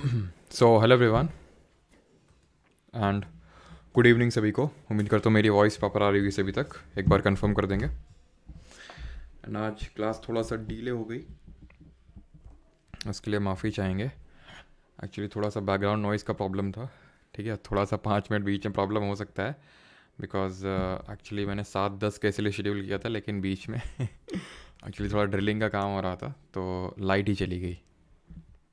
So hello everyone and good evening सभी को। उम्मीद करता हूँ मेरी वॉइस प्रॉपर आ रही होगी सभी तक। एक बार कंफर्म कर देंगे। एंड आज क्लास थोड़ा सा डिले हो गई, उसके लिए माफ़ी चाहेंगे। एक्चुअली थोड़ा सा बैकग्राउंड नॉइज़ का प्रॉब्लम था, ठीक है। थोड़ा सा 5 मिनट बीच में प्रॉब्लम हो सकता है, बिकॉज एक्चुअली मैंने 7:10 के इसलिए शेड्यूल किया था, लेकिन बीच में एक्चुअली थोड़ा ड्रिलिंग का काम हो रहा था तो लाइट ही चली गई,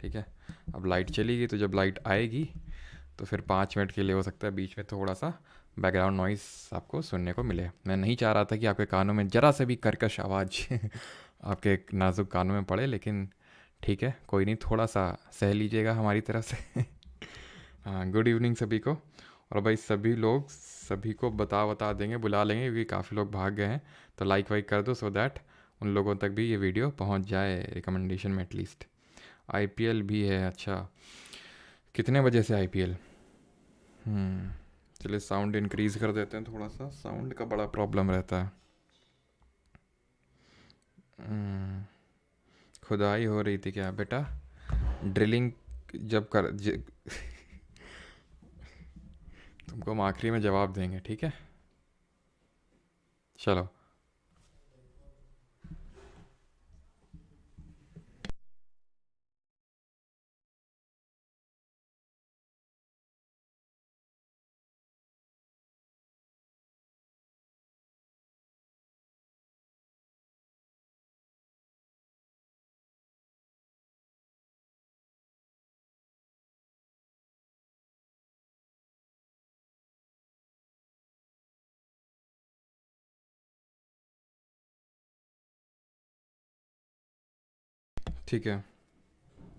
ठीक है। अब लाइट चली गई तो जब लाइट आएगी तो फिर 5 मिनट के लिए हो सकता है बीच में थोड़ा सा बैकग्राउंड नॉइज़ आपको सुनने को मिले। मैं नहीं चाह रहा था कि आपके कानों में ज़रा से भी कर्कश आवाज़ आपके नाजुक कानों में पड़े, लेकिन ठीक है, कोई नहीं, थोड़ा सा सह लीजिएगा हमारी तरफ से। हाँ, गुड इवनिंग सभी को। और भाई सभी लोग सभी को बता देंगे, बुला लेंगे, क्योंकि काफ़ी लोग भाग गए हैं। तो लाइक वाइक कर दो सो दैट उन लोगों तक भी ये वीडियो पहुंच जाए रिकमेंडेशन में एटलीस्ट। आईपीएल भी है, अच्छा कितने बजे से आईपीएल? चलिए साउंड इंक्रीज़ कर देते हैं थोड़ा सा, साउंड का बड़ा प्रॉब्लम रहता है। खुदाई हो रही थी क्या बेटा? ड्रिलिंग जब तुमको हम आखिरी में जवाब देंगे, ठीक है। चलो ठीक है,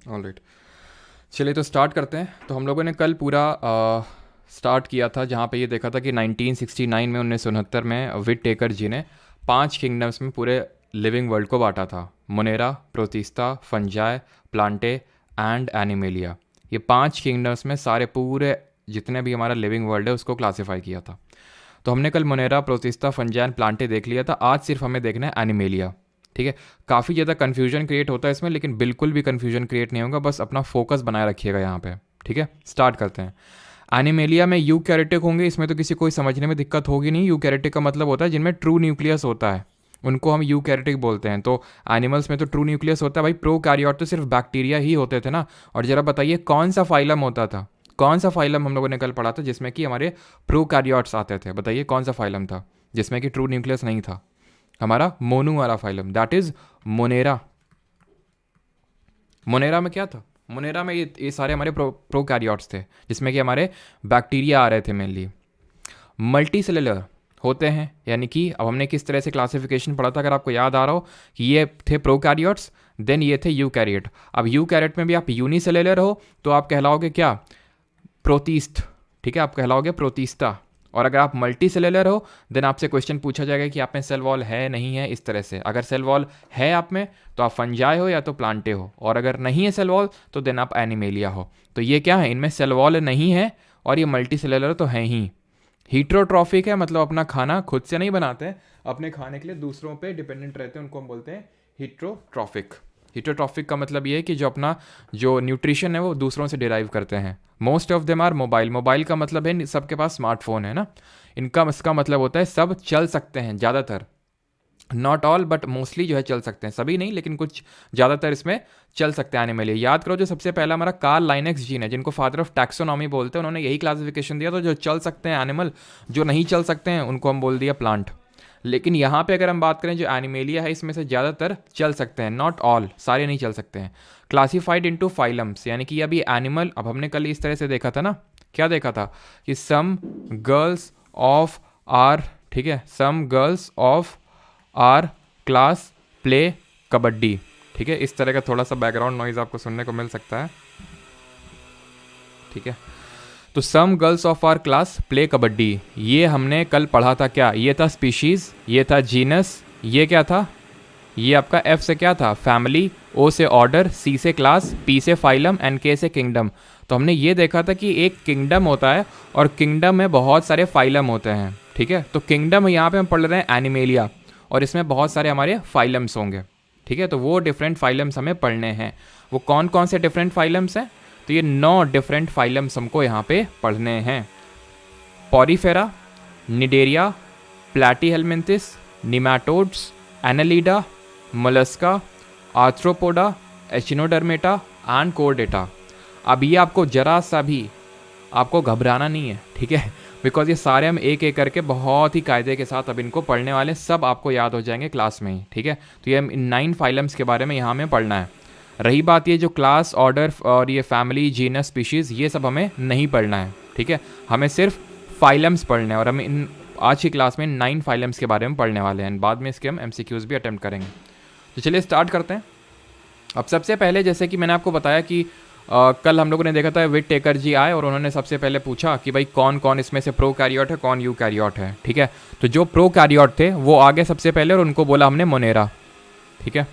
ऑल राइट। चलिए तो स्टार्ट करते हैं। तो हम लोगों ने कल पूरा स्टार्ट किया था जहाँ पे ये देखा था कि 1969 में 1969 में विट टेकर जी ने 5 किंगडम्स में पूरे लिविंग वर्ल्ड को बांटा था। Monera, protista, fungi, Plantae and animalia. ये 5 किंगडम्स में सारे पूरे जितने भी हमारा लिविंग वर्ल्ड है उसको क्लासीफाई किया था। तो हमने कल Monera, protista, fungi and Plantae देख लिया था। आज सिर्फ हमें देखना है एनिमेलिया, ठीक है। काफ़ी ज़्यादा कन्फ्यूजन क्रिएट होता है इसमें, लेकिन बिल्कुल भी कन्फ्यूजन क्रिएट नहीं होगा, बस अपना फोकस बनाए रखिएगा यहाँ पे, ठीक है। स्टार्ट करते हैं। एनिमेलिया में यूकैरियोटिक होंगे, इसमें तो किसी को समझने में दिक्कत होगी नहीं। यूकैरियोटिक का मतलब होता है जिनमें ट्रू न्यूक्लियस होता है, उनको हम यूकैरियोटिक बोलते हैं। तो एनिमल्स में तो ट्रू न्यूक्लियस होता है भाई। प्रोकैरियोट तो सिर्फ बैक्टीरिया ही होते थे ना। और ज़रा बताइए कौन सा फाइलम होता था, कौन सा फाइलम हम लोगों ने कल पढ़ा था जिसमें कि हमारे प्रोकैरियोट्स आते थे? बताइए कौन सा फाइलम था जिसमें कि ट्रू न्यूक्लियस नहीं था? हमारा मोनू वाला phylum, that is Monera. Monera में क्या था? मोनेरा में ये सारे हमारे प्रोकैरियोट्स थे, जिसमें कि हमारे बैक्टीरिया आ रहे थे मेनली। मल्टी सेलुलर होते हैं, यानी कि अब हमने किस तरह से क्लासिफिकेशन पढ़ा था, अगर आपको याद आ रहा हो कि ये थे प्रोकैरियोट्स, देन ये थे यूकैरियोट। अब यूकैरियोट में भी आप यूनिसेलुलर हो तो आप कहलाओगे क्या? प्रोटिस्ट, ठीक है, आप कहलाओगे प्रोटिस्टा। और अगर आप मल्टी सेलुलर हो देन आपसे क्वेश्चन पूछा जाएगा कि आप में सेल वॉल है नहीं है, इस तरह से। अगर सेल वॉल है आप में तो आप फंजाई हो या तो प्लांटे हो, और अगर नहीं है सेल वॉल तो देन आप एनिमेलिया हो। तो ये क्या है? इनमें सेल वॉल नहीं है और ये मल्टी सेलुलर तो है ही। हीट्रोट्रॉफिक है, मतलब अपना खाना खुद से नहीं बनाते हैं, अपने खाने के लिए दूसरों पे डिपेंडेंट रहते हैं, उनको हम बोलते हैं हीट्रोट्रॉफिक। हीट्रोट्रॉफिक का मतलब ये है कि जो अपना जो न्यूट्रिशन है वो दूसरों से डिराइव करते हैं। Most of them are mobile. Mobile का मतलब है सबके पास स्मार्टफोन है ना। इनका इसका मतलब होता है सब चल सकते हैं, ज़्यादातर, नॉट ऑल बट मोस्टली जो है चल सकते हैं, सभी नहीं लेकिन कुछ ज़्यादातर इसमें चल सकते हैं आने में लिए। याद करो जो सबसे पहला हमारा कार्ल लाइनेक्स जी ने, जिनको फादर ऑफ टैक्सोनॉमी बोलते हैं, उन्होंने यही क्लासिफिकेशन दिया। तो जो चल सकते हैं एनिमल, जो नहीं चल सकते हैं उनको हम बोल दिया प्लांट। लेकिन यहाँ पे अगर हम बात करें जो एनिमेलिया है, इसमें से ज़्यादातर चल सकते हैं, नॉट ऑल, सारे नहीं चल सकते हैं। क्लासीफाइड इनटू फाइलम्स, यानी कि अभी एनिमल, अब हमने कल इस तरह से देखा था ना, क्या देखा था कि सम गर्ल्स ऑफ आर, ठीक है, some girls of our class play kabaddi, ठीक है। इस तरह का थोड़ा सा बैकग्राउंड नॉइज आपको सुनने को मिल सकता है, ठीक है। तो some girls of our class play kabaddi, ये हमने कल पढ़ा था। क्या ये था? स्पीशीज़, ये था जीनस, ये क्या था? ये आपका एफ से क्या था? फैमिली, ओ से ऑर्डर, सी से क्लास, पी से फाइलम एंड के से किंगडम। तो हमने ये देखा था कि एक किंगडम होता है और किंगडम में बहुत सारे फाइलम होते हैं, ठीक है। तो किंगडम यहाँ पे हम पढ़ रहे हैं एनिमेलिया, और इसमें बहुत सारे हमारे फाइलम्स होंगे, ठीक है। तो वो डिफरेंट फाइलम्स हमें पढ़ने हैं। वो कौन कौन से डिफरेंट फाइलम्स हैं? तो ये 9 डिफरेंट फाइलम्स हमको यहाँ पे पढ़ने हैं। Porifera, Cnidaria, Platyhelminthes, nematodes, Annelida, Mollusca, Arthropoda, Echinodermata and Chordata. अब ये आपको जरा सा भी आपको घबराना नहीं है, ठीक है, बिकॉज ये सारे हम एक एक करके बहुत ही कायदे के साथ अब इनको पढ़ने वाले, सब आपको याद हो जाएंगे क्लास में ही, ठीक है। तो ये हम इन 9 फाइलम्स के बारे में यहाँ हमें पढ़ना है। रही बात ये जो क्लास, ऑर्डर और ये फैमिली, जीनस, स्पीशीज़, ये सब हमें नहीं पढ़ना है, ठीक है। हमें सिर्फ फाइलम्स पढ़ने हैं और हम इन आज की क्लास में 9 फाइलम्स के बारे में पढ़ने वाले हैं। बाद में इसके हम MCQs भी अटेम्प्ट करेंगे। तो चलिए स्टार्ट करते हैं। अब सबसे पहले जैसे कि मैंने आपको बताया कि कल हम लोगों ने देखा था विट टेकर जी आए और उन्होंने सबसे पहले पूछा कि भाई कौन कौन इसमें से प्रोकैरियोट है, कौन यूकैरियोट है, ठीक है। तो जो प्रोकैरियोट थे वो आगे सबसे पहले और उनको बोला हमने मोनेरा, ठीक है।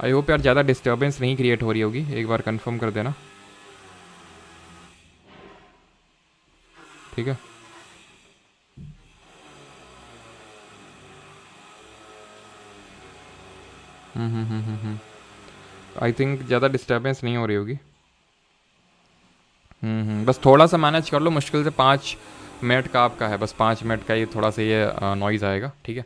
आई होप यार ज़्यादा डिस्टर्बेंस नहीं क्रिएट हो रही होगी, एक बार कंफर्म कर देना, ठीक है। आई थिंक ज़्यादा डिस्टर्बेंस नहीं हो रही होगी। बस थोड़ा सा मैनेज कर लो, मुश्किल से 5 मिनट का आपका है, बस 5 मिनट का ये थोड़ा सा ये नॉइज़ आएगा, ठीक है।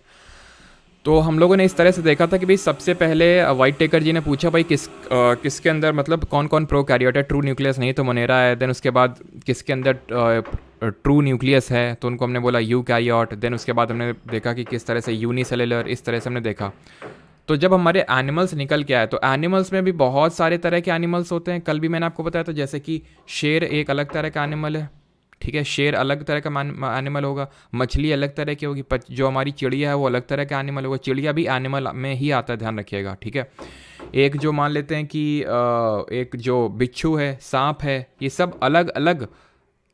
तो हम लोगों ने इस तरह से देखा था कि भाई सबसे पहले वाइट टेकर जी ने पूछा भाई किसके अंदर मतलब कौन कौन प्रोकैरियोट है, ट्रू न्यूक्लियस नहीं तो मोनेरा है। देन उसके बाद किसके अंदर ट्रू न्यूक्लियस है तो उनको हमने बोला यूकैरियोट। देन उसके बाद हमने देखा कि किस तरह से यूनिसेलुलर, इस तरह से हमने देखा। तो जब हमारे एनिमल्स निकल के आए तो एनिमल्स में भी बहुत सारे तरह के एनिमल्स होते हैं, कल भी मैंने आपको बताया था। जैसे कि शेर एक अलग तरह का एनिमल है, ठीक है, शेर अलग तरह का एनिमल होगा। मछली अलग तरह की होगी, जो हमारी चिड़िया है वो अलग तरह का एनिमल होगा। चिड़िया भी एनिमल में ही आता है, ध्यान रखिएगा, ठीक है। एक जो मान लेते हैं कि एक जो बिच्छू है, सांप है, ये सब अलग अलग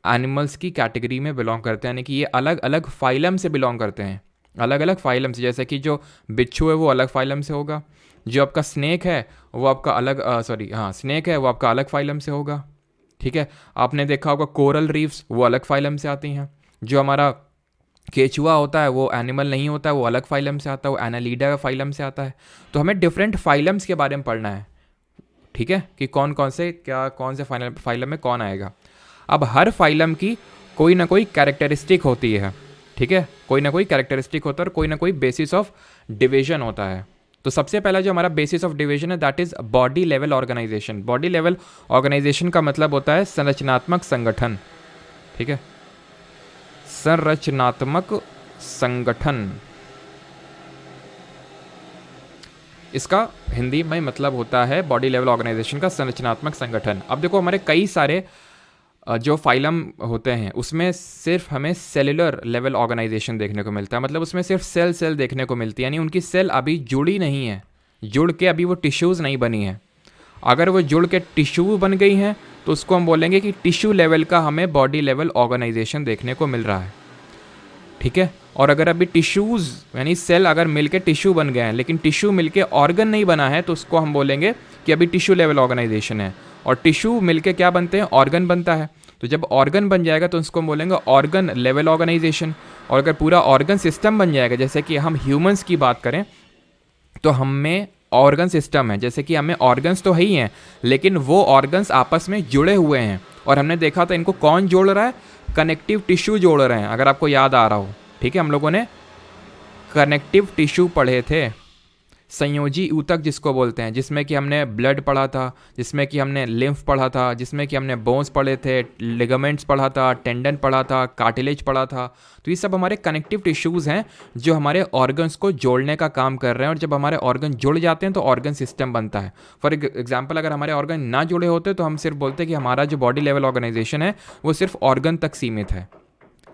एनिमल्स की कैटेगरी में बिलोंग करते हैं, यानी कि ये अलग अलग फाइलम से बिलोंग करते हैं, अलग अलग फाइलम से। जैसे कि जो बिच्छू है वो अलग फाइलम से होगा, जो आपका स्नेक है वो आपका अलग स्नेक है वो आपका अलग फाइलम से होगा, ठीक है। आपने देखा होगा कोरल रीफ्स, वो अलग फाइलम से आती हैं। जो हमारा केचुआ होता है वो एनिमल नहीं होता है, वो अलग फाइलम से आता है, वो एनालीडा का फाइलम से आता है। तो हमें डिफरेंट फाइलम्स के बारे में पढ़ना है, ठीक है, कि कौन कौन से फाइलम में कौन आएगा। अब हर फाइलम की कोई ना कोई कैरेक्टरिस्टिक होती है, ठीक है, कोई ना कोई कैरेक्टरिस्टिक होता है और कोई ना कोई बेसिस ऑफ डिवीजन होता है। तो सबसे पहला जो हमारा बेसिस ऑफ डिवीजन है that is body level organisation. Body level organisation का मतलब होता है संरचनात्मक संगठन, ठीक है, संरचनात्मक संगठन। इसका हिंदी में मतलब होता है बॉडी लेवल ऑर्गेनाइजेशन का संरचनात्मक संगठन। अब देखो हमारे कई सारे जो फाइलम होते हैं उसमें सिर्फ हमें सेलुलर लेवल ऑर्गेनाइजेशन देखने को मिलता है, मतलब उसमें सिर्फ सेल देखने को मिलती है, यानी उनकी सेल अभी जुड़ी नहीं है, जुड़ के अभी वो टिश्यूज़ नहीं बनी है। अगर वो जुड़ के टिश्यू बन गई हैं तो उसको हम बोलेंगे कि टिश्यू लेवल का हमें बॉडी लेवल ऑर्गेनाइजेशन देखने को मिल रहा है, ठीक है। और अगर अभी टिश्यूज़ यानी सेल अगर मिलके टिश्यू बन गए हैं लेकिन टिश्यू मिलके ऑर्गन नहीं बना है तो उसको हम बोलेंगे कि अभी टिश्यू लेवल ऑर्गेनाइजेशन है। और टिश्यू मिलके क्या बनते हैं, ऑर्गन बनता है। तो जब ऑर्गन बन जाएगा तो उसको हम बोलेंगे ऑर्गन लेवल ऑर्गेनाइजेशन। और अगर पूरा ऑर्गन सिस्टम बन जाएगा, जैसे कि हम ह्यूमंस की बात करें तो हमें ऑर्गन सिस्टम है, जैसे कि हमें ऑर्गन्स तो है ही हैं लेकिन वो ऑर्गन्स आपस में जुड़े हुए हैं। और हमने देखा था इनको कौन जोड़ रहा है, कनेक्टिव टिश्यू जोड़ रहे हैं, अगर आपको याद आ रहा हो, ठीक है। हम लोगों ने कनेक्टिव टिश्यू पढ़े थे, संयोजी ऊतक जिसको बोलते हैं, जिसमें कि हमने ब्लड पढ़ा था, जिसमें कि हमने लिम्फ पढ़ा था, जिसमें कि हमने बोन्स पढ़े थे, लिगामेंट्स पढ़ा था, टेंडन पढ़ा था, कार्टिलेज पढ़ा था। तो ये सब हमारे कनेक्टिव टिश्यूज़ हैं जो हमारे ऑर्गन्स को जोड़ने का काम कर रहे हैं। और जब हमारे ऑर्गन जुड़ जाते हैं तो ऑर्गन सिस्टम बनता है। फॉर एग्जाम्पल अगर हमारे ऑर्गन ना जुड़े होते तो हम सिर्फ बोलते कि हमारा जो बॉडी लेवल ऑर्गेनाइजेशन है वो सिर्फ ऑर्गन तक सीमित है।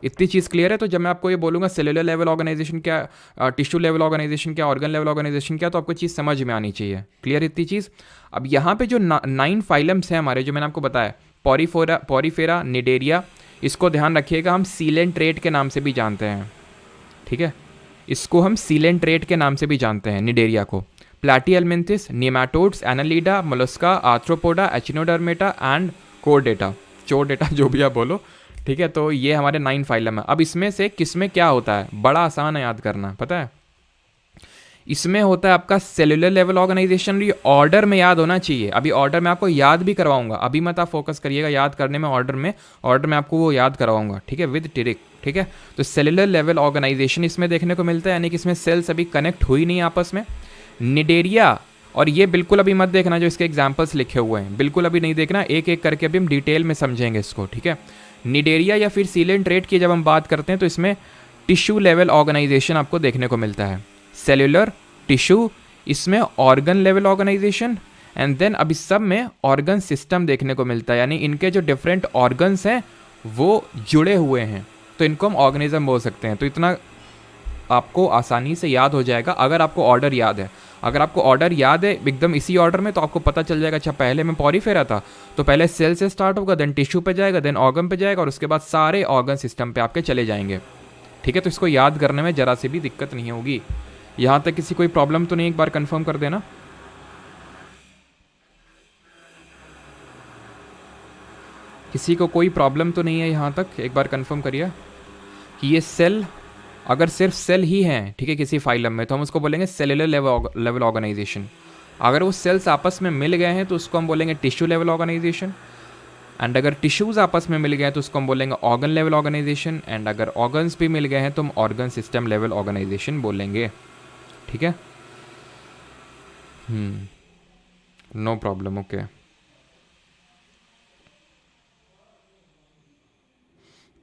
इतनी चीज़ क्लियर है। तो जब मैं आपको ये बोलूँगा सेलुलर लेवल ऑर्गेनाइजेशन क्या, टिश्यू लेवल ऑर्गेनाइजेशन क्या, ऑर्गन लेवल ऑर्गेनाइजेशन क्या, तो आपको चीज़ समझ में आनी चाहिए। क्लियर इतनी चीज़। अब यहाँ पे जो 9 फाइलम्स हैं हमारे, जो मैंने आपको बताया, पॉरीफेरा, निडेरिया, इसको ध्यान रखिएगा, हम सीलेंट्रेट के नाम से भी जानते हैं, ठीक है, इसको हम सीलेंट्रेट के नाम से भी जानते हैं निडेरिया को। Platyhelminthes, nematodes, Annelida, Mollusca, Arthropoda, Echinodermata and Chordata, Chordata, जो भी आप बोलो, ठीक है। तो ये हमारे 9 फाइलम है। अब इसमें से किस में क्या होता है, बड़ा आसान है याद करना, पता है। इसमें होता है आपका सेलुलर लेवल ऑर्गेनाइजेशन। ये ऑर्डर में याद होना चाहिए, अभी ऑर्डर में आपको याद भी करवाऊंगा, अभी मत आप फोकस करिएगा याद करने में, ऑर्डर में आपको वो याद करवाऊंगा, ठीक है, विद ट्रिक, ठीक है। तो सेलुलर लेवल ऑर्गेनाइजेशन इसमें देखने को मिलता है, यानी कि इसमें सेल्स अभी कनेक्ट हुई नहीं आपस में। निडेरिया, और ये बिल्कुल अभी मत देखना जो इसके एग्जाम्पल्स लिखे हुए हैं, बिल्कुल अभी नहीं देखना, एक एक करके अभी हम डिटेल में समझेंगे इसको, ठीक है। निडेरिया या फिर सीलेंट रेट की जब हम बात करते हैं तो इसमें टिश्यू लेवल ऑर्गेनाइजेशन आपको देखने को मिलता है, सेल्यूलर, टिश्यू, इसमें organ level organisation, and then अब इस सब में ऑर्गन सिस्टम देखने को मिलता है, यानी इनके जो डिफरेंट ऑर्गन्स हैं वो जुड़े हुए हैं, तो इनको हम ऑर्गेनिज्म बोल सकते हैं। तो इतना आपको आसानी से याद हो जाएगा अगर आपको ऑर्डर याद है। अगर आपको ऑर्डर याद है एकदम इसी ऑर्डर में, तो आपको पता चल जाएगा अच्छा पहले मैं पॉरीफेरा था, तो पहले सेल से स्टार्ट होगा, देन टिश्यू पे जाएगा, देन ऑर्गन पे जाएगा, और उसके बाद सारे ऑर्गन सिस्टम पे आपके चले जाएंगे, ठीक है। तो इसको याद करने में ज़रा सी भी दिक्कत नहीं होगी। यहाँ तक किसी कोई प्रॉब्लम तो नहीं, एक बार कंफर्म कर देना। किसी को कोई प्रॉब्लम तो नहीं है यहाँ तक, एक बार कंफर्म करिए कि ये सेल अगर सिर्फ सेल ही हैं, ठीक है, किसी फाइलम में, तो हम उसको बोलेंगे सेलुलर लेवल ऑर्गेनाइजेशन। अगर वो सेल्स आपस में मिल गए हैं तो उसको हम बोलेंगे टिश्यू लेवल ऑर्गेनाइजेशन, एंड अगर टिश्यूज़ आपस में मिल गए हैं तो उसको हम बोलेंगे ऑर्गन लेवल ऑर्गेनाइजेशन, एंड अगर ऑर्गन्स भी मिल गए हैं तो हम ऑर्गन सिस्टम लेवल ऑर्गेनाइजेशन बोलेंगे, ठीक है। No problem, okay.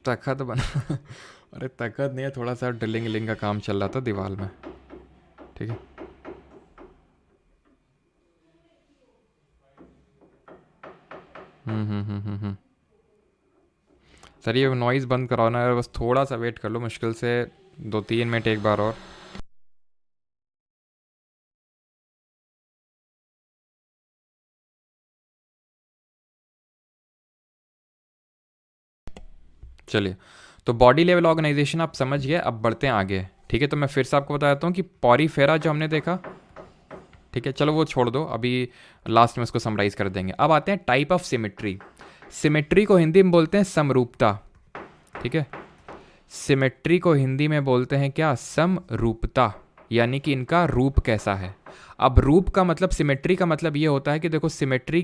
तखत बना अरे तखत नहीं है, थोड़ा सा ड्रिलिंग का काम चल रहा था दीवार में, ठीक है। सर ये नॉइज़ बंद कराना है, बस थोड़ा सा वेट कर लो, मुश्किल से 2-3 मिनट एक बार और। चलिए, तो बॉडी लेवल ऑर्गेनाइजेशन आप समझ गए, अब बढ़ते हैं आगे, ठीक है। तो मैं फिर से आपको बता देता हूँ कि पॉरीफेरा जो हमने देखा, ठीक है, चलो वो छोड़ दो, अभी लास्ट में उसको समराइज कर देंगे। अब आते हैं टाइप ऑफ सिमेट्री। सिमेट्री को हिंदी में बोलते हैं समरूपता, ठीक है। सिमेट्री को हिंदी में बोलते हैं क्या, समरूपता, यानी कि इनका रूप कैसा है। अब रूप का मतलब, सिमेट्री का मतलब ये होता है कि देखो सिमेट्री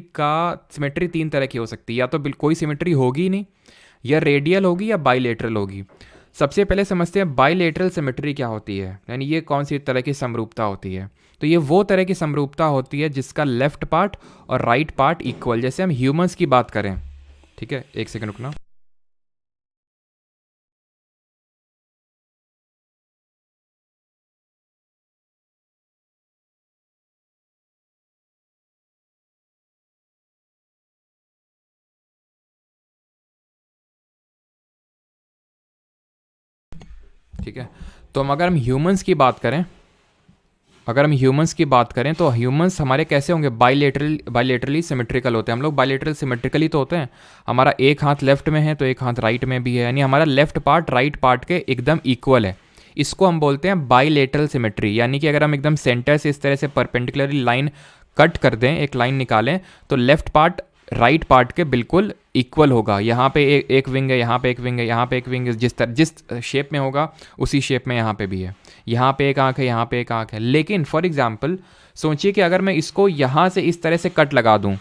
3 तरह की हो सकती है, या तो कोई सिमेट्री होगी ही नहीं, या रेडियल होगी, या बाइलेटरल होगी। सबसे पहले समझते हैं बाइलेटरल सिमेट्री क्या होती है, यानी ये कौन सी तरह की समरूपता होती है। तो ये वो तरह की समरूपता होती है जिसका लेफ्ट पार्ट और राइट पार्ट इक्वल, जैसे हम ह्यूमंस की बात करें, ठीक है, एक सेकंड रुकना। ठीक है, तो अगर हम ह्यूमंस की बात करें, तो ह्यूमंस हमारे कैसे होंगे, बाइलेटरली सिमेट्रिकल होते हैं। हम लोग बाइलेटरल सिमेट्रिकली तो होते हैं, हमारा एक हाथ लेफ्ट में है तो एक हाथ राइट में भी है, यानी हमारा लेफ्ट पार्ट राइट पार्ट के एकदम इक्वल है। इसको हम बोलते हैं बाइलेटरल सिमेट्री, यानी कि अगर हम एकदम सेंटर से इस तरह से परपेंडिकुलरली लाइन कट कर दें, एक लाइन निकालें, तो लेफ्ट पार्ट राइट पार्ट के बिल्कुल इक्वल होगा। यहाँ पे एक विंग है, यहाँ पे एक विंग है, यहाँ पे एक विंग है, जिस शेप में होगा उसी शेप में यहाँ पे भी है। यहाँ पे एक आँख है, यहाँ पे एक आँख है। लेकिन फॉर एग्जांपल सोचिए कि अगर मैं इसको यहाँ से इस तरह से कट लगा दूँ,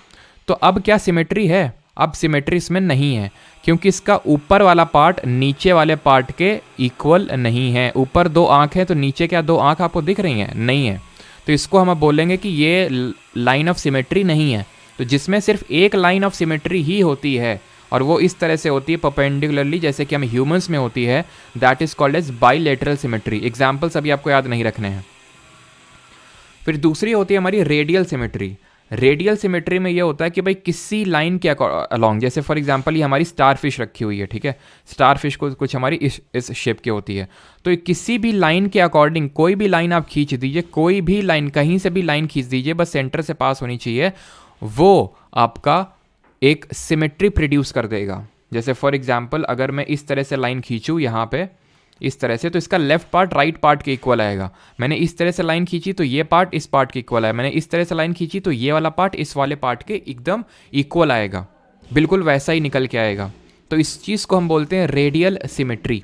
तो अब क्या सिमेट्री है? अब सिमेट्री इसमें नहीं है, क्योंकि इसका ऊपर वाला पार्ट नीचे वाले पार्ट के इक्वल नहीं है। ऊपर 2 आँख है तो नीचे क्या 2 आँख आपको दिख रही हैं? नहीं है। तो इसको हम बोलेंगे कि ये लाइन ऑफ सिमेट्री नहीं है। तो जिसमें सिर्फ एक लाइन ऑफ सिमेट्री ही होती है और वो इस तरह से होती है परपेंडिकुलरली, जैसे कि हम ह्यूमंस में होती है, that is called as bilateral symmetry. Examples अभी आपको याद नहीं रखने हैं। फिर दूसरी होती है हमारी रेडियल सिमेट्री। रेडियल सिमेट्री में ये होता है कि भाई किसी लाइन के अलॉन्ग, जैसे फॉर एग्जांपल ये हमारी स्टार फिश रखी हुई है, ठीक है, स्टार फिश को कुछ हमारी इस शेप की होती है। तो किसी भी लाइन के अकॉर्डिंग कोई भी लाइन आप खींच दीजिए, कोई भी लाइन कहीं से भी लाइन खींच दीजिए, बस सेंटर से पास होनी चाहिए, वो आपका एक सिमेट्री प्रोड्यूस कर देगा। जैसे फॉर एग्जांपल अगर मैं इस तरह से लाइन खींचूँ यहाँ पे इस तरह से, तो इसका लेफ्ट पार्ट राइट पार्ट के इक्वल आएगा। मैंने इस तरह से लाइन खींची तो ये पार्ट इस पार्ट के इक्वल आया। मैंने इस तरह से लाइन खींची तो ये वाला पार्ट इस वाले पार्ट के एकदम इक्वल आएगा, बिल्कुल वैसा ही निकल के आएगा। तो इस चीज़ को हम बोलते हैं रेडियल सिमेट्री।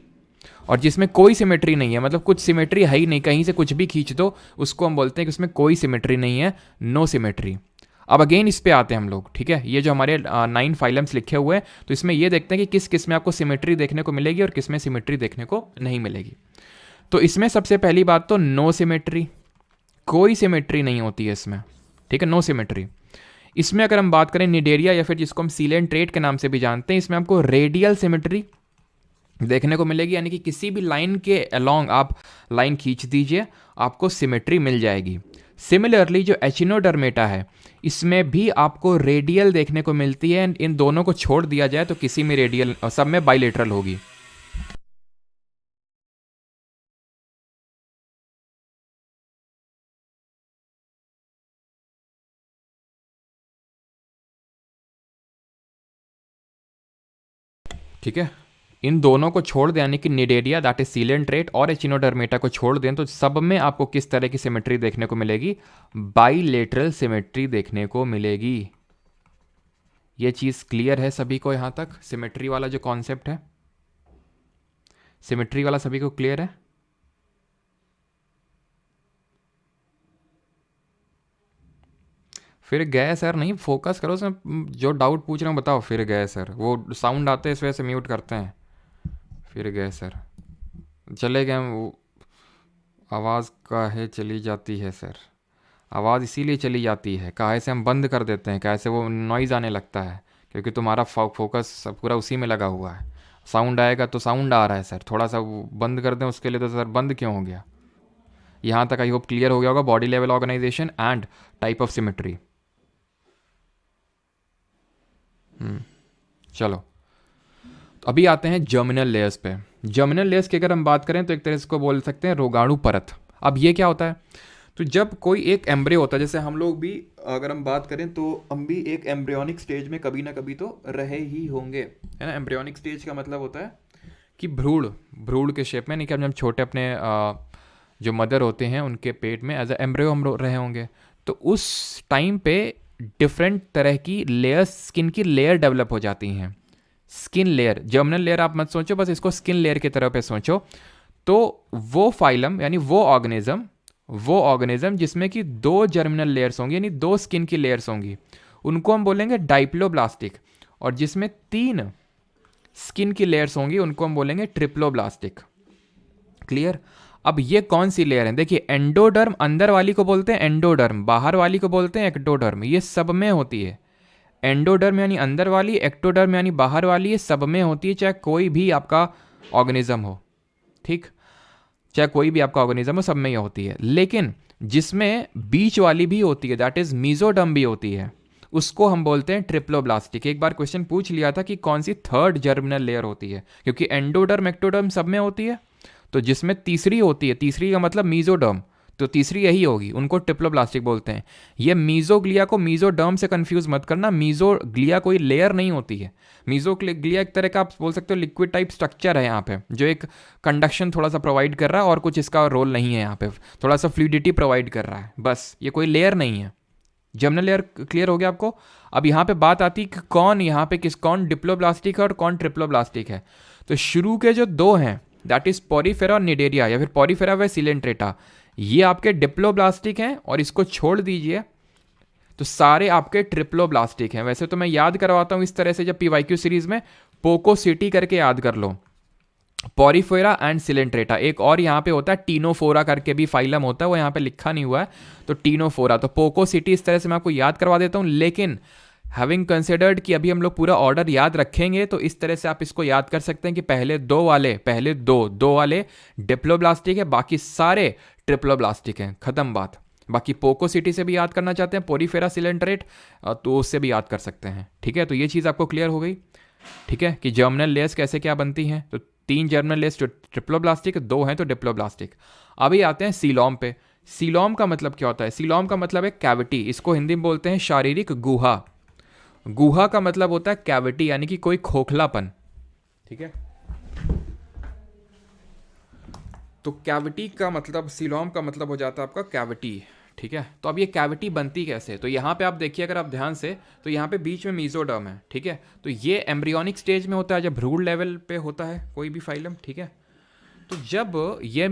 और जिसमें कोई सिमेट्री नहीं है, मतलब कुछ सिमेट्री है ही नहीं, कहीं से कुछ भी खींच दो उसको हम बोलते हैं कि उसमें कोई सिमेट्री नहीं है, नो सिमेट्री। अब अगेन इस पे आते हैं हम लोग, ठीक है। ये जो हमारे 9 फाइलम्स लिखे हुए हैं, तो इसमें ये देखते हैं कि किस किस में आपको सिमेट्री देखने को मिलेगी और किस में सिमेट्री देखने को नहीं मिलेगी। तो इसमें सबसे पहली बात तो नो सिमेट्री, कोई सिमेट्री नहीं होती है इसमें, ठीक है, नो सिमेट्री। इसमें अगर हम बात करें निडेरिया या फिर जिसको हम सीलेंट ट्रेट के नाम से भी जानते हैं, इसमें आपको रेडियल सिमेट्री देखने को मिलेगी, यानी कि किसी भी लाइन के अलोंग आप लाइन खींच दीजिए आपको सिमेट्री मिल जाएगी। सिमिलरली जो एचिनोडर्मेटा है इसमें भी आपको रेडियल देखने को मिलती है, इन दोनों को छोड़ दिया जाए तो किसी में रेडियल, सब में बाइलेटरल होगी। ठीक है, इन दोनों को छोड़ दें, यानी कि Cnidaria that is sealant trait और एचिनोडर्मेटा को छोड़ दें, तो सब में आपको किस तरह की सिमेट्री देखने को मिलेगी? बाइलेटरल सिमेट्री देखने को मिलेगी। ये चीज़ क्लियर है सभी को यहाँ तक? सिमेट्री वाला जो कॉन्सेप्ट है, सिमेट्री वाला सभी को क्लियर है? फिर गए सर, नहीं फोकस करो सर, जो डाउट पूछ रहे हो बताओ। फिर गए सर, वो साउंड आते हैं इस वजह से म्यूट करते हैं। फिर गए सर, चले गए वो, आवाज़ काहे चली जाती है सर? आवाज़ इसीलिए चली जाती है, काहे से हम बंद कर देते हैं, काहे से वो नॉइज़ आने लगता है, क्योंकि तुम्हारा फोकस पूरा उसी में लगा हुआ है। साउंड आएगा तो साउंड आ रहा है सर, थोड़ा सा वो बंद कर दें उसके लिए तो सर बंद क्यों हो गया? यहाँ तक आई होप क्लियर हो गया होगा, body level organisation and type of symmetry. चलो, तो अभी आते हैं जर्मिनल लेयर्स पे। जर्मिनल लेयर्स की अगर हम बात करें तो एक तरह से इसको बोल सकते हैं रोगाणु परत। अब ये क्या होता है? तो जब कोई एक एम्ब्रियो होता है, जैसे हम लोग भी अगर हम बात करें तो हम भी एक एम्ब्रियोनिक स्टेज में कभी ना कभी तो रहे ही होंगे, है ना। एम्ब्रियोनिक स्टेज का मतलब होता है कि भ्रूण के शेप में, नहीं कि हम छोटे अपने जो मदर होते हैं उनके पेट में एज ए एम्ब्रियो हम रहे होंगे। तो उस टाइम पे डिफरेंट तरह की लेयर्स, स्किन की लेयर डेवलप हो जाती हैं। स्किन लेयर, जर्मिनल लेयर आप मत सोचो, बस इसको स्किन लेयर की तरह पे सोचो। तो वो फाइलम यानी वो ऑर्गेनिज्म जिसमें कि 2 जर्मिनल लेयर्स होंगी, यानी 2 स्किन की लेयर्स होंगी, उनको हम बोलेंगे डाइप्लोब्लास्टिक। और जिसमें 3 स्किन की लेयर्स होंगी उनको हम बोलेंगे ट्रिप्लोब्लास्टिक। क्लियर? अब ये कौन सी लेयर है? देखिए, एंडोडर्म अंदर वाली को बोलते हैं एंडोडर्म, बाहर वाली को बोलते हैं एक्टोडर्म। ये सब में होती है। एंडोडर्म यानी अंदर वाली, एक्टोडर्म यानी बाहर वाली, ये सब में होती है, चाहे कोई भी आपका ऑर्गेनिज्म हो। ठीक, चाहे कोई भी आपका ऑर्गेनिज्म हो, सब में ये होती है। लेकिन जिसमें बीच वाली भी होती है, दैट इज मीजोडर्म भी होती है, उसको हम बोलते हैं ट्रिप्लोब्लास्टिक। एक बार क्वेश्चन पूछ लिया था कि कौन सी थर्ड जर्मिनल लेयर होती है, क्योंकि एंडोडर्म एक्टोडर्म सब में होती है, तो जिसमें तीसरी होती है, तीसरी का मतलब मीजोडर्म, तो तीसरी यही होगी, उनको ट्रिप्लोब्लास्टिक बोलते हैं। ये मीजोग्लिया को मीजोडर्म से कंफ्यूज मत करना, मीजोग्लिया कोई लेयर नहीं होती है। मीजोग्लिया एक तरह का आप बोल सकते हो लिक्विड टाइप स्ट्रक्चर है यहाँ पे, जो एक कंडक्शन थोड़ा सा प्रोवाइड कर रहा है, और कुछ इसका रोल नहीं है यहाँ पे, थोड़ा सा फ्लूइडिटी प्रोवाइड कर रहा है बस, ये कोई लेयर नहीं है। जर्मिनल लेयर क्लियर हो गया आपको? अब यहाँ पे बात आती है कि कौन यहाँ पे कौन डिप्लोब्लास्टिक है और कौन ट्रिप्लोब्लास्टिक है। तो शुरू के जो 2 हैं, दैट इज पोरीफेरा और निडेरिया, या फिर पोरीफेरा व सिलेंट्रेटा, ये आपके डिप्लोब्लास्टिक हैं, और इसको छोड़ दीजिए तो सारे आपके ट्रिप्लोब्लास्टिक हैं। वैसे तो मैं याद करवाता हूं इस तरह से, जब पीवाईक्यू सीरीज में पोकोसिटी करके याद कर लो, पोरीफेरा एंड सिलेंट्रेटा। एक और यहाँ पे होता है टीनोफोरा करके भी फाइलम होता है, वो यहाँ पे लिखा नहीं हुआ है, तो टीनोफोरा। तो पोकोसिटी इस तरह से मैं आपको याद करवा देता हूँ, लेकिन हैविंग कंसिडर्ड कि अभी हम लोग पूरा ऑर्डर याद रखेंगे, तो इस तरह से आप इसको याद कर सकते हैं कि पहले दो वाले डिप्लोब्लास्टिक है, बाकी सारे ट्रिप्लोब्लास्टिक हैं, खत्म बात। बाकी पोकोसिटी से भी याद करना चाहते हैं, पोरीफेरा सिलेंट्रेट, तो उससे भी याद कर सकते हैं। ठीक है, तो ये चीज़ आपको क्लियर हो गई। ठीक है, कि जर्मिनल लेयर्स कैसे क्या बनती हैं। तो 3 जर्मिनल लेयर्स जो ट्रिप्लोब्लास्टिक, 2 हैं तो डिप्लोब्लास्टिक। अभी आते हैं सीलोम पे। सीलोम का मतलब क्या होता है? सीलोम का मतलब है कैविटी, इसको हिंदी में बोलते हैं शारीरिक गुहा। गुहा का मतलब होता है कैविटी, यानी कि कोई खोखलापन। ठीक है, तो कैविटी का मतलब, सीलोम का मतलब हो जाता है आपका कैविटी। ठीक है, तो अब ये कैविटी बनती कैसे? तो यहाँ पे आप देखिए, अगर आप ध्यान से, तो यहाँ पे बीच में मीजोडर्म है। ठीक है, तो ये एम्ब्रियोनिक स्टेज में होता है, जब भ्रूण लेवल पे होता है कोई भी फाइलम। ठीक है, तो जब ये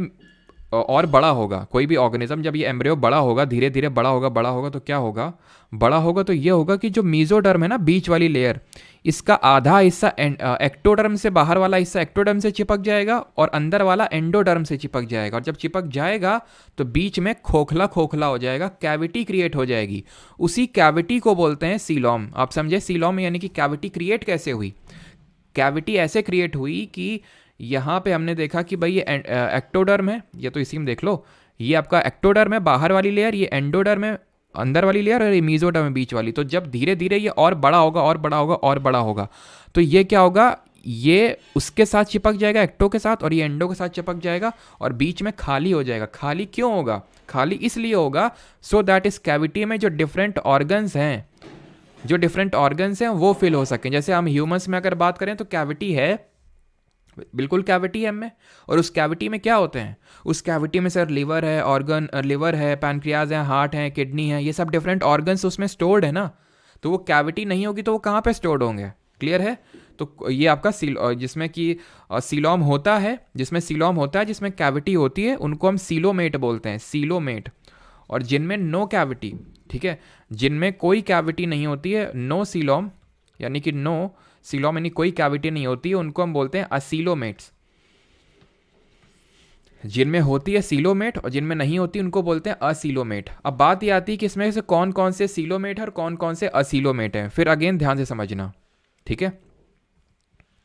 और बड़ा होगा, कोई भी ऑर्गेनिज्म जब ये एम्ब्रियो बड़ा होगा, धीरे धीरे बड़ा होगा तो क्या होगा, बड़ा होगा तो ये होगा कि जो मीजोडर्म है ना, बीच वाली लेयर, इसका आधा हिस्सा एक्टोडर्म से, बाहर वाला हिस्सा एक्टोडर्म से चिपक जाएगा और अंदर वाला एंडोडर्म से चिपक जाएगा। और जब चिपक जाएगा तो बीच में खोखला खोखला हो जाएगा, कैविटी क्रिएट हो जाएगी। उसी कैविटी को बोलते हैं सीलोम। आप समझे, सीलोम यानी कि कैविटी क्रिएट कैसे हुई। कैविटी ऐसे क्रिएट हुई कि यहाँ पे हमने देखा कि भाई ये एक्टोडर्म है, ये तो इसी में देख लो, ये आपका एक्टोडर्म है बाहर वाली लेयर, ये एंडोडर्म है अंदर वाली लेयर, और ये मीजोडर्म है बीच वाली। तो जब धीरे धीरे ये और बड़ा होगा और बड़ा होगा और बड़ा होगा तो ये क्या होगा, ये उसके साथ चिपक जाएगा एक्टो के साथ, और ये एंडो के साथ चिपक जाएगा और बीच में खाली हो जाएगा। खाली क्यों होगा, खाली इसलिए होगा सो दैट इस कैविटी में जो डिफरेंट ऑर्गन्स हैं, जो डिफरेंट ऑर्गन्स हैं वो फिल हो सकें। जैसे हम ह्यूमंस में अगर बात करें तो कैविटी है, बिल्कुल कैविटी है हमें, और उस कैविटी में क्या होते हैं, उस कैविटी में सर लिवर है, लिवर है, पैनक्रियाज है, हार्ट है, किडनी है, ये सब डिफरेंट ऑर्गन्स उसमें स्टोर्ड है ना। तो वो कैविटी नहीं होगी तो वो कहाँ पे स्टोर्ड होंगे, क्लियर है। तो ये आपका जिसमें कि सीलोम होता है, जिसमें कैविटी होती है, उनको हम सीलोमेट बोलते हैं, सीलोमेट। और जिनमें नो कैविटी, ठीक है, जिनमें कोई कैविटी नहीं होती है, नो सीलोम यानी कि नो सीलोम यानी कोई कैविटी नहीं होती है, उनको हम बोलते हैं असीलोमेट्स। जिनमें होती है सीलोमेट और जिनमें नहीं होती उनको बोलते हैं असीलोमेट। अब बात ये आती है कि इसमें से कौन कौन से सीलोमेट है और कौन कौन से असीलोमेट हैं, फिर अगेन ध्यान से समझना, ठीक है।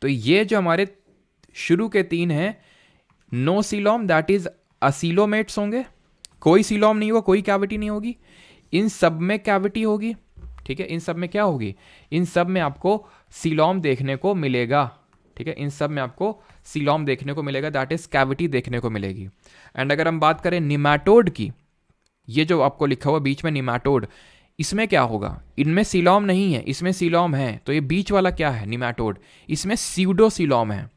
तो ये जो हमारे शुरू के तीन हैं, नो सीलोम दैट इज असीलोमेट्स होंगे, कोई सीलोम नहीं होगा, कोई कैविटी नहीं होगी, इन सब में कैविटी होगी, ठीक है। इन सब में क्या होगी, इन सब में आपको सीलोम देखने को मिलेगा, ठीक है। इन सब में आपको सीलोम देखने को मिलेगा, दैट इज कैविटी देखने को मिलेगी। एंड अगर हम बात करें निमैटोड की, ये जो आपको लिखा हुआ बीच में निमैटोड, इसमें क्या होगा, इनमें सीलोम नहीं है, इसमें सीलोम है। तो ये बीच वाला क्या है, निमैटोड, इसमें स्यूडो सीलोम है।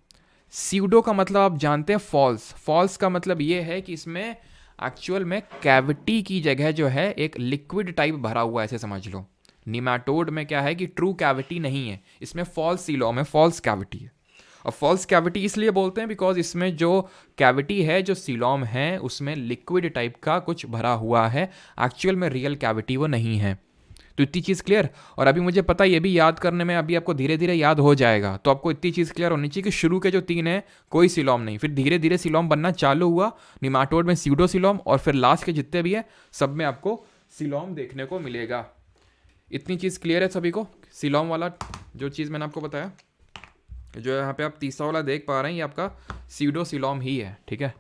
स्यूडो का मतलब आप जानते हैं फॉल्स, फॉल्स का मतलब ये है कि इसमें एक्चुअल में कैविटी की जगह जो है एक लिक्विड टाइप भरा हुआ है, ऐसे समझ लो। निमैटोड में क्या है कि ट्रू कैविटी नहीं है, इसमें फॉल्स सीलोम है, फॉल्स कैविटी है। और फॉल्स कैविटी इसलिए बोलते हैं बिकॉज इसमें जो कैविटी है, जो सीलोम है, उसमें लिक्विड टाइप का कुछ भरा हुआ है, एक्चुअल में रियल कैविटी वो नहीं है। तो इतनी चीज़ क्लियर। और अभी मुझे पता है ये भी याद करने में अभी आपको धीरे धीरे याद हो जाएगा, तो आपको इतनी चीज़ क्लियर होनी चाहिए कि शुरू के जो तीन है कोई सीलोम नहीं, फिर धीरे धीरे सीलोम बनना चालू हुआ, निमाटोड में स्यूडो सीलोम, और फिर लास्ट के जितने भी है सब में आपको सीलोम देखने को मिलेगा। इतनी चीज़ क्लियर है सभी को। सीलोम वाला जो चीज़ मैंने आपको बताया, जो यहाँ पे आप तीसरा वाला देख पा रहे हैं, ये आपका स्यूडो सीलोम ही है, ठीक है।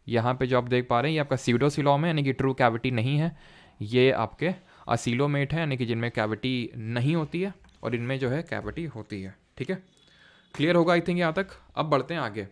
यहाँ पे जो आप देख पा रहे हैं ये आपका स्यूडो सीलोम है, यानी कि ट्रू कैविटी नहीं है। ये आपके असीलोमेट है, यानी कि जिनमें कैविटी नहीं होती है, और इनमें जो है कैविटी होती है, ठीक है। क्लियर होगा आई थिंक यहाँ तक। अब बढ़ते हैं आगे।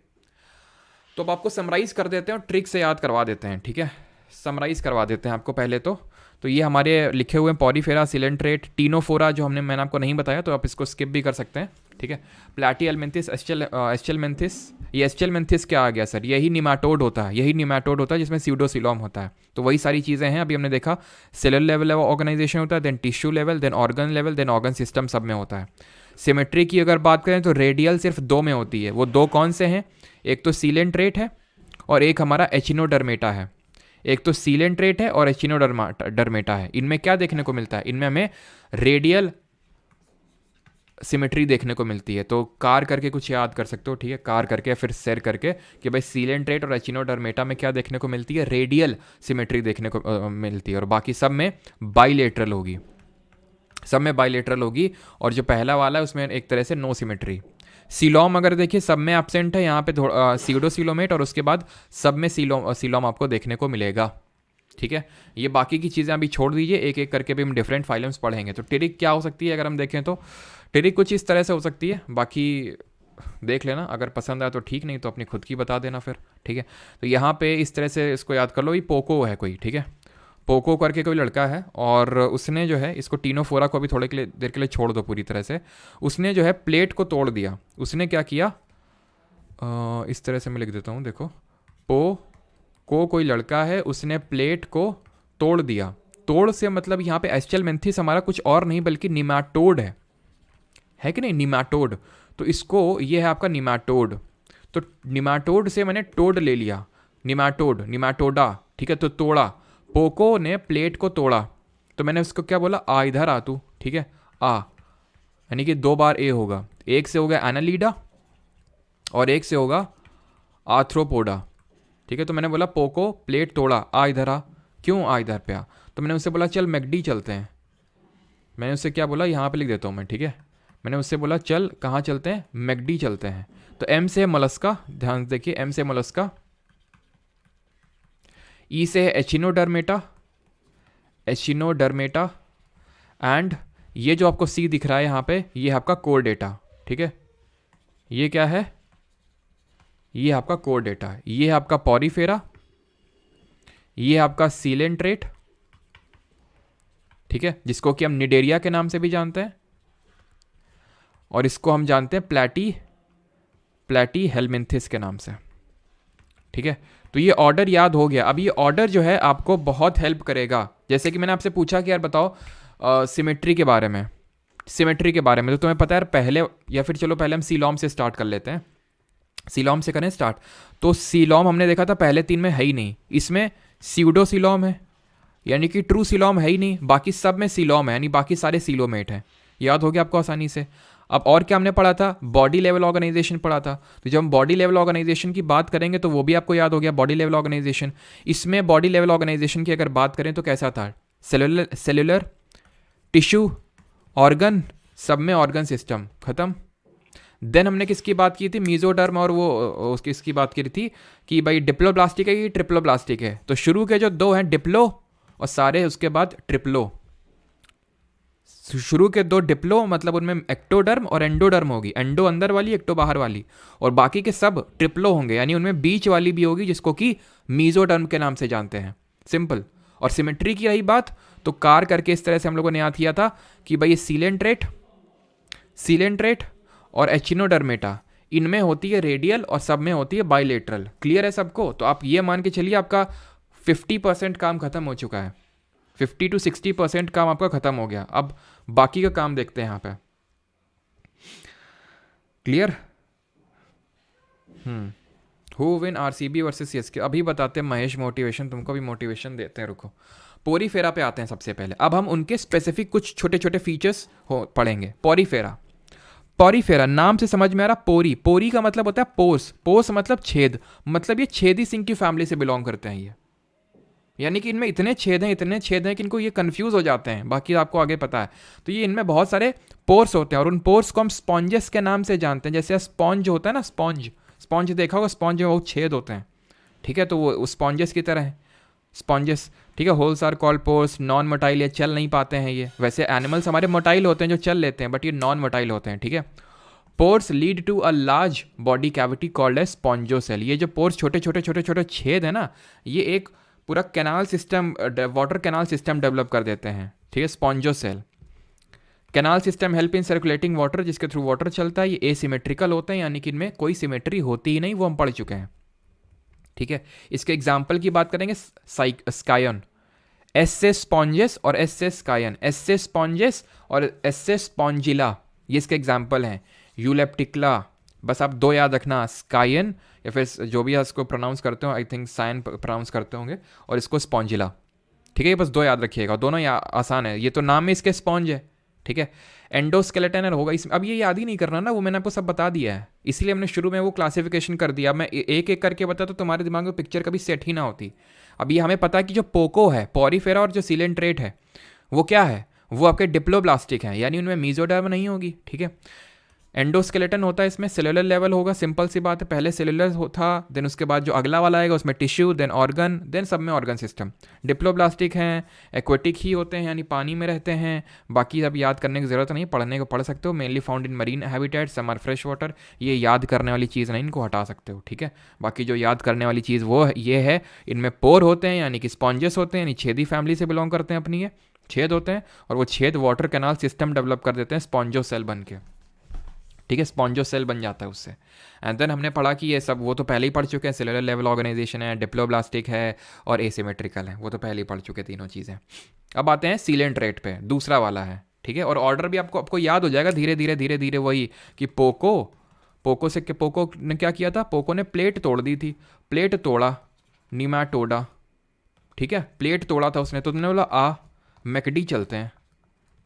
तो अब आपको समराइज़ कर देते हैं और ट्रिक से याद करवा देते हैं, ठीक है। समराइज़ करवा देते हैं आपको पहले तो ये हमारे लिखे हुए पॉरीफेरा, सिलेंट्रेट, टीनोफोरा, जो मैंने आपको नहीं बताया तो आप इसको स्किप भी कर सकते हैं, ठीक है। प्लैटीहेलमिंथिस, एस्चेलमिंथिस, ये एस्चेलमिंथिस क्या आ गया सर, यही निमाटोड होता है, जिसमें स्यूडोसीलोम होता है। तो वही सारी चीज़ें हैं, अभी हमने देखा सेलुलर लेवल ऑर्गेनाइजेशन होता है, then tissue level, then organ level, then organ system, सब में होता है। सिमेट्री की अगर बात करें तो रेडियल सिर्फ दो में होती है। वो दो कौन से हैं, एक तो सीलेंट्रेट है और एक हमारा एचिनोडर्मेटा है। एक तो सीलेंट्रेट है और एचिनोडर्मेटा है। इनमें क्या देखने को मिलता है, इनमें हमें रेडियल सिमेट्री देखने को मिलती है। तो कार करके कुछ याद कर सकते हो, ठीक है, कार करके फिर सेर करके कि भाई सीलेंट्रेट और एचिनोडर्मेटा में क्या देखने को मिलती है, रेडियल सिमेट्री देखने को मिलती है, और बाकी सब में बाइलेटरल होगी, और जो पहला वाला है उसमें एक तरह से नो सिमेट्री। सीलोम अगर देखिए सब में एब्सेंट है, यहाँ पे सीडोसीलोमेट, और उसके बाद सब में सीलोम आपको देखने को मिलेगा, ठीक है। ये बाकी की चीज़ें अभी छोड़ दीजिए, एक एक करके भी हम डिफरेंट फाइलम्स पढ़ेंगे। तो टिरिक क्या हो सकती है अगर हम देखें तो टिरिक कुछ इस तरह से हो सकती है, बाकी देख लेना, अगर पसंद आए तो ठीक, नहीं तो अपनी खुद की बता देना फिर, ठीक है। तो यहाँ पे इस तरह से इसको याद कर लो, ये पोको है कोई, ठीक है, पोको करके कोई लड़का है, और उसने जो है इसको टीनोफोरा को भी थोड़े के लिए देर के लिए छोड़ दो पूरी तरह से, उसने जो है प्लेट को तोड़ दिया। उसने क्या किया, इस तरह से मैं लिख देता हूँ, देखो, को कोई लड़का है, उसने प्लेट को तोड़ दिया। तोड़ से मतलब यहाँ पे एस्चेलमिंथिस हमारा कुछ और नहीं बल्कि निमाटोड है कि नहीं, निमाटोड। तो इसको, ये है आपका निमाटोड। तो निमाटोड से मैंने टोड ले लिया, निमाटोड, निमाटोडा, ठीक है, तो तोड़ा। पोको ने प्लेट को तोड़ा, तो मैंने उसको क्या बोला, आ इधर आ तू, ठीक है, आ, यानी कि 2 बार ए होगा। एक से होगा एनालीडा और एक से होगा आर्थ्रोपोडा, ठीक है। तो मैंने बोला पोको प्लेट तोड़ा, आ इधर आ, क्यों आ इधर पे आ, तो मैंने उससे बोला चल मैकडी चलते हैं। मैंने उससे क्या बोला, यहाँ पे लिख देता हूँ मैं, ठीक है। मैंने उससे बोला चल कहाँ चलते हैं, मैकडी चलते हैं। तो एम से है मोलस्का, ध्यान से देखिए, एम से मोलस्का, ई से है एचिनोडर्मेटा, एचिनोडर्मेटा, एंड ये जो आपको सी दिख रहा है यहाँ पे, ये है आपका कोर डेटा, ठीक है। ये क्या है, ये आपका कोर डेटा, ये है आपका पॉरीफेरा, ये है आपका सीलेंट्रेट, ठीक है, जिसको कि हम निडेरिया के नाम से भी जानते हैं, और इसको हम जानते हैं प्लेटी हेलमिंथिस के नाम से, ठीक है। तो ये ऑर्डर याद हो गया। अब ये ऑर्डर जो है आपको बहुत हेल्प करेगा। जैसे कि मैंने आपसे पूछा कि यार बताओ सिमेट्री के बारे में, सिमेट्री के बारे में, तो तुम्हें पता है यार पहले, या फिर चलो पहले हम सीलॉम से स्टार्ट कर लेते हैं, सीलॉम से करें स्टार्ट। तो सीलॉम हमने देखा था पहले 3 में है ही नहीं, इसमें सीडो सीलॉम है, यानी कि ट्रू सीलॉम है ही नहीं, बाकी सब में सीलॉम है, यानी बाकी सारे सीलोमेट हैं। याद हो गया आपको आसानी से। अब और क्या हमने पढ़ा था, बॉडी लेवल ऑर्गेनाइजेशन पढ़ा था। तो जब हम बॉडी लेवल ऑर्गेनाइजेशन की बात करेंगे तो वो भी आपको याद हो गया, बॉडी लेवल ऑर्गेनाइजेशन। इसमें बॉडी लेवल ऑर्गेनाइजेशन की अगर बात करें तो कैसा था, सेलुलर, टिश्यू, ऑर्गन, सब में ऑर्गन सिस्टम, खत्म। देन हमने किसकी बात की थी, मीजोडर्म, और वो किसकी बात की थी कि भाई डिप्लोब्लास्टिक है कि ट्रिप्लोब्लास्टिक है। तो शुरू के जो 2 हैं डिप्लो और सारे उसके बाद ट्रिप्लो। शुरू के 2 डिप्लो मतलब उनमें एक्टोडर्म और एंडोडर्म होगी, एंडो अंदर वाली, एक्टो बाहर वाली, और बाकी के सब ट्रिप्लो होंगे, यानी उनमें बीच वाली भी होगी जिसको कि मीजोडर्म के नाम से जानते हैं, सिंपल। और सिमेट्री की रही बात तो कार करके इस तरह से हम लोगों ने याद किया था कि भाई ये सीलेंट्रेट और एचिनोडर्मेटा, इनमें होती है रेडियल और सब में होती है बाइलेटरल। क्लियर है सबको? तो आप ये मान के चलिए आपका 50% काम खत्म हो चुका है, 50 to 60% काम आपका खत्म हो गया। अब बाकी का काम देखते हैं यहाँ पे। Clear? Who win RCB versus CSK, अभी बताते हैं महेश, मोटिवेशन तुमको भी मोटिवेशन देते हैं, रुको। पोरीफेरा पे आते हैं सबसे पहले। अब हम उनके स्पेसिफिक कुछ छोटे छोटे फीचर्स पढ़ेंगे। पोरीफेरा नाम से समझ में आ रहा, पोरी का मतलब होता है पोर्स मतलब छेद, मतलब ये छेदी सिंह की फैमिली से बिलोंग करते हैं ये, यानी कि इनमें इतने छेद हैं कि इनको ये कंफ्यूज हो जाते हैं, बाकी आपको आगे पता है। तो ये इनमें बहुत सारे पोर्स होते हैं और उन पोर्स को हम स्पॉन्जेस के नाम से जानते हैं। जैसे स्पॉन्ज होता है ना, स्पॉन्ज देखा होगा, स्पॉन्ज में बहुत छेद होते हैं, ठीक है, तो वो स्पॉन्जेस की तरह है स्पॉन्जेस, ठीक है। Holes are called pores, non motile, ये चल नहीं पाते हैं ये। वैसे एनिमल्स हमारे मोटाइल होते हैं जो चल लेते हैं, बट ये नॉन मोटाइल होते हैं, ठीक है। Pores lead to a large body cavity called as spongocoel. ये जो पोर्स छोटे छोटे छेद है ना, ये एक पूरा canal system, water canal system develop कर देते हैं, ठीक है, spongocoel. Canal system help in circulating water, जिसके थ्रू वाटर चलता है। ये एसिमेट्रिकल होते हैं, यानी कि इनमें कोई सिमेट्री होती ही नहीं, वो हम पढ़ चुके हैं, ठीक है। इसके एग्जाम्पल की बात करेंगे, स्कायन, एस्से स्पॉन्जेस और एस्से स्कायन, एस्से स्पॉन्जेस और एस्से स्पॉन्जिला, ये इसके एग्जाम्पल हैं। यूलेप्टिकला, बस आप 2 याद रखना, स्कायन या फिर जो भी इसको प्रोनाउंस करते हो, आई थिंक साइन प्रोनाउंस करते होंगे, और इसको स्पॉन्जिला, ठीक है। ये बस 2 याद रखिएगा, दोनों आसान है, ये तो नाम में इसके स्पॉन्ज है, ठीक है। एंडोस्केलेटन होगा इसमें, अब ये याद ही नहीं करना ना, वो मैंने आपको सब बता दिया है, इसलिए हमने शुरू में वो क्लासिफिकेशन कर दिया। मैं एक एक करके बता तो तुम्हारे दिमाग में पिक्चर कभी सेट ही ना होती। अब ये हमें पता है कि जो पोको है, पोरीफेरा और जो सीलेंट्रेट है, वो क्या है, वो आपके डिप्लोब्लास्टिक हैं, यानी उनमें मीजोडर्म नहीं होगी, ठीक है। एंडोस्केलेटन होता है इसमें, सेलुलर लेवल होगा, सिंपल सी बात है, पहले सेलुलर था, देन उसके बाद जो अगला वाला आएगा उसमें टिश्यू, देन ऑर्गन, देन सब में ऑर्गन सिस्टम। डिप्लोब्लास्टिक हैं, एक्वेटिक ही होते हैं, यानी पानी में रहते हैं। बाकी अब याद करने की ज़रूरत नहीं, पढ़ने को पढ़ सकते हो। Mainly found in marine habitat, some are fresh water. ये याद करने वाली चीज़ नहीं, इनको हटा सकते हो, ठीक है। बाकी जो याद करने वाली चीज़ वो ये है, इनमें पोर होते हैं, यानी कि स्पॉन्जेस होते हैं, यानी छेदी फैमिली से बिलोंग करते हैं अपनी, ये छेद होते हैं, और वो छेद वाटर कैनाल सिस्टम डेवलप कर देते हैं स्पॉन्जो सेल बन के, ठीक है, स्पॉन्जो सेल बन जाता है उससे। एंड देन हमने पढ़ा कि ये सब वो तो पहले ही पढ़ चुके हैं, सेलुलर लेवल ऑर्गेनाइजेशन है, डिप्लोब्लास्टिक है और एसिमेट्रिकल है, वो तो पहले ही पढ़ चुके तीनों चीज़ें। अब आते हैं सीलेंट्रेट पे, दूसरा वाला है, ठीक है। और ऑर्डर भी आपको याद हो जाएगा धीरे धीरे वही कि पोको पोको ने क्या किया था, पोको ने प्लेट तोड़ दी थी, प्लेट तोड़ा, निमाटोडा, ठीक है, प्लेट तोड़ा था उसने, तो तुमने बोला मैकडी चलते हैं,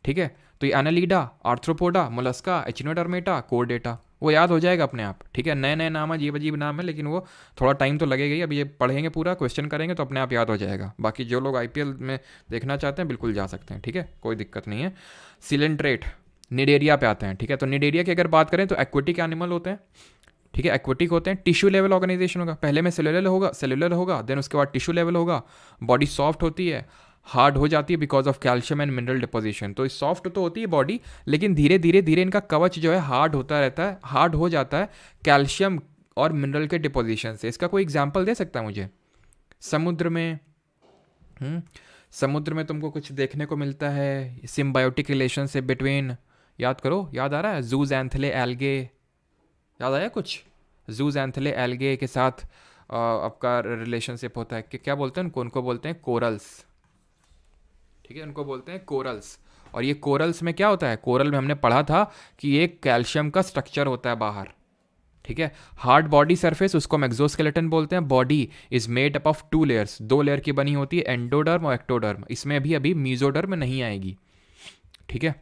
ठीक है। तो ये एनालीडा, आर्थ्रोपोडा, मोलस्का, एचिनोडर्मेटा, कोरडेटा, वो याद हो जाएगा अपने आप, ठीक है। नए नए नाम है, अजीब अजीब नाम है, लेकिन वो थोड़ा टाइम तो लगेगा ही। अब ये पढ़ेंगे पूरा, क्वेश्चन करेंगे तो अपने आप याद हो जाएगा। बाकी जो लोग आईपीएल में देखना चाहते हैं बिल्कुल जा सकते हैं, ठीक है, कोई दिक्कत नहीं है। सिलेंट्रेट, निडेरिया पे आते हैं, ठीक है। तो निडेरिया की अगर बात करें तो एक्वेटिक एनिमल होते हैं, ठीक है, एक्वेटिक होते हैं। टिश्यू लेवल ऑर्गेनाइजेशन होगा, पहले में सेलुलर होगा, देन उसके बाद टिश्यू लेवल होगा। बॉडी सॉफ्ट होती है, हार्ड हो जाती है because of calcium and mineral deposition. तो सॉफ्ट तो होती है बॉडी, लेकिन धीरे धीरे धीरे इनका कवच जो है हार्ड होता रहता है, हार्ड हो जाता है कैल्शियम और मिनरल के डिपोजिशन से। इसका कोई एग्जाम्पल दे सकता है मुझे? समुद्र में समुद्र में तुमको कुछ देखने को मिलता है सिम्बायोटिक रिलेशनशिप बिटवीन, याद करो, याद आ रहा है? जूजैंथले एल्गे, याद आया कुछ? जूजैंथले एल्गे के साथ आपका रिलेशनशिप होता है कि क्या बोलते हैं उनको बोलते हैं कोरल्स, ठीक है, उनको बोलते हैं कोरल्स। और ये कोरल्स में क्या होता है, कोरल में हमने पढ़ा था कि ये कैल्शियम का स्ट्रक्चर होता है बाहर, ठीक है। हार्ड बॉडी सरफेस, उसको हम एक्सोस्केलेटन बोलते हैं। Body is made up of 2 layers, 2 layer की बनी होती है, एंडोडर्म और एक्टोडर्म। इसमें अभी मीजोडर्म नहीं आएगी, ठीक है।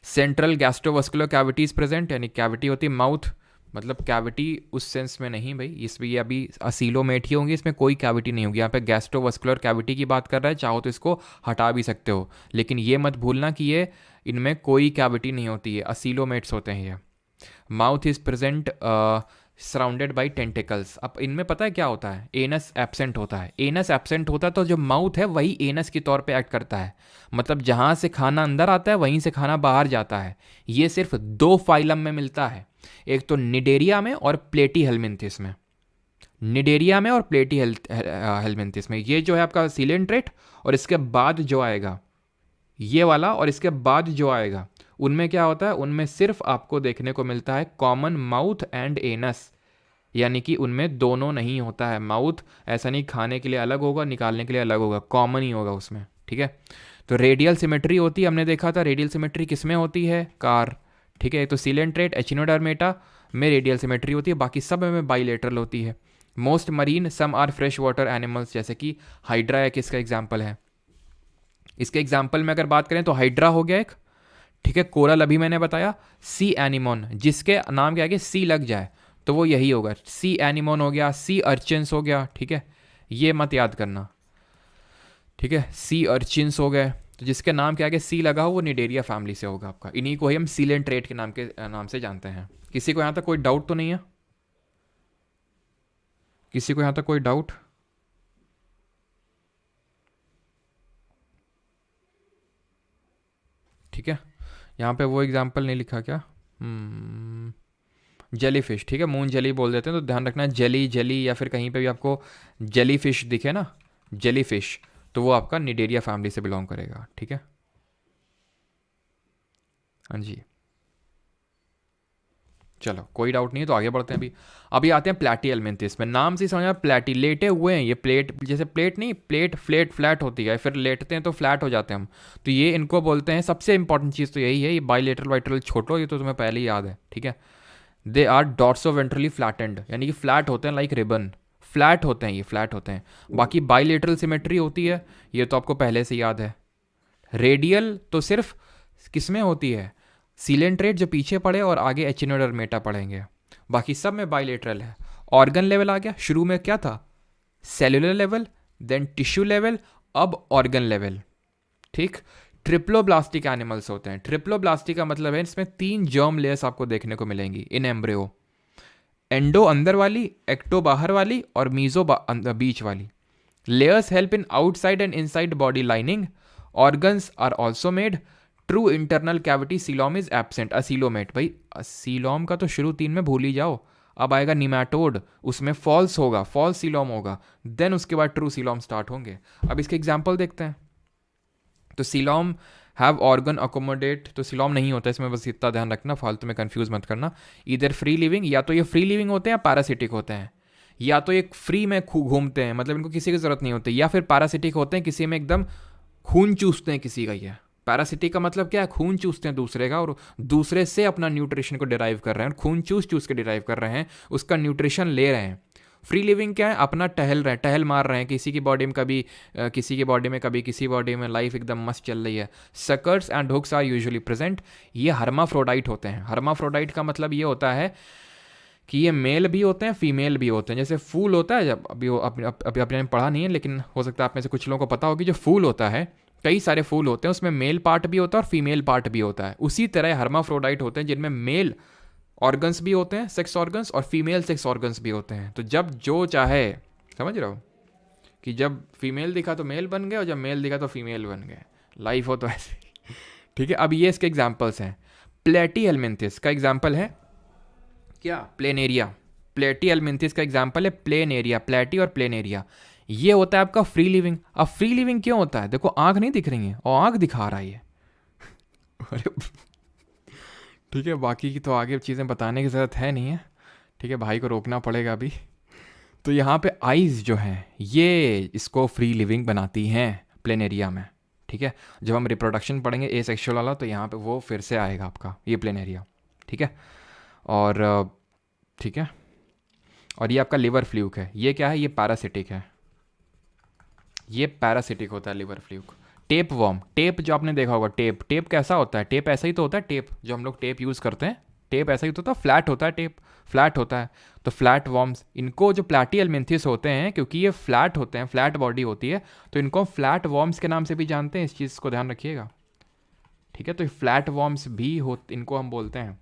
सेंट्रल गैस्ट्रोवस्कुलर कैविटी इज प्रेजेंट, यानी कैविटी होती है माउथ, मतलब कैविटी उस सेंस में नहीं भाई, इसमें ये अभी असीलोमेट ही होंगी, इसमें कोई कैविटी नहीं होगी। यहाँ पे गैस्ट्रोवस्कुलर कैविटी की बात कर रहा है, चाहो तो इसको हटा भी सकते हो, लेकिन ये मत भूलना कि ये इनमें कोई कैविटी नहीं होती है, असीलोमेट्स होते हैं ये। Mouth is present surrounded by tentacles. अब इनमें पता है क्या होता है, एनस एब्सेंट होता है। एनस एब्सेंट होता है तो जो माउथ है वही एनस के तौर पे एक्ट करता है, मतलब जहाँ से खाना अंदर आता है वहीं से खाना बाहर जाता है। ये सिर्फ 2 फाइलम में मिलता है, एक तो निडेरिया में और प्लेटी हेलमिंथिस में, निडेरिया में और प्लेटी हेलमिंथिस में। ये जो है आपका सिलेंट्रेट, और इसके बाद जो आएगा ये वाला, और इसके बाद जो आएगा, उनमें क्या होता है, उनमें सिर्फ आपको देखने को मिलता है कॉमन माउथ एंड एनस, यानी कि उनमें दोनों नहीं होता है। माउथ ऐसा नहीं खाने के लिए अलग होगा, निकालने के लिए अलग होगा, कॉमन ही होगा उसमें, ठीक है। तो रेडियल सिमेट्री होती है, हमने देखा था रेडियल सिमेट्री किसमें होती है, कार, ठीक है। तो सिलेंट्रेट, एचिनोडर्मेटा में रेडियल सिमेट्री होती है, बाकी सब में बाइलेटरल होती है। Most marine, some are fresh water animals, जैसे कि हाइड्रा एक इसका एग्जाम्पल है। इसके एग्जाम्पल में अगर बात करें तो हाइड्रा हो गया एक, ठीक है। कोरल अभी मैंने बताया। सी एनिमोन, जिसके नाम के आगे सी लग जाए तो वो यही होगा, सी एनिमोन हो गया, सी अर्चिन्स हो गया, ठीक है, ये मत याद करना, ठीक है। सी अर्चिन्स हो गए, तो जिसके नाम के आगे सी लगा हो वो निडेरिया फैमिली से होगा आपका। इन्हीं को ही हम सिलेंट्रेट के नाम से जानते हैं। किसी को यहाँ तक कोई डाउट तो नहीं है? किसी को यहाँ तक कोई डाउट? ठीक है, यहाँ पे वो एग्जाम्पल नहीं लिखा क्या? जेली फिश, ठीक है, मून जेली बोल देते हैं, तो ध्यान रखना जेली जेली या फिर कहीं पे भी आपको जेली फिश दिखे ना, जेली फिश, तो वो आपका निडेरिया फैमिली से बिलोंग करेगा, ठीक है। हाँ जी, चलो कोई डाउट नहीं है, तो आगे बढ़ते हैं। अभी आते हैं प्लेटी हेलमिंथिस में। नाम से समझ में प्लेटी, लेटे हुए हैं ये, प्लेट जैसे प्लेट नहीं, प्लेट फ्लैट होती है, फिर लेटते हैं तो फ्लैट हो जाते हैं हम, तो ये इनको बोलते हैं। सबसे इंपॉर्टेंट चीज़ तो यही है, ये बाइलेटरल वाइटरल छोड़ो, ये तो तुम्हें पहले ही याद है, ठीक है। दे आर डॉर्सोवेंट्रली फ्लैटेंड, यानी कि फ्लैट होते हैं, लाइक रिबन, फ्लैट होते हैं, ये फ्लैट होते हैं। बाकी बाइलेटरल सिमेट्री होती है, ये तो आपको पहले से याद है। रेडियल तो सिर्फ किस में होती है, सिलेंट्रेट जो पीछे पड़े और आगे एचिनोडर्मेटा पढ़ेंगे, बाकी सब में बाइलेटरल है। ऑर्गन लेवल आ गया, शुरू में क्या था, cellular level, then tissue level, अब ऑर्गन लेवल, ठीक। ट्रिप्लोब्लास्टिक एनिमल्स होते हैं। ट्रिप्लोब्लास्टिक का मतलब है इसमें 3 जर्म लेयर्स आपको देखने को मिलेंगी इन एम्ब्रियो, एंडो अंदर वाली, एक्टो बाहर वाली, और मीजो बीच वाली। Layers help in outside and inside body lining. Organs are also made. True internal cavity coelom is absent. Acoelomate, भाई सीलोम का तो शुरू 3 में भूल ही जाओ। अब आएगा निमैटोड, उसमें फॉल्स होगा, फॉल्स सीलोम होगा, देन उसके बाद ट्रू सीलोम स्टार्ट होंगे। अब इसके एग्जाम्पल देखते हैं। तो सीलोम हैव ऑर्गन अकोमोडेट, तो सीलोम नहीं होता इसमें, बस इतना ध्यान रखना, फालतू में कंफ्यूज मत करना। इधर फ्री लिविंग, या तो ये फ्री लिविंग होते हैं या पैरासिटिक होते हैं, या तो ये फ्री में घूमते हैं, मतलब इनको किसी की जरूरत नहीं होती, या फिर पैरासिटिक होते हैं, किसी में एकदम खून चूसते हैं किसी का, ये पैरासिटिक का मतलब क्या है, खून चूसते हैं दूसरे का और दूसरे से अपना न्यूट्रिशन को डिराइव कर रहे हैं, खून चूस चूस के डिराइव कर रहे हैं, उसका न्यूट्रिशन ले रहे हैं। फ्री लिविंग क्या है, अपना टहल रहे हैं, टहल मार रहे हैं, किसी की बॉडी में कभी किसी की बॉडी में कभी किसी बॉडी में, लाइफ एकदम मस्त चल रही है। Suckers and hooks are usually present. ये हर्माफ्रोडाइट होते हैं। हर्माफ्रोडाइट का मतलब ये होता है कि ये मेल भी होते हैं, फीमेल भी होते हैं। जैसे फूल होता है, जब अभी अभी आपने पढ़ा नहीं है लेकिन हो सकता है आप में से कुछ लोगों को पता होगी, जो फूल होता है, कई सारे फूल होते हैं, उसमें मेल पार्ट भी होता है और फीमेल पार्ट भी होता है। उसी तरह हर्माफ्रोडाइट होते हैं जिनमें मेल ऑर्गन्स भी होते हैं, सेक्स ऑर्गन्स, और फीमेल सेक्स ऑर्गन्स भी होते हैं। तो जब जो चाहे, समझ रहे हो, कि जब फीमेल दिखा तो मेल बन गए और जब मेल दिखा तो फीमेल बन गए। लाइफ हो तो ऐसे। ठीक है, अब ये इसके एग्जाम्पल्स हैं। प्लेटी हेलमिंथिस का एग्जाम्पल है क्या, प्लेनेरिया। प्लेटी हेलमिंथिस का एग्जाम्पल है प्लेनेरिया, प्लेटी और प्लेनेरिया। ये होता है आपका फ्री लिविंग। अब फ्री लिविंग क्यों होता है, देखो आंख नहीं दिख रही है और आंख दिखा रहा है ये। अरे ठीक है, बाकी की तो आगे चीज़ें बताने की ज़रूरत है नहीं है। ठीक है, भाई को रोकना पड़ेगा अभी। तो यहाँ पे आइज़ जो हैं ये इसको फ्री लिविंग बनाती हैं प्लेनेरिया में। ठीक है, जब हम रिप्रोडक्शन पढ़ेंगे ए सेक्शुअल वाला तो यहाँ पे वो फिर से आएगा आपका ये प्लेनेरिया। ठीक है, और ठीक है, और ये आपका लिवर फ्लूक है। ये क्या है, ये पैरासिटिक है, ये पैरासिटिक होता है liver fluke. Tape warm, tape जो आपने देखा होगा, टेप, टेप कैसा होता है, टेप ऐसा ही तो होता है, टेप जो हम लोग टेप यूज़ करते हैं, टेप ऐसा ही तो होता है, फ्लैट होता है, टेप फ्लैट होता है। तो फ्लैट वॉर्म्स, इनको जो प्लाटी हेलमिंथिस होते हैं, क्योंकि ये फ्लैट होते हैं, फ्लैट बॉडी होती है, तो इनको फ्लैट वॉर्म्स के नाम से भी जानते हैं। इस चीज़ को ध्यान रखिएगा। ठीक है, तो फ्लैट वॉर्म्स भी हो, इनको हम बोलते हैं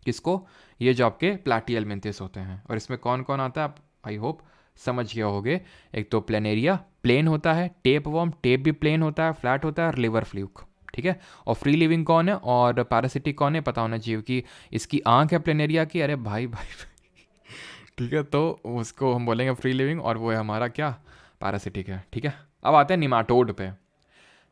किसको, ये जो आपके प्लाटी हेलमिंथिस होते हैं। और इसमें कौन कौन आता है आप आई होप समझ गए होगे। एक तो प्लेनेरिया प्लेन होता है, टेप वॉर्म टेप भी प्लेन होता है, फ्लैट होता है, और लिवर फ्लूक। ठीक है, और फ्री लिविंग कौन है और पैरासिटिक कौन है पता होना चाहिए कि इसकी आंख है प्लेनेरिया की। अरे भाई भाई ठीक है, तो उसको हम बोलेंगे फ्री लिविंग और वो है हमारा क्या, पैरासिटिक है। ठीक है, अब आते हैं निमाटोड पे।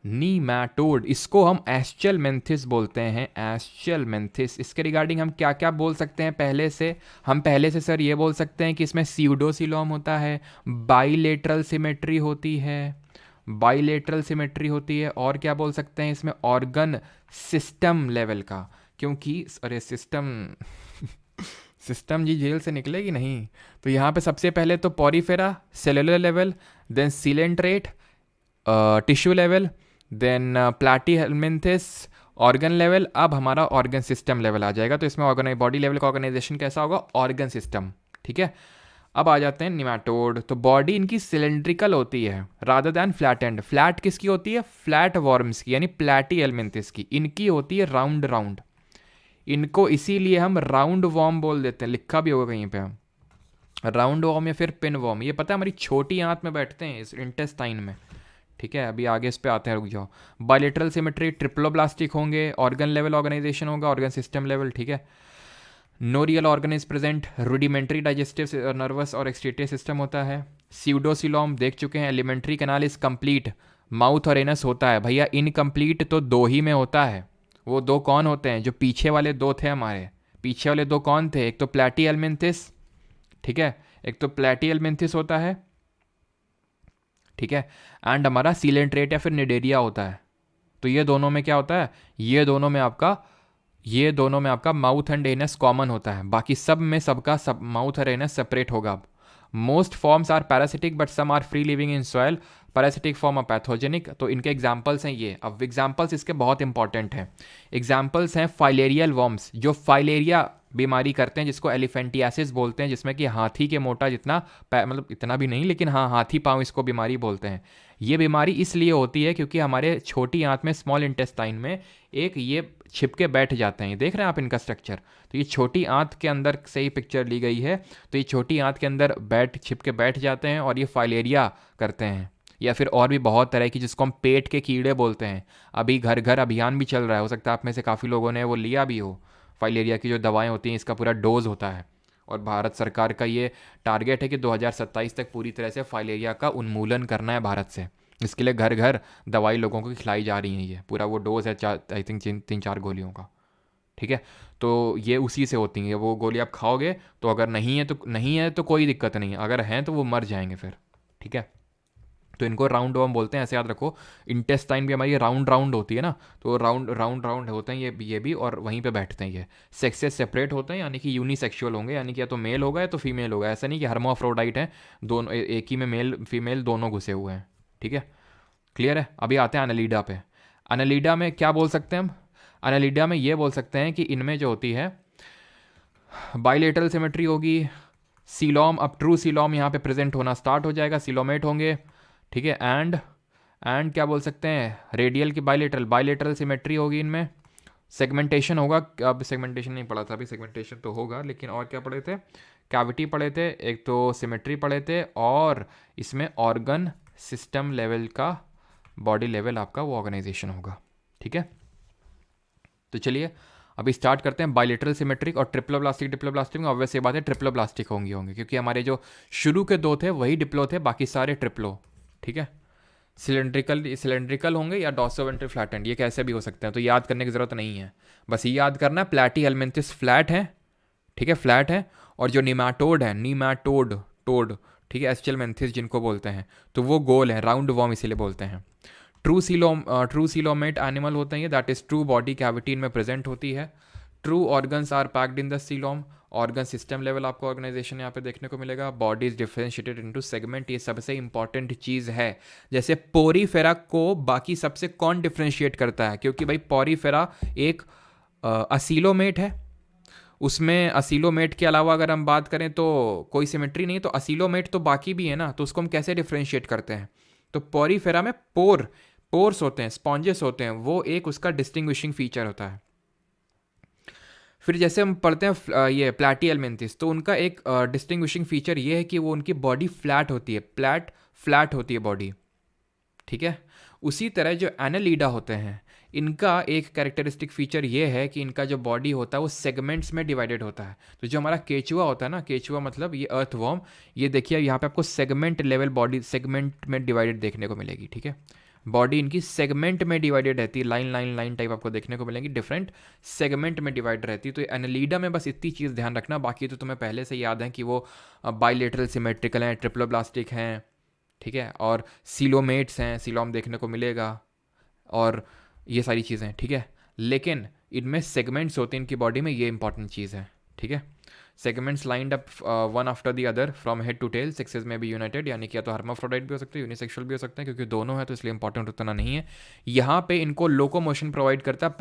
नीमैटोड, इसको हम एस्चेलमेंथिस बोलते हैं, एस्चेलमेंथिस। इसके रिगार्डिंग हम क्या क्या बोल सकते हैं पहले से, हम पहले से सर ये बोल सकते हैं कि इसमें सीउडोसिलोम होता है, बाइलेटरल सिमेट्री होती है, बाइलेटरल सिमेट्री होती है, और क्या बोल सकते हैं इसमें, ऑर्गन सिस्टम लेवल का, क्योंकि अरे सिस्टम सिस्टम जी जेल से निकलेगी नहीं। तो यहाँ पे सबसे पहले तो Porifera cellular level, then coelenterate tissue level, then Platyhelminthes organ level. अब हमारा ऑर्गन सिस्टम लेवल आ जाएगा। तो इसमें ऑर्गन बॉडी लेवल का ऑर्गेनाइजेशन कैसा होगा, ऑर्गन सिस्टम। ठीक है, अब आ जाते हैं निमाटोड। तो बॉडी इनकी सिलेंड्रिकल होती है rather than flat and. Flat किसकी होती है, फ्लैट वॉर्म्स की, यानी प्लाटी हेलमिंथिस की। इनकी होती है राउंड राउंड, इनको इसीलिए हम राउंड वॉर्म बोल देते हैं, लिखा भी होगा कहीं पे हम राउंड वॉर्म या फिर पिन वॉर्म। ये पता है हमारी छोटी आंत में बैठते हैं, इस इंटेस्टाइन में। ठीक है, अभी आगे इस पे आते हैं, रुक जाओ। बायलेटरल सिमेट्री, ट्रिप्लोब्लास्टिक होंगे, ऑर्गन लेवल ऑर्गेनाइजेशन होगा, ऑर्गन सिस्टम लेवल। ठीक है, no real organ is present, rudimentary digestive nervous और एक्सक्रीटरी सिस्टम होता है। सीउडोसिलोम देख चुके हैं, alimentary canal is complete, mouth और एनस होता है। भैया इनकम्प्लीट तो दो ही में होता है। वो दो कौन होते हैं, जो पीछे वाले दो थे हमारे, पीछे वाले दो कौन थे, एक तो प्लेटी हेलमिंथिस, ठीक है, एक तो प्लेटी हेलमिंथिस होता है, ठीक है, एंड हमारा सीलेंट्रेट या फिर निडेरिया होता है। तो ये दोनों में क्या होता है, ये दोनों में आपका माउथ एंड एनस कॉमन होता है, बाकी सब में सबका सब माउथ और एनस सेपरेट होगा। अब most forms are parasitic but some are free living in soil, parasitic form of pathogenic. तो इनके एग्जाम्पल्स हैं ये। अब एग्जाम्पल्स इसके बहुत इंपॉर्टेंट हैं। एग्जाम्पल्स हैं फाइलेरियल वॉर्म्स, जो फाइलेरिया बीमारी करते हैं, जिसको एलिफेंटियासिस बोलते हैं, जिसमें कि हाथी के मोटा जितना, मतलब इतना भी नहीं लेकिन हाँ हाथी पाँव इसको बीमारी बोलते हैं। ये बीमारी इसलिए होती है क्योंकि हमारे छोटी आंत में, स्मॉल इंटेस्टाइन में एक ये छिपके बैठ जाते हैं। देख रहे हैं आप इनका स्ट्रक्चर। तो ये छोटी आंत के अंदर से ही पिक्चर ली गई है। तो ये छोटी आंत के अंदर छिपके बैठ जाते हैं और ये फाइलेरिया करते हैं। या फिर और भी बहुत तरह की, जिसको हम पेट के कीड़े बोलते हैं। अभी घर घर अभियान भी चल रहा है, हो सकता है आप में से काफ़ी लोगों ने वो लिया भी हो। फाइलेरिया की जो दवाएं होती हैं, इसका पूरा डोज होता है। और भारत सरकार का ये टारगेट है कि 2027 तक पूरी तरह से फाइलेरिया का उन्मूलन करना है भारत से। इसके लिए घर घर दवाई लोगों को खिलाई जा रही हैं। ये पूरा वो डोज है, आई थिंक 3-4 गोलियों का। ठीक है, तो ये उसी से होती हैं। वो गोली आप खाओगे तो अगर नहीं है तो कोई दिक्कत नहीं है, अगर हैं तो वो मर जाएंगे फिर। ठीक है, तो इनको राउंड वर्म बोलते हैं, ऐसे याद रखो। इंटेस्टाइन भी हमारी राउंड राउंड होती है ना, तो राउंड राउंड राउंड होते हैं ये भी, और वहीं पे बैठते हैं ये। सेक्सेस सेपरेट होते हैं, यानी कि यूनिसेक्सुअल होंगे, यानी कि या तो मेल होगा या तो फीमेल होगा। ऐसा नहीं कि हर्माफ्रोडाइट है, दोनों एक ही में मेल फीमेल दोनों घुसे हुए हैं, ठीक है। क्लियर है। अभी आते हैं एनालिडा पे। एनालिडा में क्या बोल सकते हैं हम? एनालिडा में ये बोल सकते हैं कि इनमें जो होती है बाइलेटरल सिमेट्री होगी। सीलोम, अब ट्रू सीलोम यहाँ पे प्रेजेंट होना स्टार्ट हो जाएगा, सीलोमेट होंगे, ठीक है। एंड क्या बोल सकते हैं, रेडियल की बाइलेटरल सिमेट्री होगी इनमें। सेगमेंटेशन होगा, अब सेगमेंटेशन नहीं पढ़ा था अभी, सेगमेंटेशन तो होगा, लेकिन और क्या पढ़े थे? कैविटी पढ़े थे, एक तो सिमेट्री पढ़े थे, और इसमें ऑर्गन सिस्टम लेवल का, बॉडी लेवल आपका वो ऑर्गेनाइजेशन होगा, ठीक है। तो चलिए अभी स्टार्ट करते हैं बाइलेटरल सिमेट्रिक और ट्रिप्लोब्लास्टिक। डिप्लोब्लास्टिक में ऑब्वियस ये बात है ट्रिप्लोब्लास्टिक होंगे, क्योंकि हमारे जो शुरू के दो थे वही डिप्लो थे, बाकी सारे ट्रिप्लो, ठीक है। सिलेंड्रिकल होंगे या डॉर्सोवेंट्रल फ्लैटेंड, ये कैसे भी हो सकते हैं, तो याद करने की ज़रूरत नहीं है। बस ये याद करना है प्लैटी हेलमिंथिस फ्लैट है, ठीक है, फ्लैट है। और जो निमाटोड है, टोड, ठीक है, एस्चेलमेंथिस जिनको बोलते हैं, तो वो गोल है, राउंड वॉर्म इसीलिए बोलते हैं। ट्रू सीलोमेट एनिमल होते हैं ये, that is true body cavity इनमें प्रेजेंट होती है। True organs are packed in the coelom. Organ system level आपको ऑर्गेनाइजेशन यहाँ पे देखने को मिलेगा। Body is differentiated into segment, ये सबसे इंपॉर्टेंट चीज़ है। जैसे पोरीफेरा को बाकी सबसे कौन डिफरेंशिएट करता है, क्योंकि भाई पोरीफेरा एक असीलोमेट है, उसमें असीलोमेट के अलावा अगर हम बात करें तो कोई सिमेट्री नहीं, तो असीलोमेट तो बाकी भी है ना, तो उसको हम कैसे डिफरेंशिएट करते हैं? तो पोरीफेरा में पोर्स होते हैं, स्पॉन्जेस होते हैं, वो एक उसका डिस्टिंग्विशिंग फीचर होता है। फिर जैसे हम पढ़ते हैं ये प्लैटीहेलमिंथिस, तो उनका एक डिस्टिंग्विशिंग फीचर ये है कि वो उनकी बॉडी फ्लैट होती है, फ्लैट होती है बॉडी, ठीक है। उसी तरह जो एनालिडा होते हैं, इनका एक कैरेक्टरिस्टिक फीचर ये है कि इनका जो बॉडी होता है वो सेगमेंट्स में डिवाइडेड होता है। तो जो हमारा केचुआ होता है ना, केचुआ मतलब ये अर्थवॉर्म, ये देखिए यहाँ पे आपको सेगमेंट लेवल बॉडी सेगमेंट में डिवाइडेड देखने को मिलेगी, ठीक है। बॉडी इनकी सेगमेंट में डिवाइडेड रहती है, लाइन टाइप आपको देखने को मिलेंगी, डिफरेंट सेगमेंट में डिवाइड रहती है। तो एनालिडा में बस इतनी चीज़ ध्यान रखना, बाकी तो तुम्हें पहले से याद है कि वो बाइलेटरल सिमेट्रिकल हैं, ट्रिप्लोब्लास्टिक हैं, ठीक है, और सीलोमेट्स हैं, सीलोम देखने को मिलेगा, और ये सारी चीज़ें, ठीक है। लेकिन इनमें सेगमेंट्स होते हैं इनकी बॉडी में, ये इंपॉर्टेंट चीज़ है, ठीक है। Segments lined up one after the other from head to tail, sexes में भी यूनाइटेड, यानी कि या तो हर्माफ्रोडाइट भी हो सकते हैं, यूनिसेक्सुअल भी हो सकते हैं, क्योंकि दोनों है तो इसलिए इंपॉर्टेंट उतना नहीं है। यहाँ पे इनको लोकोमोशन प्रोवाइड करता है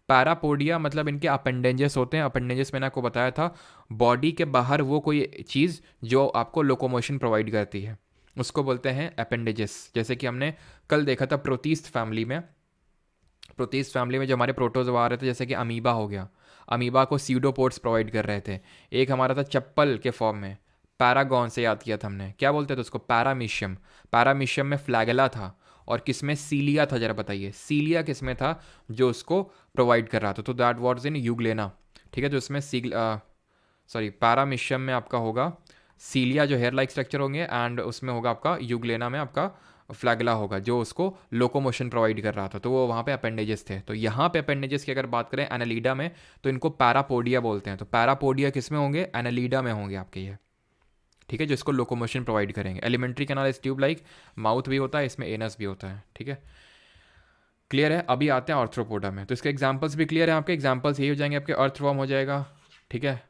पैरापोडिया, मतलब इनके अपेंडेजेस होते हैं। अपेंडेजेस मैंने आपको बताया था, बॉडी के बाहर वो कोई चीज़ जो आपको लोकोमोशन प्रोवाइड करती है, उसको बोलते हैं अपेंडेजेस। जैसे कि हमने कल देखा था प्रोटीस्ट फैमिली में जो हमारे प्रोटोजोआ आ रहे थे, जैसे कि अमीबा हो गया, अमीबा को सीडोपोड्स प्रोवाइड कर रहे थे। एक हमारा था चप्पल के फॉर्म में, पैरागॉन से याद किया था हमने, क्या बोलते थे उसको, पैरामीशियम में फ्लैगेला था, और किसमें सीलिया था, जरा बताइए सीलिया किसमें था, जो उसको प्रोवाइड कर रहा था, तो दैट वाज इन यूग्लेना, ठीक है। जो उसमें पैरामीशियम में आपका होगा सीलिया, जो हेयर लाइक स्ट्रक्चर होंगे, एंड उसमें होगा आपका यूग्लेना में आपका फ्लैगला होगा, जो उसको लोकोमोशन प्रोवाइड कर रहा था, तो वो वहाँ पे अपेंडेजेस थे। तो यहाँ पे अपेंडेजेस की अगर बात करें एनालिडा में, तो इनको पैरापोडिया बोलते हैं। तो पैरापोडिया किस में होंगे, एनालिडा में होंगे आपके ये, ठीक है, जो इसको लोकोमोशन प्रोवाइड करेंगे। एलिमेंट्री कैनाल इस ट्यूब लाइक, माउथ भी होता है, इसमें एनस भी होता है, ठीक है। क्लियर है। अभी आते हैं आर्थ्रोपोडा में, तो इसके एग्जाम्पल्स भी क्लियर है आपके, एग्जाम्पल्स यही हो जाएंगे आपके, अर्थवॉर्म हो जाएगा, ठीक है,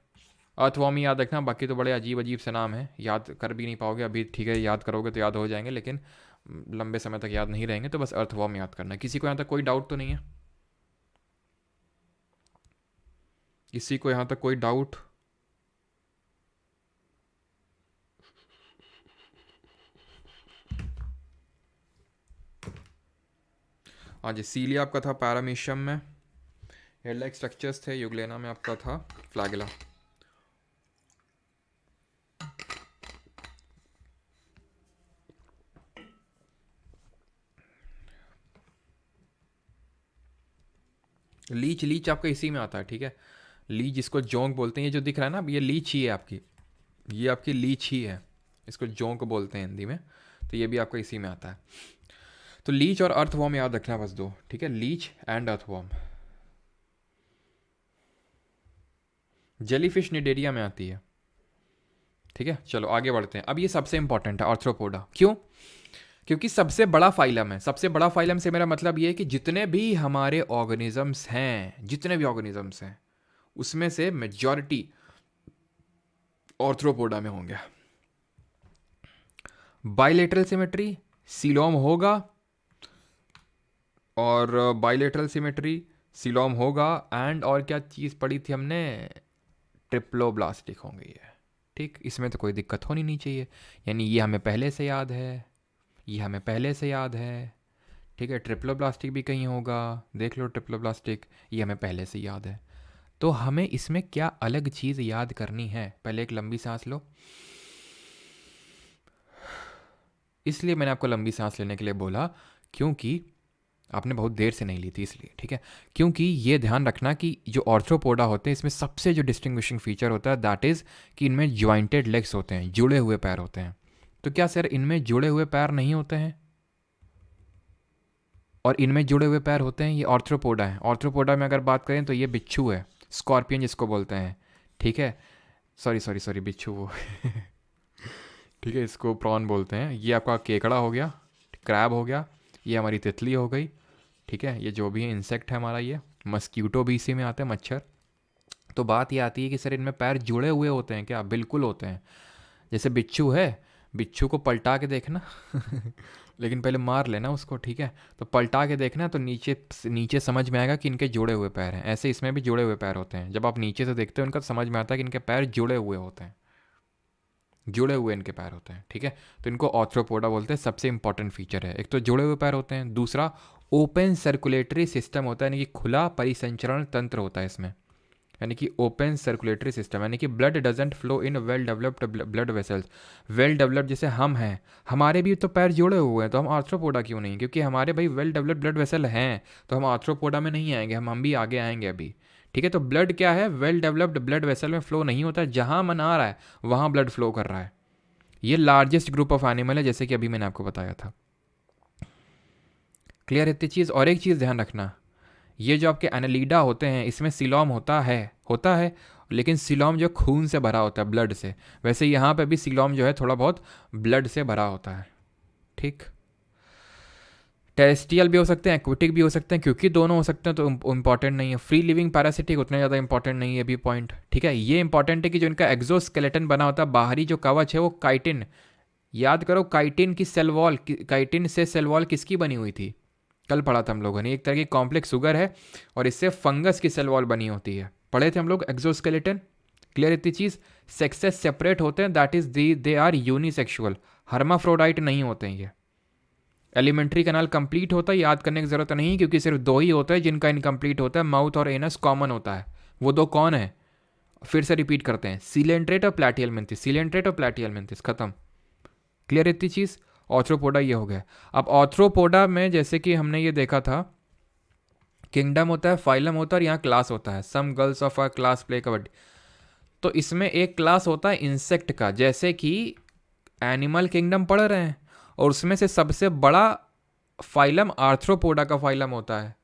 अर्थवॉर्म ही याद रखना, बाकी तो बड़े अजीब से नाम है, याद कर भी नहीं पाओगे अभी, ठीक है, याद करोगे तो याद हो जाएंगे, लेकिन लंबे समय तक याद नहीं रहेंगे, तो बस अर्थवॉर्म याद करना है। किसी को यहाँ तक कोई डाउट तो नहीं है? किसी को यहाँ तक कोई डाउट? हाँ जी, सीलिया आपका था पैरामीशियम में, हेड लाइक स्ट्रक्चर्स थे, यूग्लेना में आपका था फ्लैगेला। लीच आपका इसी में आता है, ठीक है। लीच जिसको जोंक बोलते हैं, ये जो दिख रहा है ना, ये लीच ही है आपकी, ये आपकी लीच ही है, इसको जोंक बोलते हैं हिंदी में, तो ये भी आपका इसी में आता है। तो लीच और अर्थवॉर्म याद रखना बस दो, ठीक है, leech and earthworm. Jellyfish cnidaria में आती है, ठीक है। चलो आगे बढ़ते हैं। अब ये सबसे इंपॉर्टेंट है आर्थ्रोपोडा, क्यों? क्योंकि सबसे बड़ा फाइलम है। सबसे बड़ा फाइलम से मेरा मतलब ये है कि जितने भी हमारे ऑर्गेनिजम्स हैं, जितने भी ऑर्गेनिजम्स हैं, उसमें से मेजॉरिटी ऑर्थ्रोपोडा में होंगे। बाइलेटरल सिमेट्री सीलोम होगा, और बाइलेटरल सिमेट्री सीलोम होगा, एंड और क्या चीज़ पढ़ी थी हमने, ट्रिप्लोब्लास्टिक होंगे ये। ठीक, इसमें तो कोई दिक्कत होनी नहीं चाहिए, यानी ये हमें पहले से याद है, ये हमें पहले से याद है। ठीक है, ट्रिप्लोब्लास्टिक भी कहीं होगा, देख लो ट्रिप्लोब्लास्टिक, ये हमें पहले से याद है। तो हमें इसमें क्या अलग चीज़ याद करनी है? पहले एक लंबी सांस लो। इसलिए मैंने आपको लंबी सांस लेने के लिए बोला, क्योंकि आपने बहुत देर से नहीं ली थी इसलिए। ठीक है, क्योंकि ये ध्यान रखना कि जो ऑर्थ्रोपोडा होते हैं इसमें सबसे जो डिस्टिंग्विशिंग फीचर होता है दैट इज़ कि इनमें ज्वाइंटेड लेग्स होते हैं, जुड़े हुए पैर होते हैं। तो क्या सर इनमें जुड़े हुए पैर नहीं होते हैं? और इनमें जुड़े हुए पैर होते हैं। ये ऑर्थ्रोपोडा है। ऑर्थ्रोपोडा में अगर बात करें तो ये बिच्छू है, स्कॉर्पियन जिसको बोलते हैं। ठीक है, सॉरी बिच्छू वो ठीक है, इसको प्रॉन बोलते हैं। ये आपका केकड़ा हो गया, क्रैब हो गया, ये हमारी तितली हो गई। ठीक है, ये जो भी है इंसेक्ट है हमारा, ये मस्क्यूटो भी इसी में आते हैं, मच्छर। तो बात ये आती है कि सर इनमें पैर जुड़े हुए होते हैं क्या? बिल्कुल होते हैं। जैसे बिच्छू है, बिच्छू को पलटा के देखना लेकिन पहले मार लेना उसको। ठीक है, तो पलटा के देखना तो नीचे नीचे समझ में आएगा कि इनके जुड़े हुए पैर हैं। ऐसे इसमें भी जुड़े हुए पैर होते हैं। जब आप नीचे से देखते हो इनका तो समझ में आता है कि इनके पैर जुड़े हुए होते हैं, जुड़े हुए इनके पैर होते हैं। ठीक है, तो इनको ऑर्थ्रोपोडा बोलते हैं। सबसे इंपॉर्टेंट फीचर है, एक तो जुड़े हुए पैर होते हैं, दूसरा ओपन सर्कुलेटरी सिस्टम होता है, यानी कि खुला परिसंचरण तंत्र होता है इसमें, यानी कि ओपन सर्कुलेटरी सिस्टम, यानी कि blood doesn't flow in well developed blood vessels. Well developed जैसे हम हैं, हमारे भी तो पैर जुड़े हुए हैं, तो हम आर्थ्रोपोडा क्यों नहीं? क्योंकि हमारे भाई वेल डेवलप्ड ब्लड वेसल हैं, तो हम आर्थ्रोपोडा में नहीं आएंगे, हम भी आगे आएंगे अभी। ठीक है, तो ब्लड क्या है? वेल डेवलप्ड ब्लड वेसल में फ्लो नहीं होता है, जहाँ मन आ रहा है वहाँ ब्लड फ्लो कर रहा है। ये लार्जेस्ट ग्रुप ऑफ एनिमल है, जैसे कि अभी मैंने आपको बताया था। क्लियर इतनी चीज़? और एक चीज़ ध्यान रखना, ये जो आपके एनालीडा होते हैं इसमें सिलोम होता है, लेकिन सिलोम जो खून से भरा होता है, ब्लड से। वैसे यहाँ पे भी सिलोम जो है थोड़ा बहुत ब्लड से भरा होता है। ठीक, टेरेस्ट्रियल भी हो सकते हैं, एक्विटिक भी हो सकते हैं, क्योंकि दोनों हो सकते हैं तो इंपॉर्टेंट नहीं है। फ्री लिविंग पैरासिटिक उतने ज़्यादा इंपॉर्टेंट नहीं है अभी पॉइंट। ठीक है, ये इंपॉर्टेंट है कि जो इनका एक्सोस्केलेटन बना होता है, बाहरी जो कवच है वो काइटिन, याद करो काइटिन की सेल वॉल, काइटिन से सेल वॉल किसकी बनी हुई थी? कल पढ़ा था हम लोगों ने। एक तरह की कॉम्प्लेक्स सुगर है और इससे फंगस की सेल वॉल बनी होती है, पढ़े थे हम लोग एक्सोस्केलेटन। क्लियर इतनी चीज़? सेक्सेस सेपरेट होते हैं, that is they are unisexual, hermaphrodite नहीं होते हैं ये। एलिमेंट्री कैनाल कंप्लीट होता है, याद करने की जरूरत नहीं, क्योंकि सिर्फ दो ही होता है जिनका इनकम्प्लीट होता है, माउथ और एनस कॉमन होता है। वो दो कौन है? फिर से रिपीट करते हैं, सीलेंट्रेट और प्लैटियल मेंथिस, सीलेंट्रेट और प्लैटियल मेंथिस, खत्म। क्लियर इतनी चीज़? ऑर्थ्रोपोडा ये हो गया। अब ऑर्थ्रोपोडा में जैसे कि हमने ये देखा था, किंगडम होता है, फाइलम होता है, और यहाँ क्लास होता है। Some girls of a class play kabaddi. तो इसमें एक क्लास होता है इंसेक्ट का, जैसे कि एनिमल किंगडम पढ़ रहे हैं, और उसमें से सबसे बड़ा फाइलम आर्थ्रोपोडा का फाइलम होता है।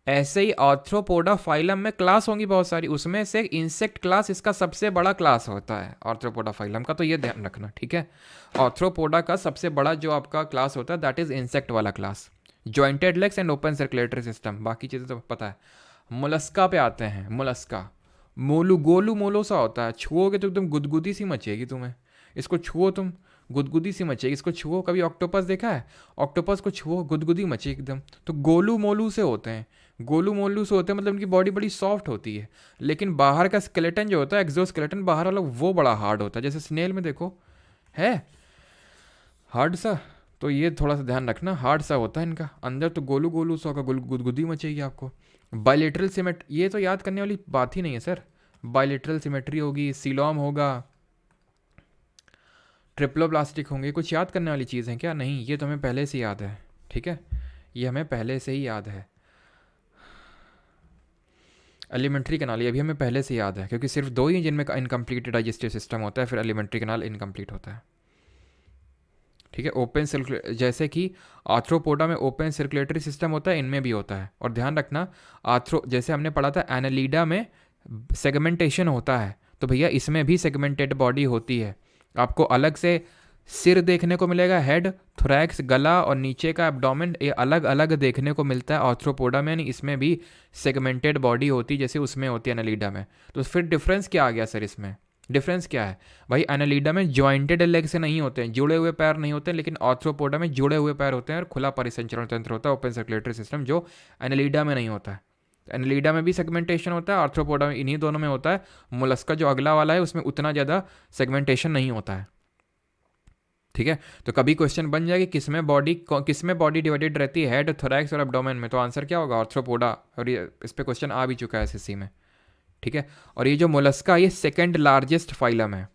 ऐसे ही आर्थ्रोपोडा फाइलम में क्लास होंगी बहुत सारी, उसमें से इंसेक्ट क्लास इसका सबसे बड़ा क्लास होता है आर्थ्रोपोडा फाइलम का। तो ये ध्यान रखना, ठीक है। आर्थ्रोपोडा का सबसे बड़ा जो आपका क्लास होता है दैट इज इंसेक्ट वाला class, jointed legs and open circulatory system. बाकी चीज़ें तो पता है। मोलस्का पे आते हैं। मोलस्का गोलू मोलो सा होता है, छुओगे तो एकदम गुदगुदी सी मचेगी तुम्हें। इसको छुओ तुम, गुदगुदी सी मचेगी। इसको छुओ, कभी ऑक्टोपस देखा है? ऑक्टोपस को छुओ, गुदगुदी मचे एकदम। तो गोलू मोलू से होते हैं, गोलू मोलू से होते हैं, मतलब उनकी बॉडी बड़ी सॉफ्ट होती है, लेकिन बाहर का स्केलेटन जो होता है, एक्सोस्केलेटन बाहर वाला, वो बड़ा हार्ड होता है। जैसे स्नेल में देखो है हार्ड सा, तो ये थोड़ा सा ध्यान रखना, हार्ड सा होता है इनका। अंदर तो गोलू गोलू सा होगा, गुदगुदी मचेगी आपको। बायलेटरल सिमेट्री, ये तो याद करने वाली बात ही नहीं है सर। बायलेटरल सिमेट्री होगी, सीलोम होगा, ट्रिप्लोब्लास्टिक होंगे। कुछ याद करने वाली चीज़ है क्या? नहीं, ये तो हमें पहले से याद है, ठीक है, ये हमें पहले से ही याद है। एलिमेंट्री कैनाल, ये भी हमें पहले से याद है, क्योंकि सिर्फ दो ही जिनमें इनकम्प्लीट डाइजेस्टिव सिस्टम होता है, फिर एलिमेंट्री कैनाल इनकम्प्लीट होता है, ठीक है। ओपन सर्कुलेटरी, जैसे कि आर्थ्रोपोडा में ओपन सर्कुलेटरी सिस्टम होता है, इनमें भी होता है। और ध्यान रखना, जैसे हमने पढ़ा था एनालीडा में सेगमेंटेशन होता है, तो भैया इसमें भी सेगमेंटेड बॉडी होती है। आपको अलग से सिर देखने को मिलेगा, हेड, थोरैक्स, गला और नीचे का एब्डोमेन, ये अलग अलग देखने को मिलता है आर्थ्रोपोडा में, यानी इसमें भी सेगमेंटेड बॉडी होती है जैसे उसमें होती है एनालीडा में। तो फिर डिफरेंस क्या आ गया सर इसमें? डिफरेंस क्या है भाई? एनालीडा में जॉइंटेड लेग से नहीं होते हैं, जुड़े हुए पैर नहीं होते, लेकिन आर्थ्रोपोडा में जुड़े हुए पैर होते हैं और खुला परिसंचरण तंत्र होता है, ओपन सर्कुलेटरी सिस्टम, जो एनालीडा में नहीं होता है। एनालीडा में भी सेगमेंटेशन होता है, आर्थ्रोपोडा में, इन्हीं दोनों में होता है। मोलस्का जो अगला वाला है उसमें उतना ज़्यादा सेगमेंटेशन नहीं होता है, ठीक है। तो कभी क्वेश्चन बन जाए कि किसमें बॉडी डिवाइडेड रहती है, हेड, थोरैक्स और एब्डोमेन में, तो आंसर क्या होगा? आर्थ्रोपोडा। और ये इस पे क्वेश्चन आ भी चुका है एसएससी में, ठीक है। और ये जो मोलस्का, ये सेकंड लार्जेस्ट फाइलम है।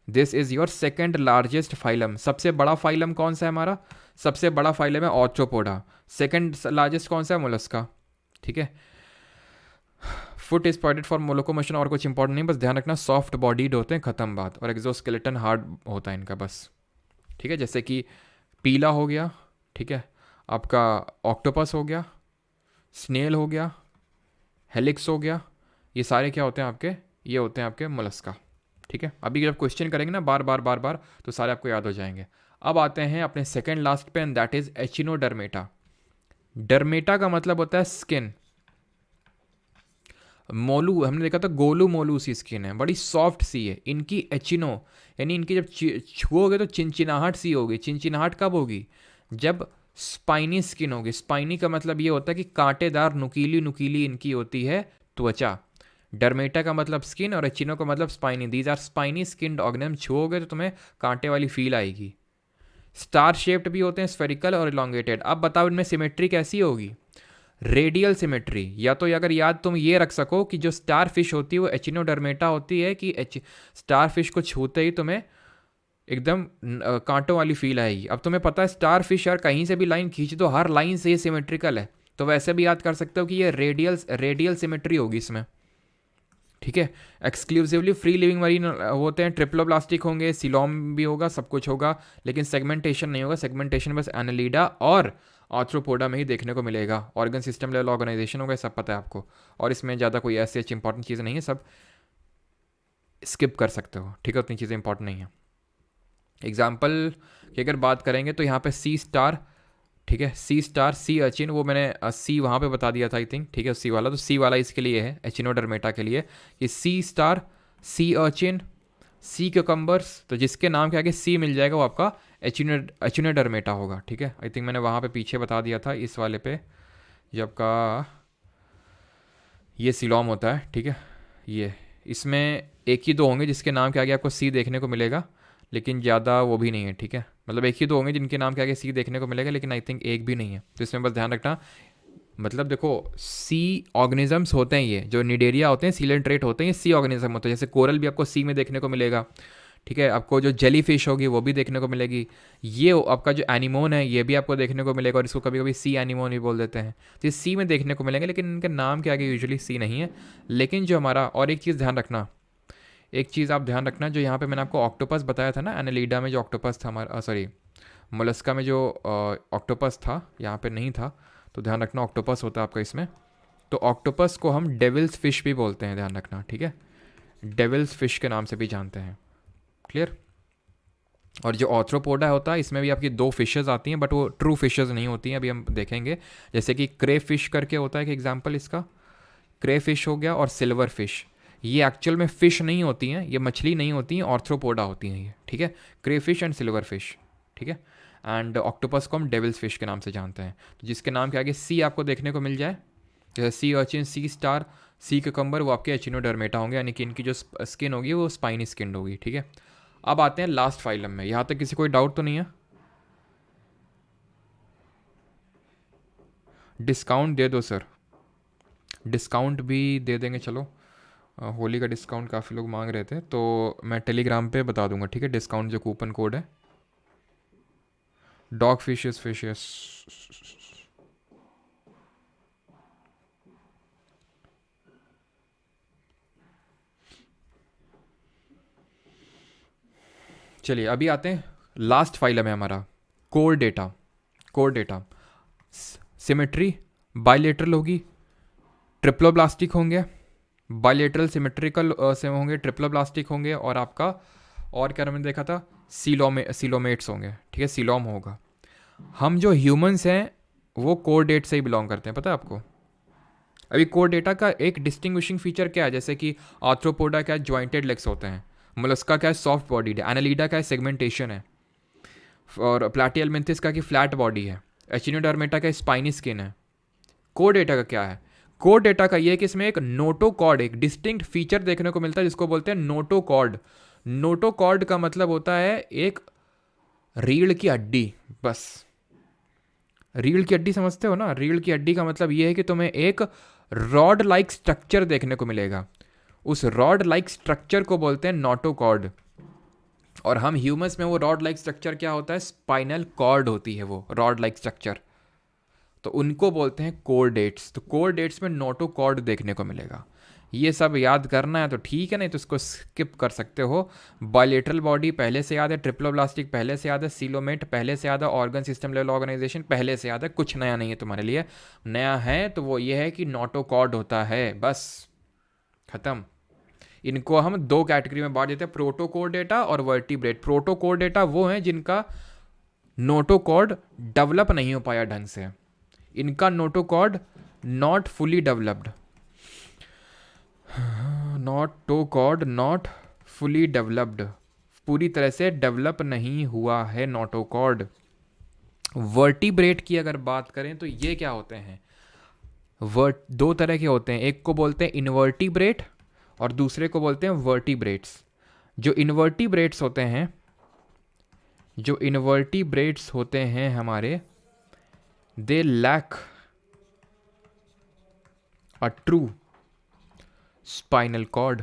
This is your second largest phylum. सबसे बड़ा फाइलम कौन सा है हमारा? सबसे बड़ा फाइलम है आर्थ्रोपोडा। सेकंड लार्जेस्ट कौन सा है? मोलस्का, ठीक है। Foot is provided for locomotion, और कुछ इंपॉर्टेंट नहीं, बस ध्यान रखना सॉफ्ट बॉडीड होते हैं, खत्म बात। और एक्सोस्केलेटन हार्ड होता है इनका, बस, ठीक है। जैसे कि पीला हो गया, ठीक है, आपका ऑक्टोपस हो गया, स्नेल हो गया, हेलिक्स हो गया, ये सारे क्या होते हैं आपके? ये होते हैं आपके मोलस्का, ठीक है। अभी जब क्वेश्चन करेंगे ना बार बार तो सारे आपको याद हो जाएंगे। अब आते हैं अपने सेकेंड लास्ट पे, एंड दैट इज एचिनोडर्मेटा। डर्मेटा का मतलब होता है स्किन। मोलू हमने देखा था, गोलू मोलू सी स्किन है, बड़ी सॉफ्ट सी है। इनकी एचिनो, यानी इनकी जब छुओगे तो चिनचिनाहट सी होगी। चिनचिनाहट कब होगी? जब स्पाइनी स्किन होगी। स्पाइनी का मतलब ये होता है कि कांटेदार, नुकीली नुकीली इनकी होती है त्वचा। डर्मेटा का मतलब स्किन और एचिनो का मतलब spiny. These are spiny skinned organism. छुओगे तो तुम्हें कांटे वाली फील आएगी। स्टार शेप्ड भी होते हैं, स्फेरिकल और इलोंगेटेड। अब बताओ इनमें सिमेट्री कैसी होगी? Radial symmetry. या तो अगर याद तुम ये रख सको कि जो स्टार फिश होती है वो एचिनोडर्मेटा होती है, कि स्टार फिश को छूते ही तुम्हें एकदम कांटों वाली फील आएगी। अब तुम्हें पता है स्टार फिश यार कहीं से भी लाइन खींच दो, हर लाइन से ये सिमेट्रिकल है, तो वैसे भी याद कर सकते हो कि ये रेडियल सिमेट्री होगी इसमें, ठीक है। एक्सक्लूसिवली फ्री लिविंग मरीन होते हैं, ट्रिप्लोब्लास्टिक होंगे, सिलोम भी होगा, सब कुछ होगा, लेकिन सेगमेंटेशन नहीं होगा। सेगमेंटेशन बस एनालीडा और आर्थ्रोपोडा में ही देखने को मिलेगा। ऑर्गन सिस्टम लेवल ऑर्गेनाइजेशन होगा, सब पता है आपको। और इसमें ज़्यादा कोई ऐसी अच्छी इंपॉर्टेंट चीज़ नहीं है, सब स्किप कर सकते हो, ठीक है, उतनी चीज़ें इंपॉर्टेंट नहीं है। एग्जाम्पल की अगर बात करेंगे तो यहाँ पे सी स्टार, ठीक है, सी स्टार, सी अचिन, वो मैंने सी वहाँ पे बता दिया था आई थिंक, ठीक है, सी वाला। तो सी वाला इसके लिए है, एचिनोडर्मेटा के लिए, कि सी स्टार, सी अचिन, सी क्यूकम्बर्स, तो जिसके नाम के आगे सी मिल जाएगा वो आपका एचिनोडर्मेटा होगा, ठीक है। आई थिंक मैंने वहाँ पे पीछे बता दिया था इस वाले पे, जो आपका ये सिलोम होता है, ठीक है। ये इसमें एक ही दो होंगे जिसके नाम के आगे आपको सी देखने को मिलेगा, लेकिन ज़्यादा वो भी नहीं है, ठीक है। मतलब एक ही दो होंगे जिनके नाम के आगे सी देखने को मिलेगा, लेकिन आई थिंक एक भी नहीं है, तो इसमें बस ध्यान रखना। मतलब देखो, सी ऑर्गेनिजम्स होते हैं, ये जो निडेरिया होते हैं, सीलेंट्रेट होते हैं, ये सी ऑर्गेनिज्म होते हैं। जैसे कोरल भी आपको सी में देखने को मिलेगा, ठीक है। आपको जो जेली फिश होगी वो भी देखने को मिलेगी। ये आपका जो एनिमोन है ये भी आपको देखने को मिलेगा, और इसको कभी कभी सी एनिमोन भी बोल देते हैं। तो ये सी में देखने को मिलेंगे, लेकिन इनके नाम के आगे यूजुअली सी नहीं है। लेकिन जो हमारा, और एक चीज़ ध्यान रखना, एक चीज़ आप ध्यान रखना, जो यहाँ पे मैंने आपको ऑक्टोपस बताया था ना, एनालीडा में जो ऑक्टोपस था हमारा, सॉरी मोलस्का में जो ऑक्टोपस था, यहाँ पे नहीं था, तो ध्यान रखना ऑक्टोपस होता है आपका इसमें। तो ऑक्टोपस को हम डेविल्स फिश भी बोलते हैं, ध्यान रखना, ठीक है। डेविल्स फिश के नाम से भी जानते हैं, क्लियर। और जो आर्थ्रोपोडा होता है इसमें भी आपकी दो फिशेज आती हैं, बट वो ट्रू फिशेज नहीं होती हैं, अभी हम देखेंगे। जैसे कि क्रे फिश करके होता है कि एग्जाम्पल इसका, क्रे फिश हो गया, और सिल्वर फिश। ये एक्चुअल में फ़िश नहीं होती हैं, ये मछली नहीं होती हैं, आर्थ्रोपोडा होती हैं ये, ठीक है। क्रे फिश एंड सिल्वर फिश, ठीक है। एंड ऑक्टोपस को हम डेविल्स फिश के नाम से जानते हैं। तो जिसके नाम के आगे सी आपको देखने को मिल जाए, जैसे सी अर्चिन, सी स्टार, सी क्यूकम्बर, वो आपके एचिनोडर्मेटा होंगे, यानी कि इनकी जो स्किन होगी वो स्पाइनी स्किन होगी, ठीक है। अब आते हैं लास्ट फाइलम में। यहाँ तक किसी कोई डाउट तो नहीं है? डिस्काउंट दे दो सर, डिस्काउंट भी दे देंगे, चलो। होली का डिस्काउंट काफ़ी लोग मांग रहे थे, तो मैं टेलीग्राम पे बता दूंगा, ठीक है, डिस्काउंट जो कूपन कोड है। डॉग फिशेस, फिशेस, चलिए अभी आते हैं लास्ट फाइलम है हमारा, core data. Core data symmetry bilateral होगी, ट्रिप्लोब्लास्टिक होंगे, बाइलेटरल सिमेट्रिकल से होंगे, ट्रिप्लोब्लास्टिक होंगे, और आपका और क्या हमने देखा था, सीलोमेट्स होंगे, ठीक है, सीलोम होगा। हम जो ह्यूमंस हैं वो कोरडेट से ही बिलोंग करते हैं, पता है आपको। अभी कोरडेटा का एक डिस्टिंग्विशिंग फीचर क्या है, जैसे कि आर्थ्रोपोडा क्या है, जॉइंटेड लेग्स होते हैं, मोलस्का क्या है, सॉफ्ट बॉडीड है, एनालिडा क्या है, सेगमेंटेशन है, और प्लाटियलमेंथिस का कि फ्लैट बॉडी है, एचिनोडर्मेटा का स्पाइनी स्किन है। कोरडेटा का क्या है, कोरडेटा का ये है कि इसमें एक नोटोकॉर्ड, एक डिस्टिंक्ट फीचर देखने को मिलता है जिसको बोलते हैं नोटोकॉर्ड। नोटोकॉर्ड का मतलब होता है एक रीढ़ की हड्डी, बस। रीढ़ की हड्डी समझते हो ना, रीढ़ की हड्डी का मतलब ये है कि तुम्हें एक रॉड लाइक स्ट्रक्चर देखने को मिलेगा, उस रॉड लाइक स्ट्रक्चर को बोलते हैं नोटोकॉर्ड। और हम ह्यूमंस में वो रॉड लाइक स्ट्रक्चर क्या होता है, स्पाइनल कॉर्ड होती है वो रॉड लाइक स्ट्रक्चर, तो उनको बोलते हैं कोरडेट्स। तो कोरडेट्स में नोटोकॉर्ड देखने को मिलेगा। ये सब याद करना है तो ठीक है, नहीं तो इसको स्किप कर सकते हो। बायलेटरल बॉडी पहले से याद है, ट्रिप्लोब्लास्टिक पहले से याद है, सीलोमेट पहले से याद है, ऑर्गन सिस्टम लेवल ऑर्गेनाइजेशन पहले से याद है, कुछ नया नहीं है तुम्हारे लिए। नया है तो वो ये है कि नोटोकॉर्ड होता है, बस खत्म। इनको हम दो कैटेगरी में बांट देते हैं, प्रोटोकोरडेटा और वर्टिब्रेट। प्रोटोकोरडेटा वो हैं जिनका नोटोकॉर्ड डेवलप नहीं हो पाया ढंग से, इनका notochord not fully developed, notochord not fully developed, पूरी तरह से डेवलप नहीं हुआ है नोटोकॉर्ड। वर्टिब्रेट की अगर बात करें तो ये क्या होते हैं, दो तरह के होते हैं, एक को बोलते हैं इनवर्टिब्रेट और दूसरे को बोलते हैं वर्टिब्रेट्स। जो इनवर्टिब्रेट्स होते हैं, जो इनवर्टिब्रेट्स होते हैं हमारे, they lack a true spinal cord.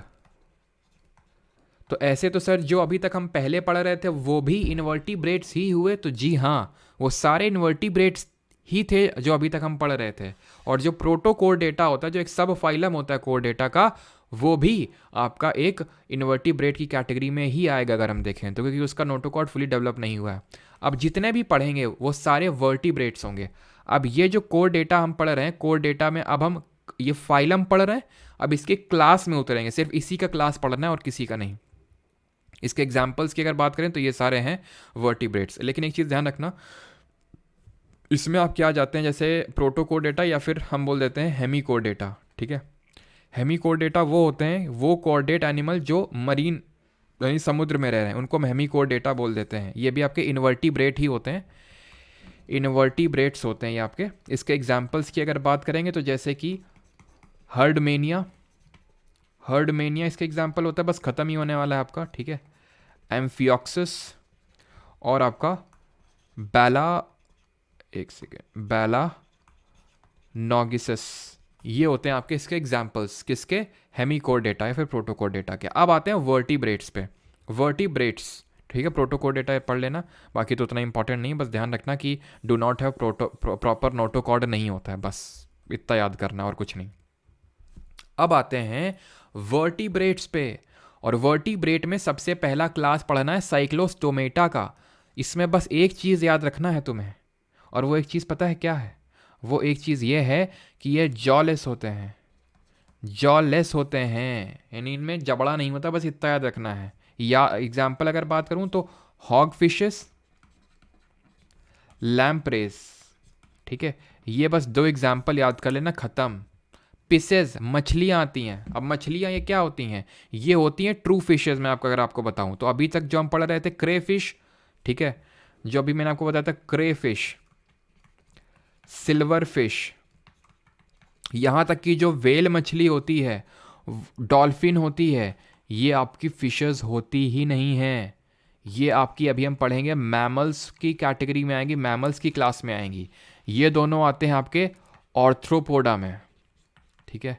तो ऐसे तो सर जो अभी तक हम पहले पढ़ रहे थे वो भी इनवर्टिब्रेट्स ही हुए, तो जी हाँ, वो सारे इनवर्टिब्रेट्स ही थे जो अभी तक हम पढ़ रहे थे। और जो प्रोटोकोरडेटा होता है, जो एक सब फाइलम होता है कोरडेटा का, वो भी आपका एक इनवर्टिब्रेट की कैटेगरी में ही आएगा अगर हम देखें तो, क्योंकि उसका नोटोकॉर्ड फुली डेवलप नहीं हुआ है। अब जितने भी पढ़ेंगे वो सारे वर्टिब्रेट्स होंगे। अब ये जो कोरडेटा हम पढ़ रहे हैं, कोरडेटा में अब हम ये फाइलम पढ़ रहे हैं, अब इसके क्लास में उतरेंगे, सिर्फ इसी का क्लास पढ़ना है और किसी का नहीं। इसके एग्जाम्पल्स की अगर बात करें तो ये सारे हैं वर्टिब्रेट्स। लेकिन एक चीज़ ध्यान रखना, इसमें आप क्या जाते हैं, जैसे प्रोटोकोरडेटा या फिर हम बोल देते हैं हेमीकोरडेटा, ठीक है। हेमीकोरडेटा वो होते हैं, वो कोरडेट एनिमल जो मरीन यानी समुद्र में रह रहे हैं, उनको हम हेमीकोरडेटा बोल देते हैं। ये भी आपके इनवर्टिब्रेट ही होते हैं, इनवर्टिब्रेट्स होते हैं ये आपके। इसके एग्जाम्पल्स की अगर बात करेंगे तो जैसे कि हर्डमेनिया, हर्डमेनिया इसका एग्जाम्पल होता है, बस ख़त्म ही होने वाला है आपका, ठीक है। एम्फियोक्सिस और आपका बैला, एक सेकेंड, बैला नॉगिसिस, ये होते हैं आपके इसके एग्जाम्पल्स, किसके, हेमीकोरडेटा या फिर प्रोटोकोरडेटा के। अब आते हैं वर्टिब्रेट्स पे, वर्टिब्रेट्स, ठीक है। प्रोटोकोरडेटा पढ़ लेना, बाकी तो उतना इंपॉर्टेंट नहीं, बस ध्यान रखना कि do not have proper notochord नहीं होता है, बस इतना याद करना और कुछ नहीं। अब आते हैं वर्टिब्रेट्स पे, और वर्टिब्रेट में सबसे पहला क्लास पढ़ना है साइक्लोस्टोमेटा का। इसमें बस एक चीज़ याद रखना है तुम्हें, और वो एक चीज़ पता है क्या है, वो एक चीज़ ये है कि ये जॉलेस होते हैं, जॉलेस होते हैं, यानी इनमें जबड़ा नहीं होता, बस इतना याद रखना है। या एग्जाम्पल अगर बात करूं तो हॉग फिशेस, लैम्प्रेस, ठीक है। ये बस दो एग्जाम्पल याद कर लेना, ख़त्म। पिसेस, मछलियाँ आती हैं। अब मछलियाँ ये क्या होती हैं, ये होती हैं ट्रू फिशेस। मैं आपको अगर आपको बताऊं तो अभी तक जो हम पढ़ रहे थे क्रे फिश, ठीक है, जो अभी मैंने आपको बताया था क्रे फिश, सिल्वर फिश, यहाँ तक कि जो वेल मछली होती है, डॉल्फिन होती है, ये आपकी फिशेस होती ही नहीं हैं। ये आपकी अभी हम पढ़ेंगे मैमल्स की कैटेगरी में आएंगी, मैमल्स की क्लास में आएंगी। ये दोनों आते हैं आपके ऑर्थ्रोपोडा में, ठीक है।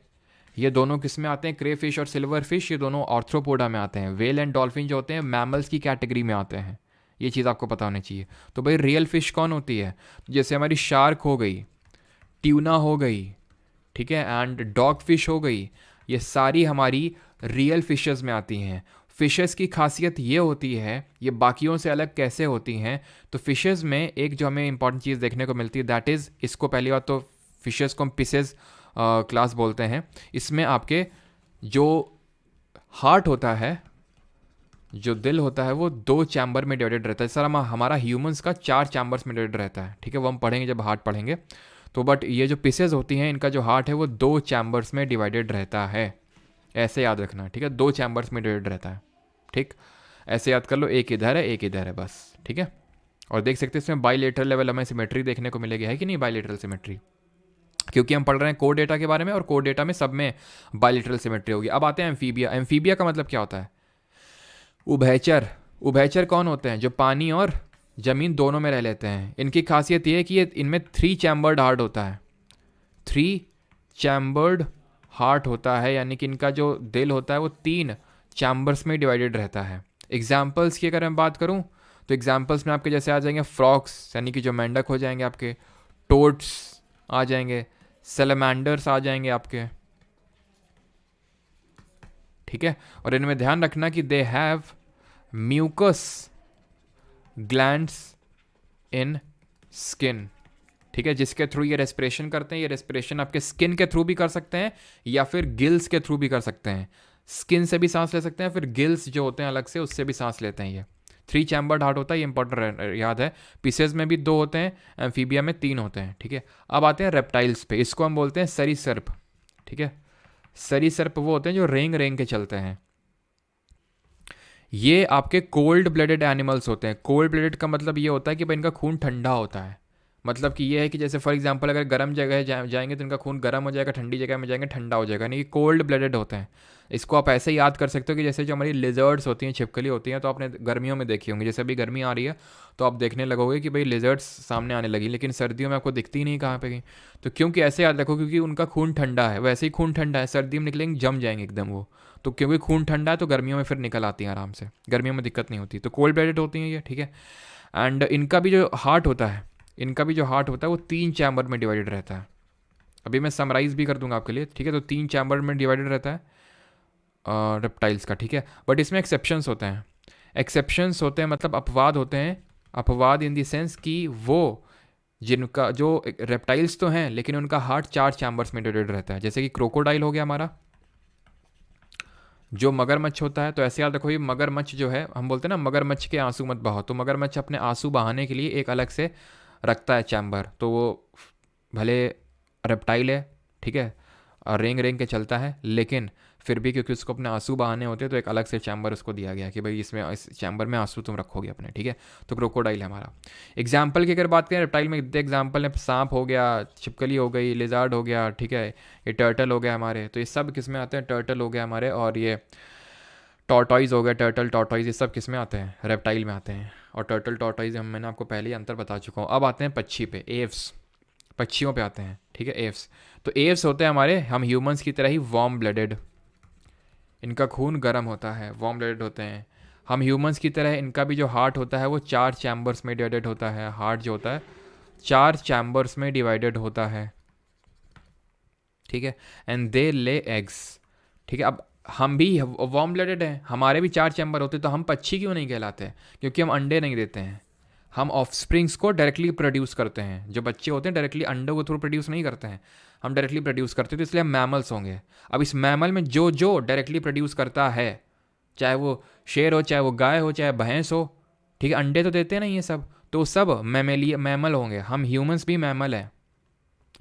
ये दोनों किस में आते हैं, क्रे फिश और सिल्वर फिश, ये दोनों ऑर्थ्रोपोडा में आते हैं। वेल एंड डॉल्फिन जो होते हैं मैमल्स की कैटेगरी में आते हैं, ये चीज़ आपको पता होनी चाहिए। तो भाई रियल फिश कौन होती है, जैसे हमारी शार्क हो गई, ट्यूना हो गई, ठीक है, एंड डॉग फिश हो गई, ये सारी हमारी रियल फिशेस में आती हैं। फिशेस की खासियत ये होती है, ये बाकियों से अलग कैसे होती हैं, तो फिशेस में एक जो हमें इंपॉर्टेंट चीज़ देखने को मिलती है, दैट इज़, इसको पहली बात तो फिशेस को हम पिसेस क्लास बोलते हैं। इसमें आपके जो हार्ट होता है, जो दिल होता है वो 2 चैम्बर में डिवाइडेड रहता है। सर हमारा ह्यूमंस का 4 चैम्बर्स में डिवाइडेड रहता है, ठीक है, वो हम पढ़ेंगे जब हार्ट पढ़ेंगे तो। बट ये जो पीसेज होती हैं इनका जो हार्ट है वो 2 चैम्बर्स में डिवाइडेड रहता है, ऐसे याद रखना, ठीक है, 2 चैम्बर्स में डिवाइडेड रहता है, ठीक, ऐसे याद कर लो, एक इधर है एक इधर है बस, ठीक है। और देख सकते हैं इसमें बाइलेटरल लेवल हमें सिमेट्री देखने को मिलेगी, है कि नहीं बाइलेटरल सिमेट्री, क्योंकि हम पढ़ रहे हैं कोर डेटा के बारे में और कोर डेटा में सब में बाइलेटरल सिमेट्री होगी। अब आते हैं एम्फीबिया। एम्फीबिया का मतलब क्या होता है? उभयचर। उभयचर कौन होते हैं? जो पानी और ज़मीन दोनों में रह लेते हैं। इनकी खासियत ये है कि ये इनमें 3 चैम्बर्ड हार्ट होता है, 3 चैम्बर्ड हार्ट होता है, यानी कि इनका जो दिल होता है वो 3 चैम्बर्स में डिवाइडेड रहता है। एग्जाम्पल्स की अगर मैं बात करूँ तो एग्जाम्पल्स में आपके जैसे आ जाएंगे फ्रॉक्स, यानी कि जो मेंढक हो जाएंगे आपके, टोड्स आ जाएंगे, सेलेमेंडर्स आ जाएंगे आपके, ठीक है। और इनमें ध्यान रखना कि they have mucus glands in skin, ठीक है, जिसके थ्रू ये रेस्पिरेशन करते हैं। ये रेस्पिरेशन आपके स्किन के थ्रू भी कर सकते हैं या फिर गिल्स के थ्रू भी कर सकते हैं। स्किन से भी सांस ले सकते हैं, फिर गिल्स जो होते हैं अलग से उससे भी सांस लेते हैं। ये 3 चैम्बर्ड हार्ट होता है, ये इंपॉर्टेंट याद है। पीसेज में भी 2 होते हैं, एम्फीबिया में 3 होते हैं, ठीक है। अब आते हैं रेप्टाइल्स पे, इसको हम बोलते हैं सरीसर्प, ठीक है। सरीसर्प वो होते हैं जो रेंग रेंग के चलते हैं। ये आपके कोल्ड ब्लडेड एनिमल्स होते हैं। कोल्ड ब्लडेड का मतलब ये होता है कि भाई इनका खून ठंडा होता है। मतलब कि ये है कि जैसे फॉर एग्जांपल अगर गर्म जगह जाएंगे तो इनका खून गर्म हो जाएगा, ठंडी जगह में जाएंगे ठंडा हो जाएगा, यानी कि कोल्ड ब्लडेड होते हैं। इसको आप ऐसे ही याद कर सकते हो कि जैसे जो हमारी लिजर्ड्स होती हैं, छिपकली होती हैं, तो आपने गर्मियों में देखी होंगी। जैसे अभी गर्मी आ रही है तो आप देखने लगोगे कि भाई लिजर्ड्स सामने आने लगी, लेकिन सर्दियों में आपको दिखती ही नहीं कहाँ पे गई। तो क्योंकि ऐसे याद रखो, क्योंकि उनका खून ठंडा है, वैसे ही खून ठंडा है, सर्दी में निकलेंगे जम जाएंगे एकदम वो। तो क्योंकि खून ठंडा है तो गर्मियों में फिर निकल आती हैं आराम से, गर्मियों में दिक्कत नहीं होती। तो कोल्ड ब्लडेड होती हैं ये, ठीक है। एंड इनका भी जो हार्ट होता है, इनका भी जो हार्ट होता है वो 3 चैम्बर में डिवाइडेड रहता है। अभी मैं समराइज भी कर दूंगा आपके लिए, ठीक है। तो 3 चैम्बर में डिवाइडेड रहता है रेप्टाइल्स का, ठीक है। बट इसमें एक्सेप्शंस होते हैं। एक्सेप्शंस होते हैं मतलब अपवाद होते हैं। अपवाद इन द सेंस कि वो जिनका जो रेप्टाइल्स तो हैं लेकिन उनका हार्ट 4 चैम्बर्स में डिवाइडेड रहता है। जैसे कि क्रोकोडाइल हो गया हमारा, जो मगरमच्छ होता है। तो ऐसे याद रखो, ये मगरमच्छ जो है, हम बोलते हैं ना मगरमच्छ के आंसू मत बहाओ, तो मगरमच्छ अपने आंसू बहाने के लिए एक अलग से रखता है चैम्बर। तो वो भले रेप्टाइल है, ठीक है, और रेंग रेंग के चलता है, लेकिन फिर भी क्योंकि उसको अपने आंसू बहाने होते हैं तो एक अलग से चैम्बर उसको दिया गया कि भाई इसमें इस चैम्बर में आंसू तुम रखोगे अपने, ठीक है। तो क्रोकोडाइल है हमारा। एग्जाम्पल की अगर बात करें रेप्टाइल में, एग्जाम्पल है सांप हो गया, छिपकली हो गई, लिजार्ड हो गया, ठीक है, ये टर्टल हो गया हमारे। तो ये सब किस में आते हैं? टर्टल हो गया हमारे, और ये टॉर्टॉइज हो गया, टर्टल टॉर्टॉइज, ये सब किस में आते हैं? रेप्टाइल में आते हैं। और टर्टल टॉर्टॉइज मैंने आपको पहले ही अंतर बता चुका हूँ। अब आते हैं पक्षी पे, एव्स, पक्षियों पे आते हैं, ठीक है, एव्स। तो एव्स होते हैं हमारे, हम ह्यूमंस की तरह ही वार्म ब्लडेड, इनका खून गर्म होता है, वार्म ब्लडेड होते हैं। हम ह्यूमंस की तरह इनका भी जो हार्ट होता है वो 4 चैम्बर्स में डिवाइडेड होता है। हार्ट जो होता है 4 चैम्बर्स में डिवाइडेड होता है, ठीक है। एंड दे ले एग्स, ठीक है। अब हम भी वार्म ब्लडेड हैं, हमारे भी 4 चैम्बर होते, तो हम पक्षी क्यों नहीं कहलाते? क्योंकि हम अंडे नहीं देते हैं, हम ऑफस्प्रिंग्स को डायरेक्टली प्रोड्यूस करते हैं। जो बच्चे होते हैं डायरेक्टली अंडों को थ्रू प्रोड्यूस नहीं करते हैं, हम डायरेक्टली प्रोड्यूस करते हैं, तो इसलिए हम मैमल्स होंगे। अब इस मैमल में जो जो डायरेक्टली प्रोड्यूस करता है, चाहे वो शेर हो, चाहे वो गाय हो, चाहे भैंस हो, ठीक है, अंडे तो देते हैं ना ये सब, तो सब मैमल होंगे। हम ह्यूमंस भी मैमल हैं,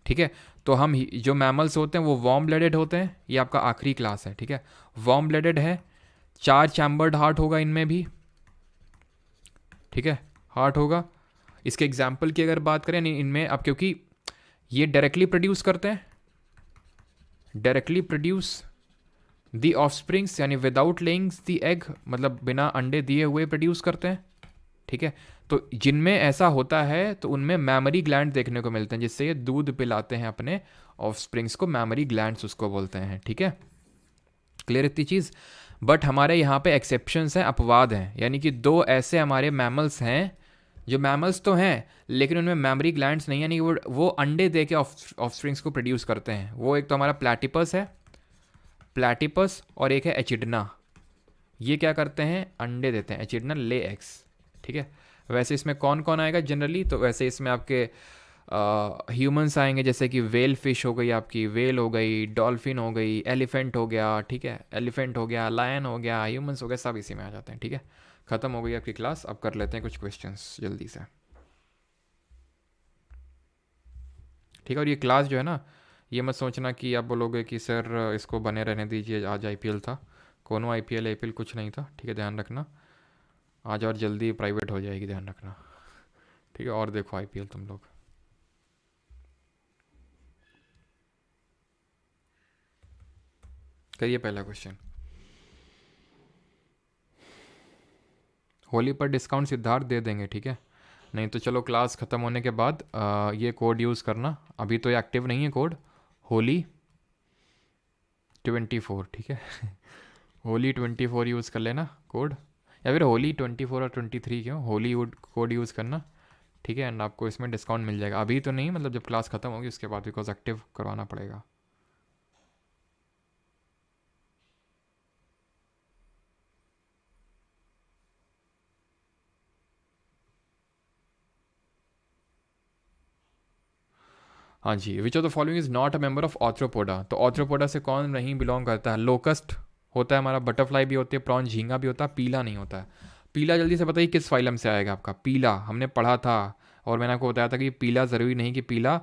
ठीक है। तो हम जो मैमल्स होते हैं वो वार्म ब्लडेड होते हैं, ये आपका आखिरी क्लास है, ठीक है। वार्म ब्लडेड है, 4 चैम्बर्ड हार्ट होगा इनमें भी, ठीक है, हार्ट होगा। इसके एग्जाम्पल की अगर बात करें इनमें, अब क्योंकि ये डायरेक्टली प्रोड्यूस करते हैं, डायरेक्टली प्रोड्यूस दी ऑफस्प्रिंग्स, यानी विदाउट लेइंग दी एग, मतलब बिना अंडे दिए हुए प्रोड्यूस करते हैं, ठीक है। तो जिनमें ऐसा होता है तो उनमें मैमरी ग्लैंड देखने को मिलते हैं, जिससे ये दूध पिलाते हैं अपने ऑफस्प्रिंग्स को, मैमरी ग्लैंड्स उसको बोलते हैं, ठीक है। क्लियर इतनी चीज़? बट हमारे यहाँ पे एक्सेप्शंस हैं, अपवाद हैं, यानी कि 2 ऐसे हमारे मैमल्स हैं जो मैमल्स तो हैं लेकिन उनमें मैमरी ग्लैंड्स नहीं, यानी वो अंडे दे के ऑफस्प्रिंग्स को प्रोड्यूस करते हैं। वो एक तो हमारा प्लैटिपस है, प्लैटिपस, और एक है एचिडना। ये क्या करते हैं? अंडे देते हैं, एचिडना ले एग्स, ठीक है। वैसे इसमें कौन कौन आएगा जनरली? तो वैसे इसमें आपके ह्यूमंस आएंगे, जैसे कि वेल फिश हो गई आपकी, वेल हो गई, डॉल्फिन हो गई, एलिफेंट हो गया, ठीक है, एलिफेंट हो गया, लायन हो गया, ह्यूमंस हो गया, सब इसी में आ जाते हैं, ठीक है। ख़त्म हो गई आपकी क्लास, अब कर लेते हैं कुछ क्वेश्चंस जल्दी से, ठीक है। और ये क्लास जो है ना, ये मत सोचना कि आप बोलोगे कि सर इसको बने रहने दीजिए, आज आईपीएल था, कोनो आईपीएल कुछ नहीं था, ठीक है, ध्यान रखना। आज और जल्दी प्राइवेट हो जाएगी, ध्यान रखना, ठीक है। और देखो आईपीएल तुम लोग। करिए पहला क्वेश्चन। होली पर डिस्काउंट सिद्धार्थ दे देंगे, ठीक है। नहीं तो चलो क्लास ख़त्म होने के बाद ये कोड यूज़ करना, अभी तो ये एक्टिव नहीं है कोड, होली 24, ठीक है। होली 24 यूज़ कर लेना कोड, या फिर होली 24 और 23, क्यों होली कोड यूज़ करना, ठीक है। एंड आपको इसमें डिस्काउंट मिल जाएगा, अभी तो नहीं, मतलब जब क्लास ख़त्म होगी उसके बाद, बिकॉज एक्टिव करवाना पड़ेगा। हाँ जी, which of the following is not a member of Arthropoda, तो ऑर्थ्रोपोडा से कौन नहीं बिलोंग करता है? लोकस्ट होता है हमारा, बटरफ्लाई भी होती है, प्रॉन झींगा भी होता है, पीला नहीं होता है। पीला जल्दी से बताइए किस फाइलम से आएगा आपका? पीला हमने पढ़ा था, और मैंने आपको बताया था कि पीला ज़रूरी नहीं कि पीला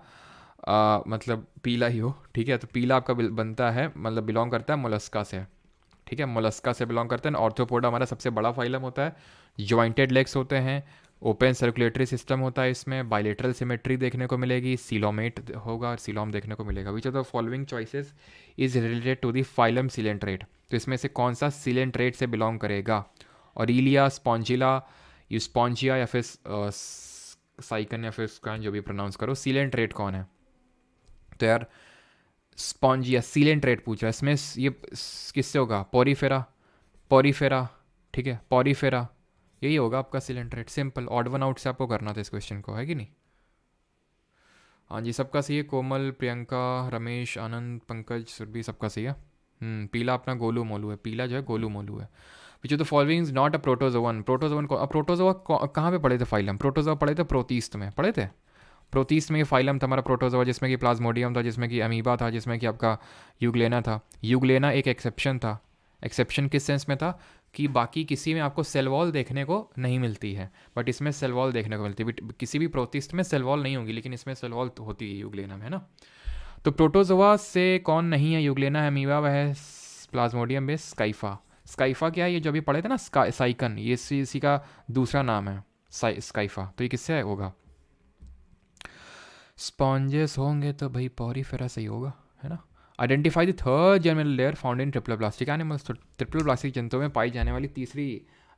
मतलब पीला ही हो, ठीक है। तो पीला आपका बनता है, मतलब बिलोंग करता है मोलस्का से, ठीक है, मोलस्का से बिलोंग करते हैं। ऑर्थ्रोपोडा हमारा सबसे बड़ा फाइलम होता है, जॉइंटेड लेग्स होते हैं, ओपन सर्कुलेटरी सिस्टम होता है, इसमें बायलेटरल सिमेट्री देखने को मिलेगी, सीलोमेट होगा, सीलोम देखने को मिलेगा। Which of the following choices is related to the phylum coelenterate, तो इसमें से कौन सा सिलेंट्रेट से बिलोंग करेगा? ऑरिलिया, स्पॉन्जिला, यूस्पॉन्जिया, या फिर साइकन, या फिर उसका जो भी प्रोनाउंस करो। सिलेंट्रेट कौन है? तो यार स्पॉन्जिया, सिलेंट्रेट पूछ रहा है, इसमें ये किससे होगा? पोरीफेरा, पोरीफेरा, ठीक है, पोरीफेरा, यही होगा आपका coelenterate. Simple, odd one out से आपको करना था इस क्वेश्चन को, है कि नहीं? हाँ जी, सबका सही है, कोमल, प्रियंका, रमेश, आनंद, पंकज, सुरभि, सबका सही है। पीला अपना गोलू मोलू है, पीला जो है गोलू मोलू है। विच of the following is not a protozoan, protozoan को, अब प्रोटोजोआ कहाँ पे पढ़े थे फाइलम? प्रोटोजोआ पढ़े थे प्रोतीस्त में, पढ़े थे प्रोतीस्त में, ये फाइलम था हमारा प्रोटोजोआ, जिसमें कि प्लाज्मोडियम था, जिसमें कि अमीबा था, जिसमें कि आपका यूग्लेना था। यूग्लेना एक एक्सेप्शन था। एक्सेप्शन किस सेंस में था? कि बाकी किसी में आपको सेल वॉल देखने को नहीं मिलती है, बट इसमें सेल वॉल देखने को मिलती है। किसी भी प्रोटिस्ट में सेल वॉल नहीं होगी, लेकिन इसमें सेल वॉल होती है यूग्लेना में, है ना। तो प्रोटोजोआ से कौन नहीं है? यूग्लेना है, अमीबा वह है, प्लाज्मोडियम बेस, स्काइफा। स्काइफा क्या है? ये जो अभी पढ़े थे ना, साइकन, ये इसी का दूसरा नाम है, स्काइफा। तो ये किससे होगा? स्पॉन्जेस होंगे तो भाई पॉरीफेरा सही होगा, है ना। Identify the third germinal layer found in triple plastic animals, तो ट्रिपल प्लास्टिक जंतुओं में पाई जाने वाली तीसरी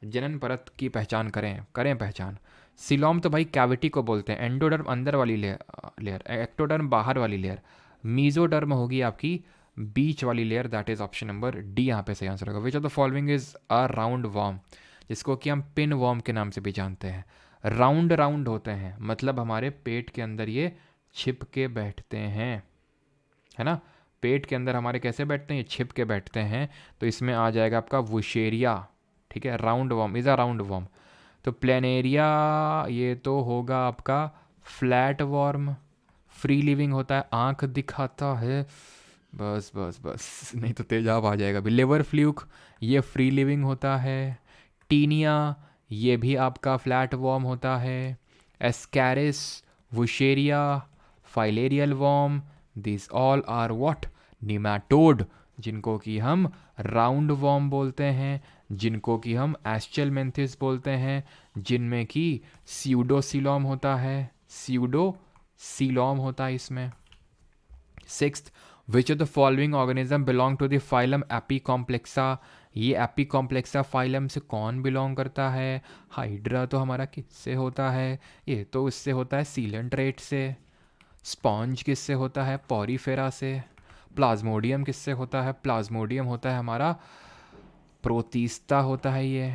जनन परत की पहचान करें पहचान। सिलोम तो भाई कैविटी को बोलते हैं, एंडोडर्म अंदर वाली लेयर, एक्टोडर्म बाहर वाली लेयर, मीजोडर्म होगी आपकी बीच वाली layer, that is option number D यहाँ पे सही आंसर होगा। विच of the following is a round warm, जिसको कि हम पिन वॉर्म के नाम से भी जानते हैं। राउंड राउंड होते हैं, मतलब हमारे पेट के अंदर ये छिप के बैठते हैं, है ना। पेट के अंदर हमारे कैसे बैठते हैं? ये छिप के बैठते हैं। तो इसमें आ जाएगा आपका वुशेरिया, ठीक है। Round warm is a round warm. तो प्लेनेरिया ये तो होगा आपका फ्लैट वॉर्म, फ्री लिविंग होता है, आंख दिखाता है, बस बस बस, नहीं तो तेजाब आ जाएगा भी। लिवर फ्लूक ये फ्री लिविंग होता है। टीनिया ये भी आपका फ्लैट वॉर्म होता है। Ascaris, Wuchereria, filarial worm, this all are what? Nematode, जिनको कि हम राउंड वॉर्म बोलते हैं, जिनको कि हम एस्चेलमेंथिस बोलते हैं, जिनमें कि स्यूडोसिलोम होता है, स्यूडोसिलोम होता है इसमें। Sixth, which of the following organism belong to the phylum Apicomplexa, ये एपीकॉम्प्लेक्सा फाइलम से कौन बिलोंग करता है? हाइड्रा तो हमारा किससे होता है? ये तो इससे होता है सीलेंट्रेट से। स्पॉन्ज किससे होता है? पॉरीफेरा से। प्लाज्मोडियम किससे होता है? प्लाज्मोडियम होता है हमारा प्रोतीस्ता होता है ये।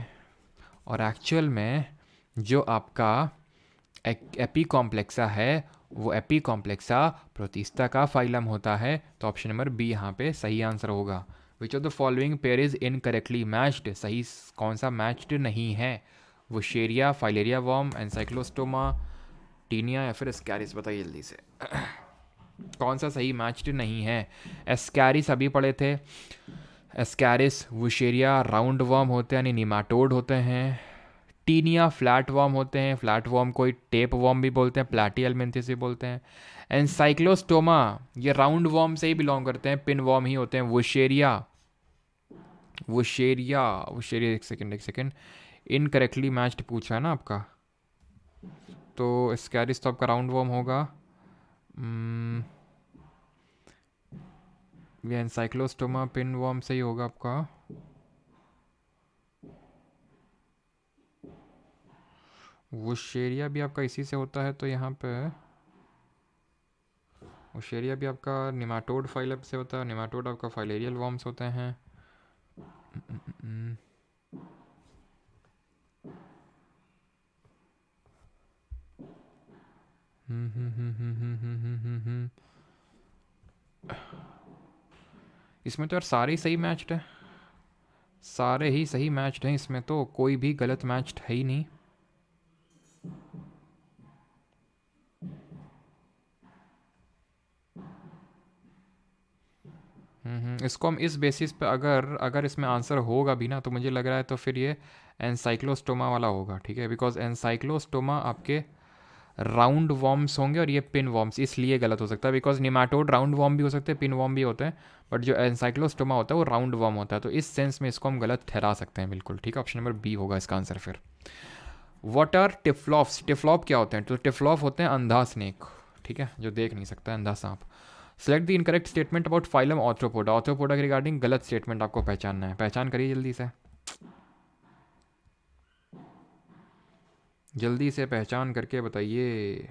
और एक्चुअल में जो आपका एपीकॉम्प्लेक्सा है, वो एपीकॉम्प्लेक्सा प्रोतीस्ता का फाइलम होता है। तो ऑप्शन नंबर बी यहाँ पे सही आंसर होगा। विच of the following pair is incorrectly matched, सही कौन सा मैच्ड नहीं है? वुशेरिया, फाइलेरिया वॉर्म, एनसाइक्लोस्टोमा, टीनिया या फिर एस्कैरिस, बताइए जल्दी से। कौन सा सही मैच्ड नहीं है? एस्कैरिस अभी पढ़े थे। एस्कैरिस वुशेरिया राउंड वर्म होते हैं यानी निमाटोड होते हैं। टीनिया फ्लैट वर्म होते हैं, फ्लैट वर्म कोई टेप वर्म भी बोलते हैं, प्लैटियलमेंथिस भी बोलते हैं। एनसाइक्लोस्टोमा ये राउंड वर्म से ही बिलोंग करते हैं, पिन वर्म ही होते हैं। वुशेरिया वुशेरिया वुशेरिया, एक सेकेंड इनकरेक्टली मैच्ड पूछा है ना आपका, तो एस्कैरिस तो आपका राउंड वर्म होगा। ये एनसाइक्लोस्टोमा पिन वर्म से ही होगा आपका। वुशेरिया भी आपका इसी से होता है, तो यहाँ पे वुशेरिया भी आपका निमाटोड फाइलम से होता है। निमाटोड आपका फाइलेरियल वर्म्स होते हैं। इसमें तो यार सारे ही सही मैच्ड है, सारे ही सही मैच्ड हैं, इसमें तो कोई भी गलत मैच्ड है ही नहीं। इसको हम इस बेसिस पे अगर अगर इसमें आंसर होगा भी ना, तो मुझे लग रहा है तो फिर ये एनसाइक्लोस्टोमा वाला होगा, ठीक है, बिकॉज एनसाइक्लोस्टोमा आपके राउंड वॉर्म्स होंगे और ये पिन वॉर्म्स, इसलिए गलत हो सकता है, बिकॉज निमाटोड राउंड वॉर्म भी हो सकते हैं, पिन वॉर्म भी होते हैं, बट जो एनसाइक्लोस्टोमा होता है वो राउंड वॉर्म होता है, तो इस सेंस में इसको हम गलत ठहरा सकते हैं बिल्कुल, ठीक है। ऑप्शन नंबर बी होगा इसका आंसर फिर। What are टिफ्लॉफ्स? टिफ्लॉप क्या होते हैं? तो टिफ्लॉप होते हैं अंधा स्नेक, ठीक है, जो देख नहीं सकता है, अंधा सांप। Select the incorrect statement about phylum Arthropoda. Arthropoda के रिगार्डिंग गलत स्टेटमेंट आपको पहचानना है, पहचान करिए जल्दी से, जल्दी से पहचान करके बताइए।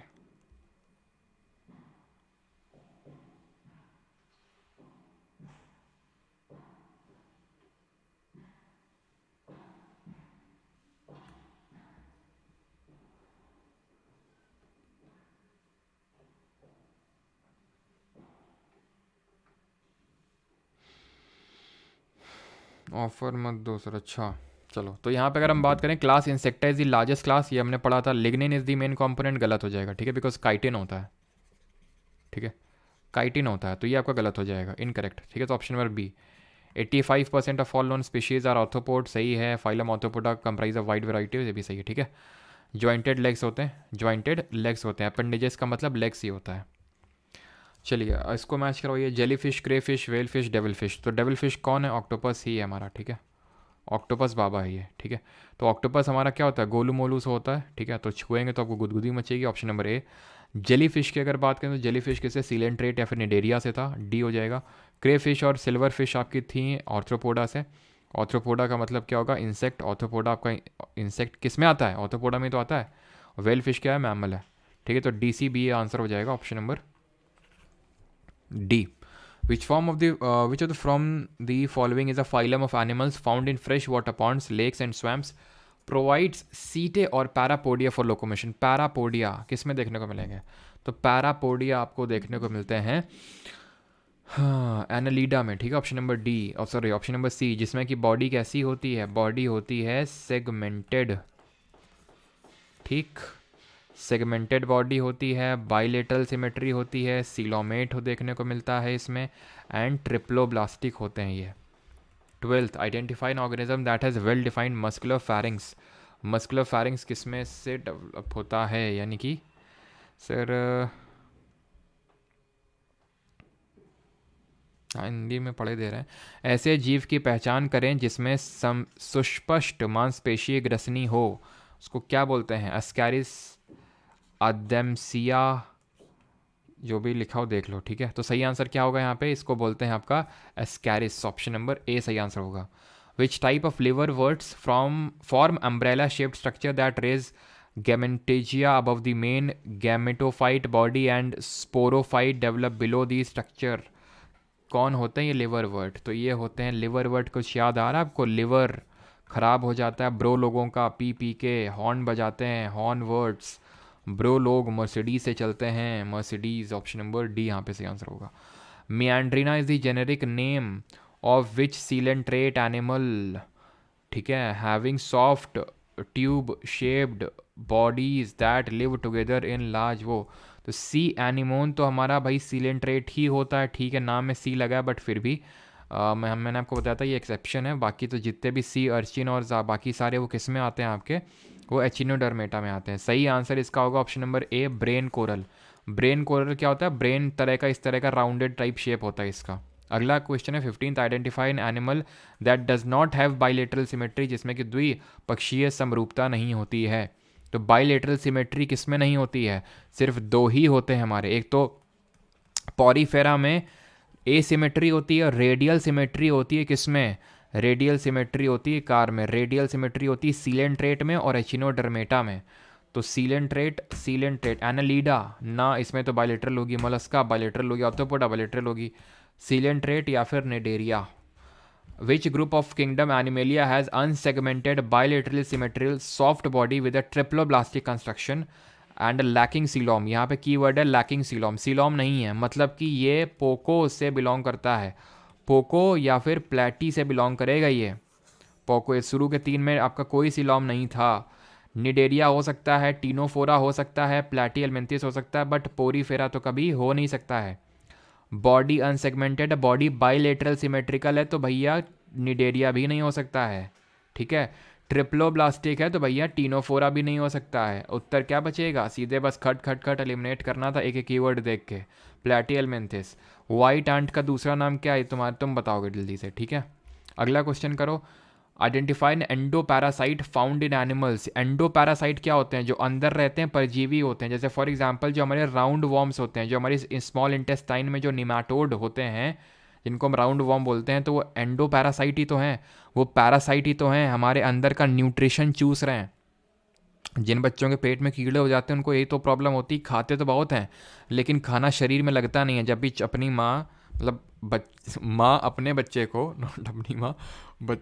ऑफर मत दो सर। अच्छा चलो, तो यहाँ पे अगर हम बात करें class insecta is the largest class, ये हमने पढ़ा था। Lignin is the main component, गलत हो जाएगा, ठीक है, बिकॉज काइटिन होता है, ठीक है, काइटिन होता है, तो ये आपका गलत हो जाएगा, इनकरेक्ट, ठीक है। तो option number B, 85% of all known species are arthropod, सही है। Phylum arthropoda comprise of wide varieties, ये भी सही है, ठीक है। जॉइंटेड लेग्स होते हैं, जॉइंटेड लेग्स होते हैं, अपेंडेजेस का मतलब लेग्स ही होता है। चलिए इसको मैच करवाइए, jellyfish, crayfish, whale fish, devil fish. तो डेविल फिश कौन है? ऑक्टोपस ही है हमारा, ठीक है, ऑक्टोपस बाबा है ये, ठीक है। तो ऑक्टोपस हमारा क्या होता है? गोलू मोलू से होता है, ठीक है, तो छुएंगे तो आपको गुदगुदी मचेगी। Option number A. Jellyfish की अगर बात करें तो जेली फिश किससे? सीलेंट्रेट या फिर निडेरिया से था, डी हो जाएगा। क्रे फिश और सिल्वर फिश आपकी थी ऑर्थ्रोपोडा से। ऑर्थ्रोपोडा का मतलब क्या होगा? इंसेक्ट। ऑर्थ्रोपोडा आपका इंसेक्ट किस में आता है? ऑर्थ्रोपोडा में तो आता है। वेल फिश क्या है? मैमल है, ठीक है, तो डी सी बी आंसर हो जाएगा, option number D. Which of the from the following is a phylum of animals found in freshwater ponds, lakes and swamps, provides setae और parapodia for locomotion? पैरापोडिया किस में देखने को मिलेंगे? तो parapodia आपको देखने को मिलते हैं हाँ एनालीडा में, ठीक है, ऑप्शन नंबर डी, और सॉरी ऑप्शन नंबर सी, जिसमें कि बॉडी कैसी होती है? बॉडी होती है सेगमेंटेड, ठीक, सेगमेंटेड बॉडी होती है, बाइलेटरल सिमेट्री होती है, सीलोमेट हो देखने को मिलता है इसमें, एंड ट्रिप्लोब्लास्टिक होते हैं ये। 12th, identify an organism that has well defined muscular pharynx. Muscular pharynx किसमें से डेवलप होता है? यानी कि सर हिंदी में पढ़े दे रहे हैं। ऐसे जीव की पहचान करें जिसमें सुस्पष्ट मांसपेशीय ग्रसनी हो, उसको क्या बोलते हैं? अस्कैरिस, अदेम्सिया, जो भी लिखा हो देख लो, ठीक है। तो सही आंसर क्या होगा यहाँ पे? इसको बोलते हैं आपका एस्कैरिस, ऑप्शन नंबर ए सही आंसर होगा। Which type of liverworts from form umbrella shaped structure that raise gametangia above the main gametophyte body and sporophyte develop below the structure? कौन होते हैं ये लिवर वर्ड? तो ये होते हैं लिवर वर्ड। कुछ याद आ रहा है आपको? लिवर खराब हो जाता है ब्रो लोगों का, पी पी के हॉर्न बजाते हैं, हॉर्न वर्ड्स। ब्रो लोग मर्सिडीज से चलते हैं, मर्सिडीज, ऑप्शन नंबर डी यहाँ पे सही आंसर होगा। Meandrina is the generic name of which coelenterate animal, ठीक है, having soft tube shaped bodies that live together in large वो, तो सी एनिमोन तो हमारा भाई सीलेंट्रेट ही होता है, ठीक है, नाम में सी लगा है बट फिर भी मैंने आपको बताया था ये एक्सेप्शन है। बाकी तो जितने भी सी अर्चिन और बाकी सारे वो किस में आते हैं आपके, वो एचिनोडर्मेटा में आते हैं। सही आंसर इसका होगा ऑप्शन नंबर ए, ब्रेन कोरल। ब्रेन कोरल क्या होता है, ब्रेन तरह का, इस तरह का राउंडेड टाइप शेप होता है इसका। अगला क्वेश्चन है 15th, identify an animal that does not have bilateral symmetry, जिसमें कि द्विपक्षीय समरूपता नहीं होती है। तो बाइलेटरल सिमेट्री किस में नहीं होती है, सिर्फ दो ही होते हैं हमारे, एक तो पॉरीफेरा में एसिमेट्री होती है, रेडियल सिमेट्री होती है किसमें, रेडियल सिमेट्री होती है कार में, रेडियल सिमेट्री होती है सीलेंट्रेट में और एचिनोडर्मेटा में। तो सीलेंट्रेट, सीलेंट्रेट, एनालीडा ना, इसमें तो बाइलेटरल होगी, मोलस्का बाइलेटरल होगी, ऑर्थोपोडा बाइलेटरल होगी, सीलेंट्रेट या फिर Cnidaria. Which group of kingdom Animalia has unsegmented bilateral symmetrical soft body with a triploblastic construction and lacking coelom. यहाँ पे कीवर्ड है लैकिंग सीलोम, सीलोम नहीं है, मतलब कि ये पोको से बिलोंग करता है, पोको या फिर प्लेटी से बिलोंग करेगा ये। पोको शुरू के 3 में आपका कोई सीलोम नहीं था। निडेरिया हो सकता है, टीनोफोरा हो सकता है, प्लेटी एल्मेंथिस हो सकता है, बट पोरीफेरा तो कभी हो नहीं सकता है। Body unsegmented, body bilateral symmetrical है तो भैया निडेरिया भी नहीं हो सकता है, ठीक है। ट्रिप्लोब्लास्टिक है तो भैया टीनोफोरा भी नहीं हो सकता है। उत्तर क्या बचेगा, सीधे बस खट खट खट एलिमिनेट करना था एक एक कीवर्ड देख के। प्लेटियलमेंथिस। वाइट आंट का दूसरा नाम क्या है तुम्हारा, तुम बताओगे जल्दी से, ठीक है। अगला क्वेश्चन करो, identify N endoparasite found in animals. Endoparasite क्या होते हैं, जो अंदर रहते हैं, परजीवी होते हैं। जैसे फॉर एग्जांपल जो हमारे राउंड वॉर्म्स होते हैं, जो हमारे स्मॉल इंटेस्टाइन में जो निमाटोड होते हैं, जिनको हम राउंड वॉर्म बोलते हैं, तो वो एंडोपैरासाइट ही तो हैं, वो पैरासाइट ही तो हैं, हमारे अंदर का न्यूट्रिशन चूस रहे हैं। जिन बच्चों के पेट में कीड़े हो जाते हैं उनको यही तो प्रॉब्लम होती है, खाते तो बहुत हैं लेकिन खाना शरीर में लगता नहीं है। जब भी अपनी माँ, मतलब माँ अपने बच्चे को, नॉट अपनी माँ,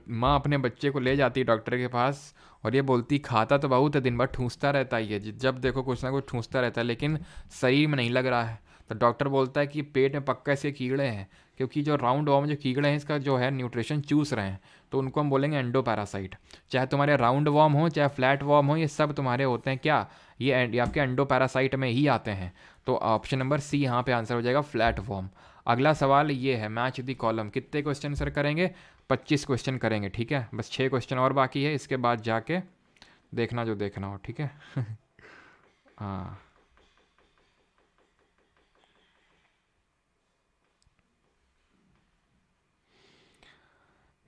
माँ अपने बच्चे को ले जाती है डॉक्टर के पास और ये बोलती खाता तो बहुत है, दिन भर ठूंसता रहता है, ये जब देखो कुछ ना कुछ ठूंसता रहता है लेकिन शरीर में नहीं लग रहा है। तो डॉक्टर बोलता है कि पेट में पक्का ऐसे कीड़े हैं, क्योंकि जो राउंड वॉर्म जो कीड़े हैं इसका जो है न्यूट्रिशन चूस रहे हैं, तो उनको हम बोलेंगे एंडोपैरासाइट। चाहे तुम्हारे राउंड वॉर्म हो चाहे फ्लैट वॉर्म हो, ये सब तुम्हारे होते हैं क्या, ये आपके एंडोपैरासाइट में ही आते हैं। तो ऑप्शन नंबर सी यहाँ पे आंसर हो जाएगा, फ्लैट वॉर्म। अगला सवाल ये है, मैच द कॉलम। कितने क्वेश्चन सर करेंगे, 25 क्वेश्चन करेंगे, ठीक है। बस 6 क्वेश्चन और बाकी है, इसके बाद जाके देखना जो देखना हो, ठीक है। हाँ,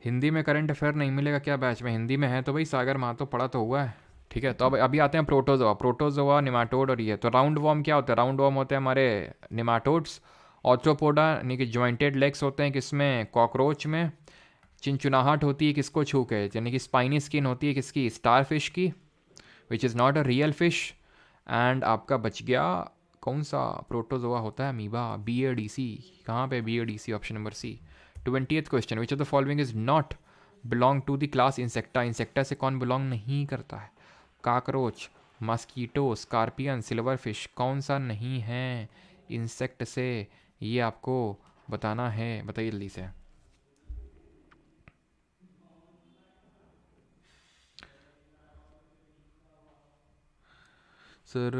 हिंदी में करंट अफेयर नहीं मिलेगा क्या बैच में, हिंदी में है तो भाई सागर महातो पढ़ा तो हुआ है, ठीक है। तो अब अभी आते हैं प्रोटोजोआ, प्रोटोजोआ, निमाटोड और ये। तो राउंड वॉर्म क्या होता है, राउंड वॉर्म होते हैं हमारे निमाटोड्स। ऑर्थ्रोपोडा यानी कि जॉइंटेड लेग्स होते हैं किसमें, कॉकरोच में। चिनचुनाहट होती है किसको छू के, यानी कि स्पाइनी स्किन होती है किसकी, स्टार फिश की, which is not a real fish. And आपका बच गया कौन सा प्रोटोजोआ होता है, amoeba, B A D C. कहाँ पे B A D C, option number C. 20th question, which of the following is not belong to the class insecta. Insecta से कौन बिलोंग नहीं करता है, cockroach, mosquito, scorpion, silver fish, कौन सा नहीं है इंसेक्ट से, ये आपको बताना है, बताइए जल्दी से। सर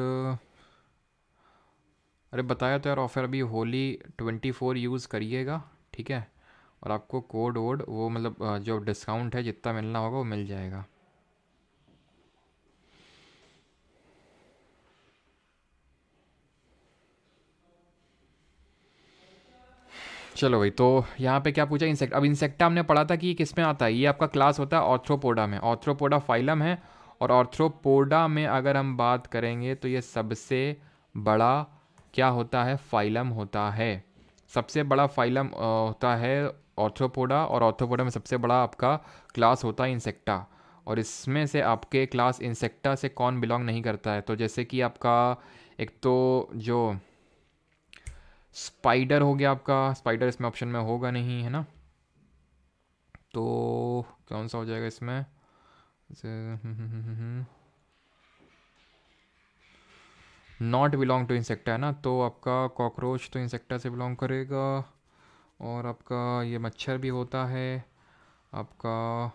अरे बताया तो यार, ऑफर अभी होली 24 यूज़ करिएगा, ठीक है। और आपको कोड वोड वो मतलब जो डिस्काउंट है जितना मिलना होगा वो मिल जाएगा। चलो भाई, तो यहाँ पे क्या पूछा, इंसेक्ट। अब इंसेक्टा हमने पढ़ा था कि ये किस में आता है, ये आपका क्लास होता है ऑर्थ्रोपोडा में, ऑर्थ्रोपोडा फाइलम है। और ऑर्थ्रोपोडा में अगर हम बात करेंगे तो ये सबसे बड़ा क्या होता है, फाइलम होता है, सबसे बड़ा फाइलम होता है ऑर्थ्रोपोडा। और ऑर्थ्रोपोडा में सबसे बड़ा आपका क्लास होता है इंसेक्टा। और इसमें से आपके क्लास इंसेक्टा से कौन बिलोंग नहीं करता है, तो जैसे कि आपका एक तो जो स्पाइडर हो गया आपका, स्पाइडर इसमें ऑप्शन में होगा नहीं, है ना। तो कौन सा हो जाएगा इसमें, नॉट बिलोंग टू इंसेक्टा है ना, तो आपका कॉकरोच तो इंसेक्टा से बिलोंग करेगा। और आपका ये मच्छर भी होता है आपका,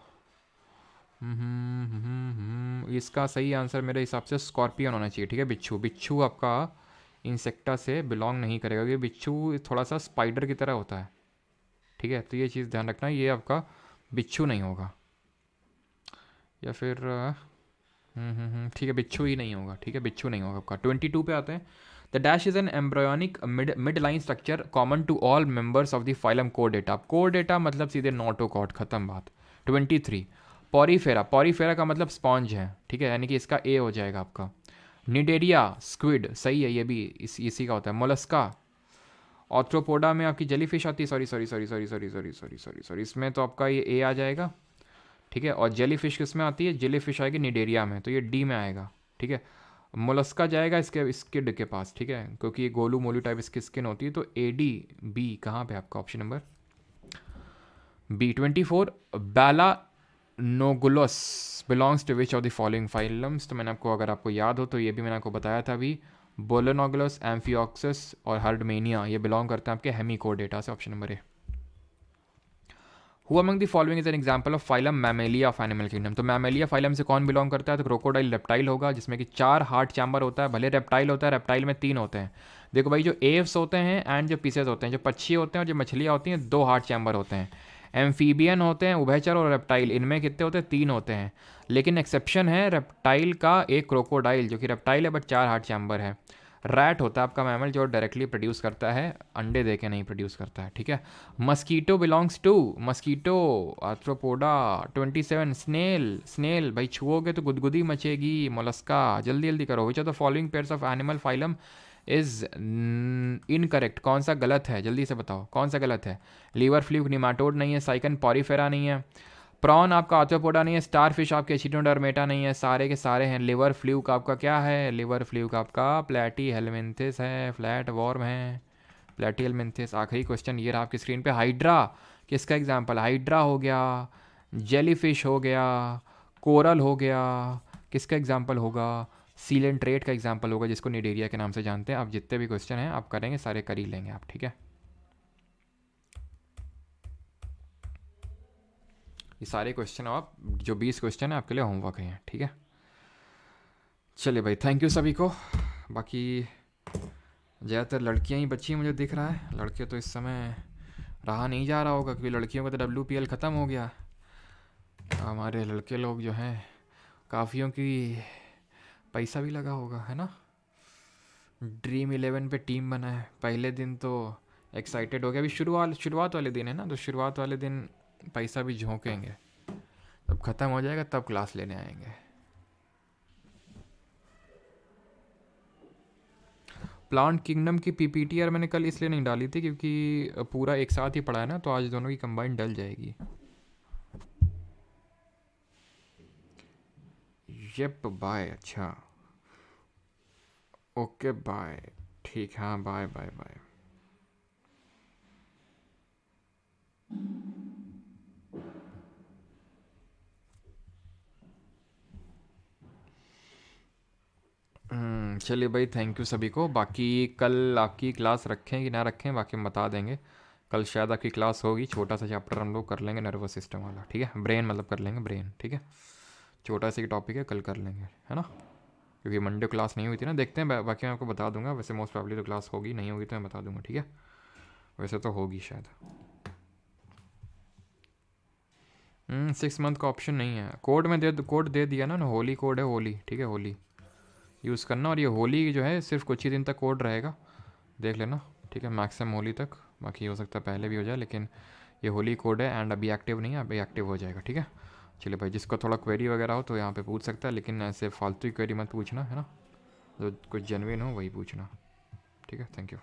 इसका सही आंसर मेरे हिसाब से स्कॉर्पियन होना चाहिए, ठीक है। बिच्छू, बिच्छू आपका इंसेक्टा से बिलोंग नहीं करेगा, क्योंकि बिच्छू थोड़ा सा स्पाइडर की तरह होता है, ठीक है। तो ये चीज़ ध्यान रखना, ये आपका बिच्छू नहीं होगा, या फिर ठीक है, बिच्छू ही नहीं होगा, ठीक है, बिच्छू नहीं होगा आपका। 22 पे आते हैं। The dash is an embryonic midline structure common to all members of the phylum Chordata. Chordata मतलब सीधे नोटोकॉट, खत्म बात। 23 पॉरीफेरा, पॉरीफेरा का मतलब स्पॉन्ज है, ठीक है, यानी कि इसका ए हो जाएगा आपका। निडेरिया स्क्विड, सही है, ये भी इसी का होता है। मोलस्का, ऑर्थ्रोपोडा में आपकी जेलीफिश आती है, सॉरी, इसमें तो आपका ये ए आ जाएगा, ठीक है। और जेलीफिश किस में आती है, जेलीफिश आएगी निडेरिया में, तो ये डी में आएगा, ठीक है। मोलस्का जाएगा इसके स्किड के पास, ठीक है, क्योंकि ये गोलू मोलू टाइप इसकी स्किन होती है, तो ए डी बी कहाँ पे आपका option number B. 24 Balanoglossus belongs to which of the following phylums. तो मैंने आपको, अगर आपको याद हो तो ये भी मैंने आपको बताया था अभी, बोलोनोगुलस, एम्फियोक्सिस और हर्डमेनिया, ये बिलोंग करते हैं आपके हेमिकोडेटा से, option number A. Who among the following is an example of phylum Mammalia of animal kingdom? तो मैमेलिया फाइलम से कौन बिलोंग करता है, तो क्रोकोडाइल रेप्टाइल होगा, जिसमें कि 4 हार्ट चैम्बर होता है। भले रेप्टाइल होता है, रेप्टाइल में 3 होते हैं। देखो भाई, जो एव्स होते हैं एंड जो पीसेस होते हैं, जो पक्षी होते हैं और जो मछलियाँ होती हैं, 2 हार्ट चैम्बर होते हैं। एम्फीबियन होते हैं, उभयचर और रेप्टाइल, इनमें कितने होते हैं, 3 होते हैं। लेकिन एक्सेप्शन है रेप्टाइल का एक क्रोकोडाइल, जो कि रेप्टाइल है बट 4 हार्ट चैम्बर है। रैट होता है आपका मैमल जो डायरेक्टली प्रोड्यूस करता है, अंडे दे के नहीं प्रोड्यूस करता है, ठीक है। Mosquito belongs to, mosquito arthropoda. 27 snail, snail भाई छुओगे तो गुदगुदी मचेगी। मोलस्का, जल्दी जल्दी करो। Which are the following pairs of animal phylum is incorrect, कौन सा गलत है, जल्दी से बताओ कौन सा गलत है। लीवर फ्लूक निमाटोड नहीं है, साइकन पॉरीफेरा नहीं है, प्रॉन आपका आर्थ्रोपोडा नहीं है, स्टार फिश आपके एचिडोडर्मेटा नहीं है, सारे के सारे हैं। लिवर फ्लूक आपका क्या है, लिवर फ्लूक आपका प्लेटी हेलमिंथिस है, फ्लैट वॉर्म है, प्लेटी हेलमिंथिस। आखिरी क्वेश्चन ये रहा आपकी स्क्रीन पे, हाइड्रा किसका एग्जाम्पल, हाइड्रा हो गया, जेलीफिश हो गया, कोरल हो गया, किसका एग्जाम्पल होगा, सीलेंट्रेट का एग्जाम्पल होगा, जिसको निडेरिया के नाम से जानते हैं। आप जितने भी क्वेश्चन हैं आप करेंगे, सारे कर ही लेंगे आप, ठीक है। ये सारे क्वेश्चन आप, जो 20 क्वेश्चन है आपके लिए होमवर्क हैं, ठीक है। चलिए भाई, थैंक यू सभी को। बाकी ज़्यादातर लड़कियां ही बची हैं मुझे दिख रहा है, लड़के तो इस समय रहा नहीं जा रहा होगा, क्योंकि लड़कियों का तो WPL ख़त्म हो गया। हमारे लड़के लोग जो हैं, काफ़ियों की पैसा भी लगा होगा, है ना। ड्रीम 11 पे टीम बना है, पहले दिन तो एक्साइटेड हो गया। अभी शुरुआत वाले दिन है ना, तो शुरुआत वाले दिन पैसा भी झोंकेंगे, जब ख़त्म हो जाएगा तब क्लास लेने आएंगे। प्लांट किंगडम की PPTR मैंने कल इसलिए नहीं डाली थी क्योंकि पूरा एक साथ ही पढ़ा है ना, तो आज दोनों की कंबाइंड डल जाएगी। येप बाय, अच्छा ओके बाय, ठीक, हाँ बाय बाय बाय। चलिए भाई, थैंक यू सभी को। बाकी कल आपकी क्लास रखें कि ना रखें, बाकी हम बता देंगे। कल शायद आपकी क्लास होगी, छोटा सा चैप्टर हम लोग कर लेंगे, नर्वस सिस्टम वाला, ठीक है। ब्रेन मतलब कर लेंगे, ब्रेन, ठीक है। छोटा सा ही टॉपिक है, कल कर लेंगे, है ना, क्योंकि मंडे क्लास नहीं हुई थी ना। देखते हैं, बाकी मैं आपको बता दूंगा। वैसे मोस्ट प्रॉब्ली तो क्लास होगी, नहीं होगी तो मैं बता दूंगा, ठीक है। वैसे तो होगी शायद। 6 मंथ का ऑप्शन नहीं है कोड में, कोड दे दिया ना, होली कोड है, होली, ठीक है, होली यूज़ करना। और ये होली जो है सिर्फ कुछ ही दिन तक कोड रहेगा, देख लेना, ठीक है, मैक्सिमम होली तक। बाकी हो सकता है पहले भी हो जाए, लेकिन ये होली कोड है एंड अभी एक्टिव नहीं है, अभी एक्टिव हो जाएगा, ठीक है। चलिए भाई, जिसको थोड़ा क्वेरी वगैरह हो तो यहाँ पे पूछ सकता है, लेकिन ऐसे फालतू की क्वेरी मत पूछना, है ना, जो कुछ जेन्युइन हो वही पूछना, ठीक है। Thank you.